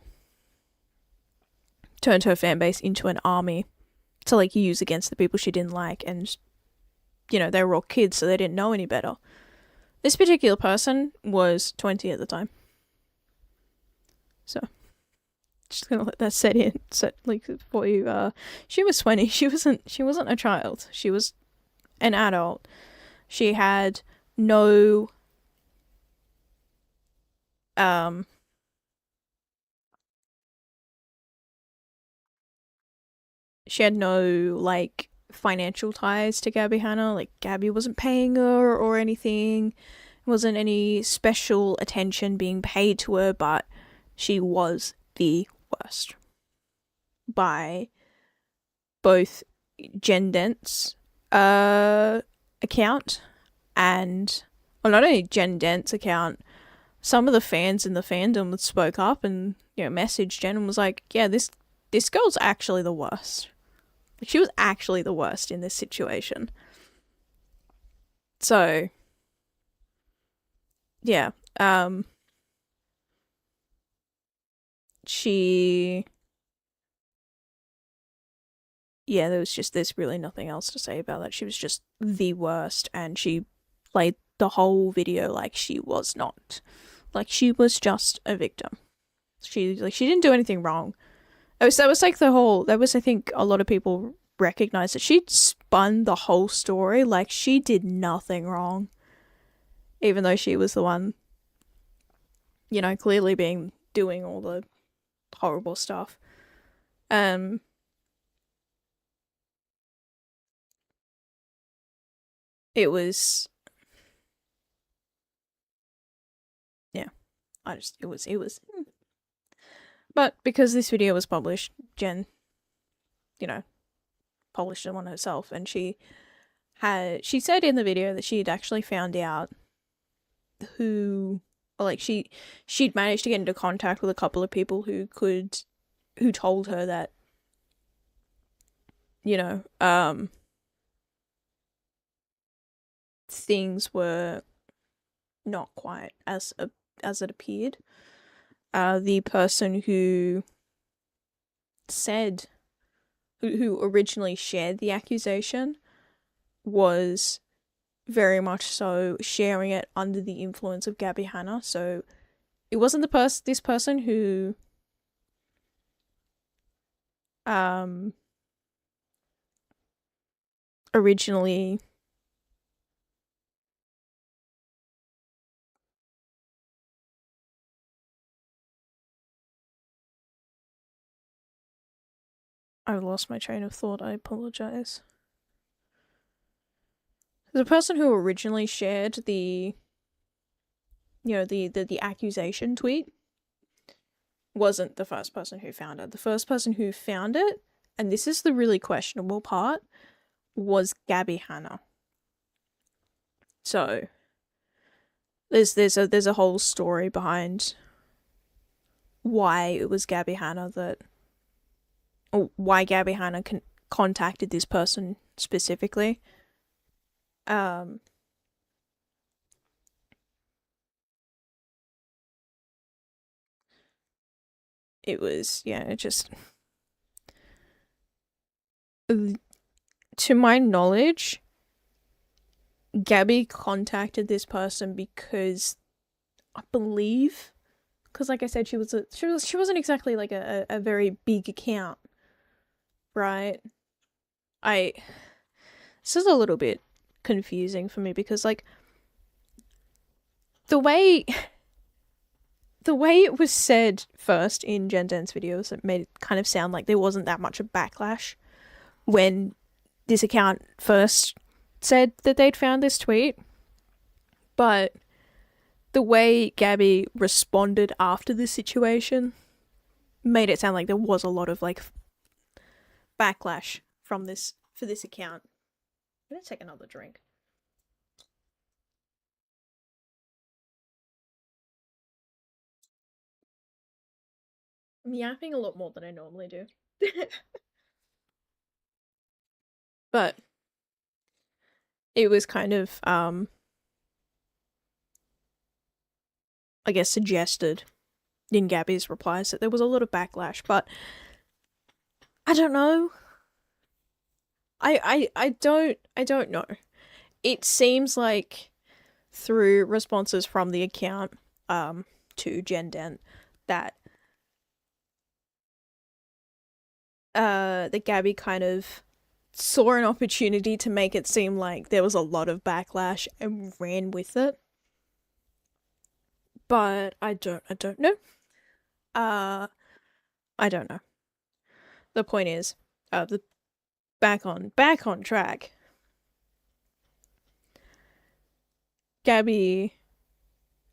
her fan base into an army to like use against the people she didn't like, and they were all kids, so they didn't know any better. This particular person was 20 at the time, so just gonna let that set in. So like for you, she was 20. She wasn't a child. She was an adult. She had no like financial ties to Gabby Hanna. Like Gabby wasn't paying her or anything. Wasn't any special attention being paid to her, but she was the worst by both Jen Dent's account and, well, not only Jen Dent's account, some of the fans in the fandom spoke up and messaged Jen and was like, yeah, this girl's actually the worst. She was actually the worst in this situation. So yeah, there's really nothing else to say about that. She was just the worst, and she played the whole video like she was not. Like she was just a victim. She didn't do anything wrong. I think a lot of people recognized that she'd spun the whole story like she did nothing wrong. Even though she was the one, clearly doing all the horrible stuff. It was, yeah, it was. But because this video was published, Jen, published it on herself, and she said in the video that she had actually found out who, or like she'd managed to get into contact with a couple of people who told her that, things were not quite as it appeared. The person who originally shared the accusation was very much so sharing it under the influence of Gabby Hanna. So it wasn't this person who originally I lost my train of thought. I apologize. The person who originally shared the accusation tweet wasn't the first person who found it. The first person who found it, and this is the really questionable part, was Gabby Hanna. So there's a whole story behind why it was Gabby Hanna why Gabby Hanna contacted this person specifically. It was, to my knowledge, Gabby contacted this person because I believe, because like I said, she wasn't exactly like a very big account, right? This is a little bit confusing for me because like the way the way it was said first in Jen Dance videos, it made it kind of sound like there wasn't that much of backlash when this account first said that they'd found this tweet. But the way Gabby responded after the situation made it sound like there was a lot of like backlash from this for this account. I'm gonna take another drink. I'm yapping a lot more than I normally do. But it was kind of I guess suggested in Gabby's replies that there was a lot of backlash, but I don't know. I don't know. It seems like through responses from the account to Jen Dent that that Gabby kind of saw an opportunity to make it seem like there was a lot of backlash and ran with it. But I don't know. I don't know. The point is, the back on track. Gabby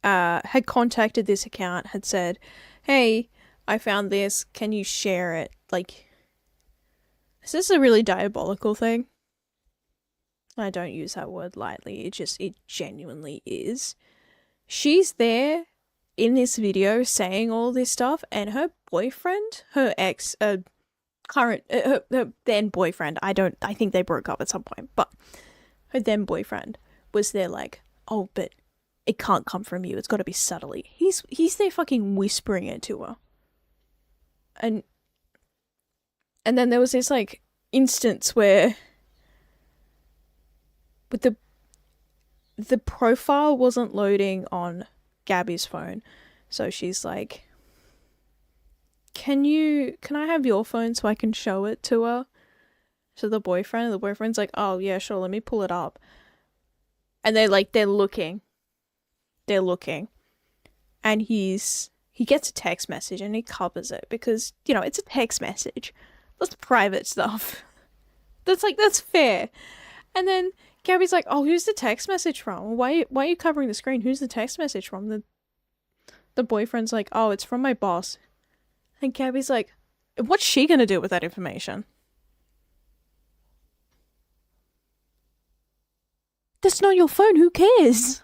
had contacted this account, had said, "Hey, I found this. Can you share it?" Like, is this a really diabolical thing? I don't use that word lightly. It genuinely is. She's there in this video saying all this stuff, and her boyfriend, her ex, current, her then boyfriend, I think they broke up at some point, but her then boyfriend was there like, oh, but it can't come from you. It's got to be subtly. He's there fucking whispering it to her. And then there was this like instance where with the profile wasn't loading on Gabby's phone. So she's like, can I have your phone so I can show it to her? To the boyfriend's like, oh yeah, sure, let me pull it up. And they're looking. And he gets a text message and he covers it because, it's a text message. That's private stuff. That's fair. And then Gabby's like, oh, who's the text message from? Why are you covering the screen? Who's the text message from? The boyfriend's like, oh, it's from my boss. And Gabby's like, what's she gonna do with that information? That's not your phone, who cares?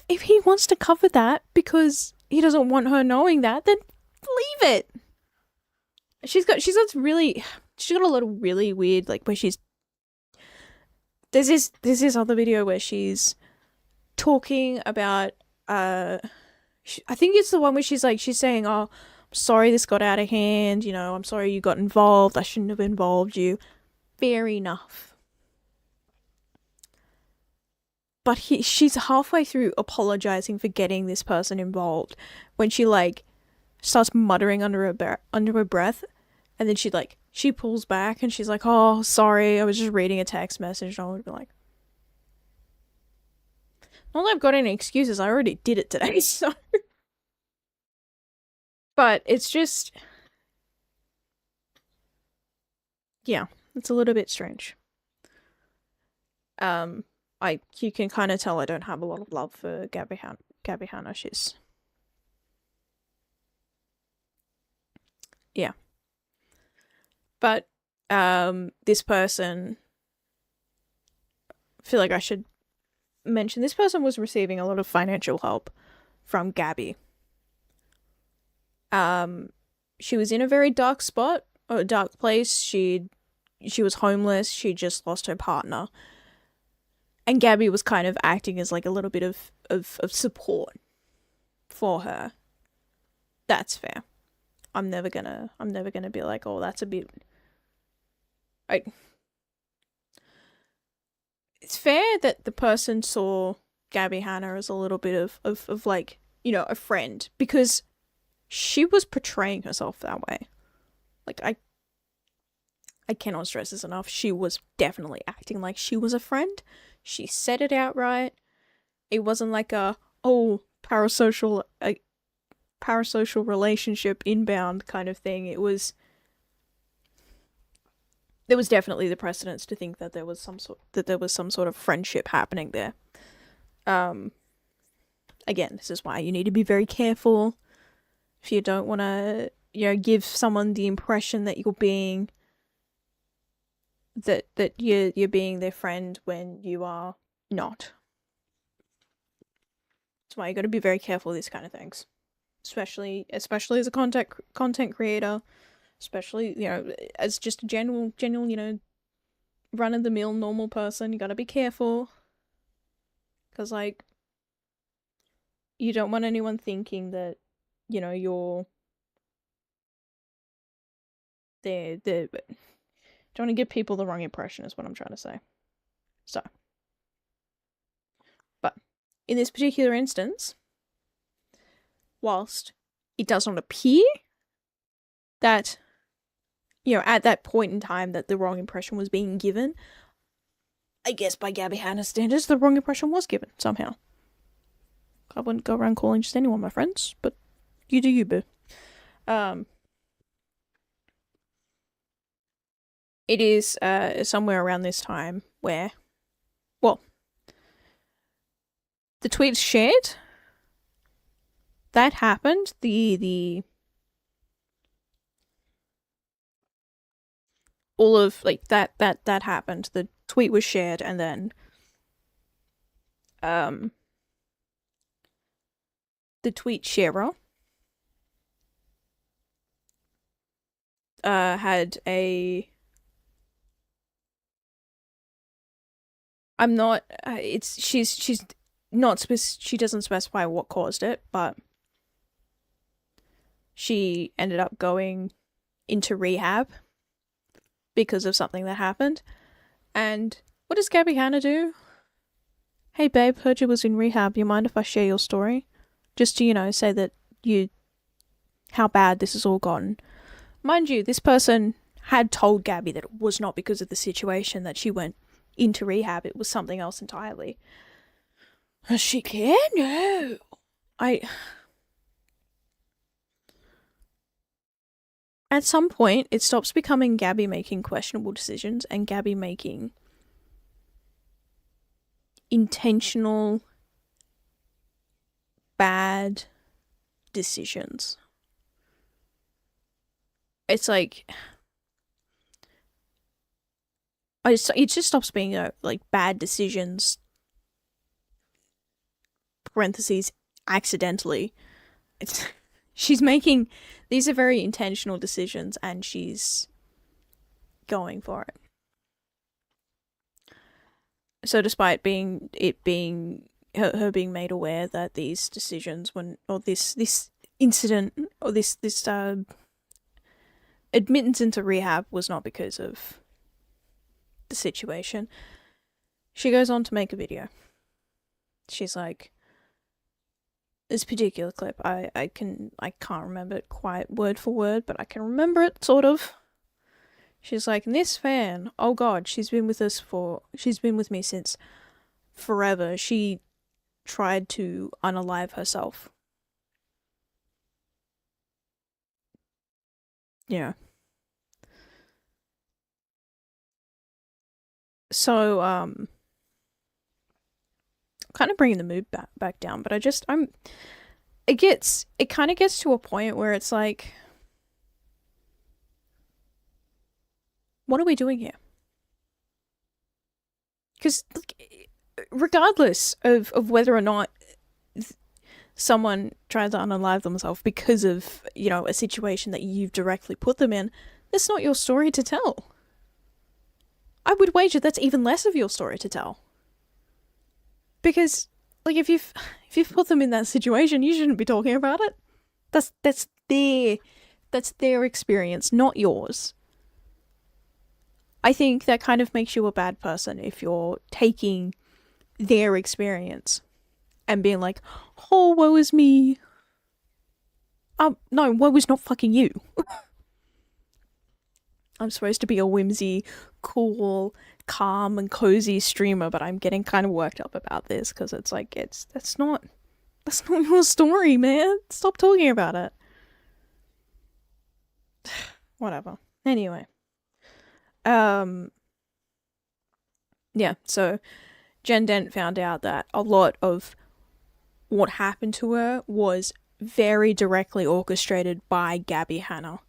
If he wants to cover that because he doesn't want her knowing that, then leave it. She's got a lot of really weird, like, where there's this other video where she's talking about, I think it's the one where she's saying, oh, I'm sorry this got out of hand, I'm sorry you got involved, I shouldn't have involved you. Fair enough. But she's halfway through apologizing for getting this person involved when she starts muttering under her breath, and then she pulls back and she's like, oh, sorry, I was just reading a text message. And I would be like, not that I've got any excuses, I already did it today, so. But it's just, yeah, it's a little bit strange. You can kind of tell I don't have a lot of love for Gabby Hanna. She's, yeah. But this person, I feel like I should mention, this person was receiving a lot of financial help from Gabby. She was in a very dark spot, or a dark place. She was homeless. She just lost her partner. And Gabby was kind of acting as like a little bit of support for her. That's fair. I'm never gonna be like, oh, that's a bit. It's fair that the person saw Gabby Hanna as a little bit of like, a friend, because she was portraying herself that way. Like, I cannot stress this enough. She was definitely acting like she was a friend. She said it outright. It wasn't like a parasocial relationship inbound kind of thing. There was definitely the precedence to think that there was some sort of friendship happening there. Again, this is why you need to be very careful if you don't want to, give someone the impression that you're being you're being their friend when you are not. That's why you got to be very careful with these kind of things, especially as a content creator, especially as just a general run of the mill normal person. You got to be careful because you don't want anyone thinking that you're there. Don't want to give people the wrong impression is what I'm trying to say. So, but in this particular instance, whilst it does not appear that at that point in time that the wrong impression was being given, I guess by Gabby Hanna's standards the wrong impression was given somehow. I wouldn't go around calling just anyone my friends, but you do you, boo. It is somewhere around this time where, well, the tweets shared. That happened. All of that happened. The tweet was shared, and then the tweet sharer had a she's not she doesn't specify what caused it, but she ended up going into rehab because of something that happened. And what does Gabby Hanna do? Hey babe, heard you was in rehab. You mind if I share your story? Just to, say that how bad this has all gotten. Mind you, this person had told Gabby that it was not because of the situation that she went into rehab. It was something else entirely. Does she care? No. At some point, it stops becoming Gabby making questionable decisions and Gabby making intentional bad decisions. It's like it just stops being bad decisions, parentheses, accidentally. She's making, these are very intentional decisions and she's going for it. So despite her being made aware that these decisions or this incident or this admittance into rehab was not because of the situation, she goes on to make a video. She's like, this particular clip, I can't remember it quite word for word, but I can remember it sort of. She's like, this fan, oh god, she's been with me since forever. She tried to unalive herself. Yeah. So, kind of bringing the mood back down, but it kind of gets to a point where it's like, what are we doing here? Because regardless of whether or not someone tries to unalive themselves because of, a situation that you've directly put them in, that's not your story to tell. I would wager that's even less of your story to tell. Because, if you've put them in that situation, you shouldn't be talking about it. That's their experience, not yours. I think that kind of makes you a bad person if you're taking their experience and being like, oh, woe is me. No, woe is not fucking you. I'm supposed to be a whimsy, cool, calm and cozy streamer, but I'm getting kind of worked up about this because it's like that's not your story, man. Stop talking about it. Whatever. Anyway. Yeah, so Jen Dent found out that a lot of what happened to her was very directly orchestrated by Gabby Hanna.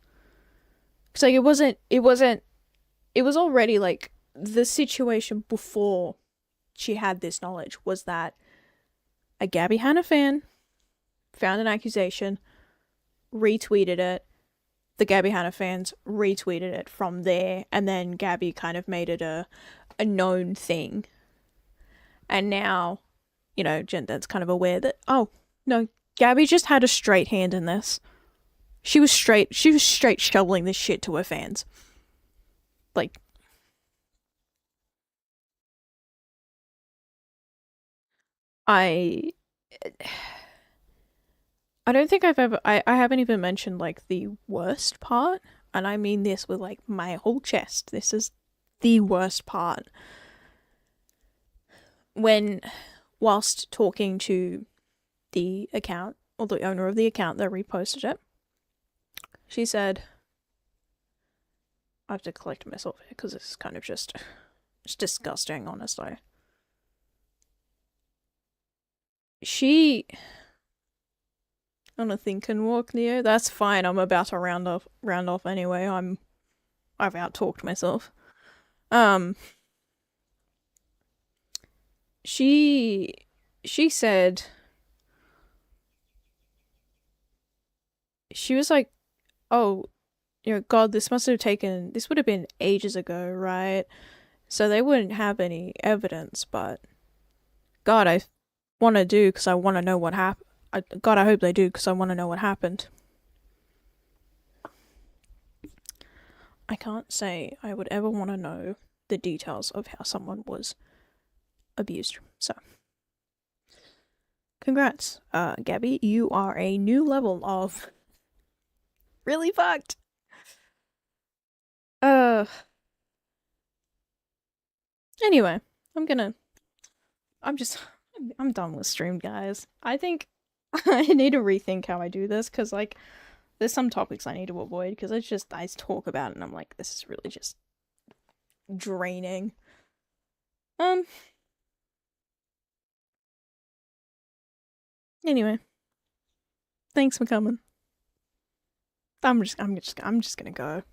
Cause like it was already like the situation before she had this knowledge was that a Gabby Hanna fan found an accusation, retweeted it, the Gabby Hanna fans retweeted it from there, and then Gabby kind of made it a known thing. And now, you know, Jen Dent's kind of aware that, oh, no, Gabby just had a straight hand in this. She was straight shoveling this shit to her fans. Like, I don't think I haven't even mentioned like the worst part, and I mean this with like my whole chest. This is the worst part. Whilst talking to the account, or the owner of the account that reposted it, she said, I have to collect myself here because this is kind of it's disgusting, honestly. She Jonathan can walk near. That's fine. I'm about to round off anyway. I've out-talked myself. She said she was like, oh, you know, God, this would have been ages ago, right? So they wouldn't have any evidence, but God, I want to do because I want to know what happened. God, I hope they do because I want to know what happened. I can't say I would ever want to know the details of how someone was abused. So, congrats, Gabby. You are a new level of really fucked. Anyway, I'm done with stream, guys. I think I need to rethink how I do this because, like, there's some topics I need to avoid because I talk about it and I'm like, this is really just draining. Anyway, thanks for coming. I'm just gonna go.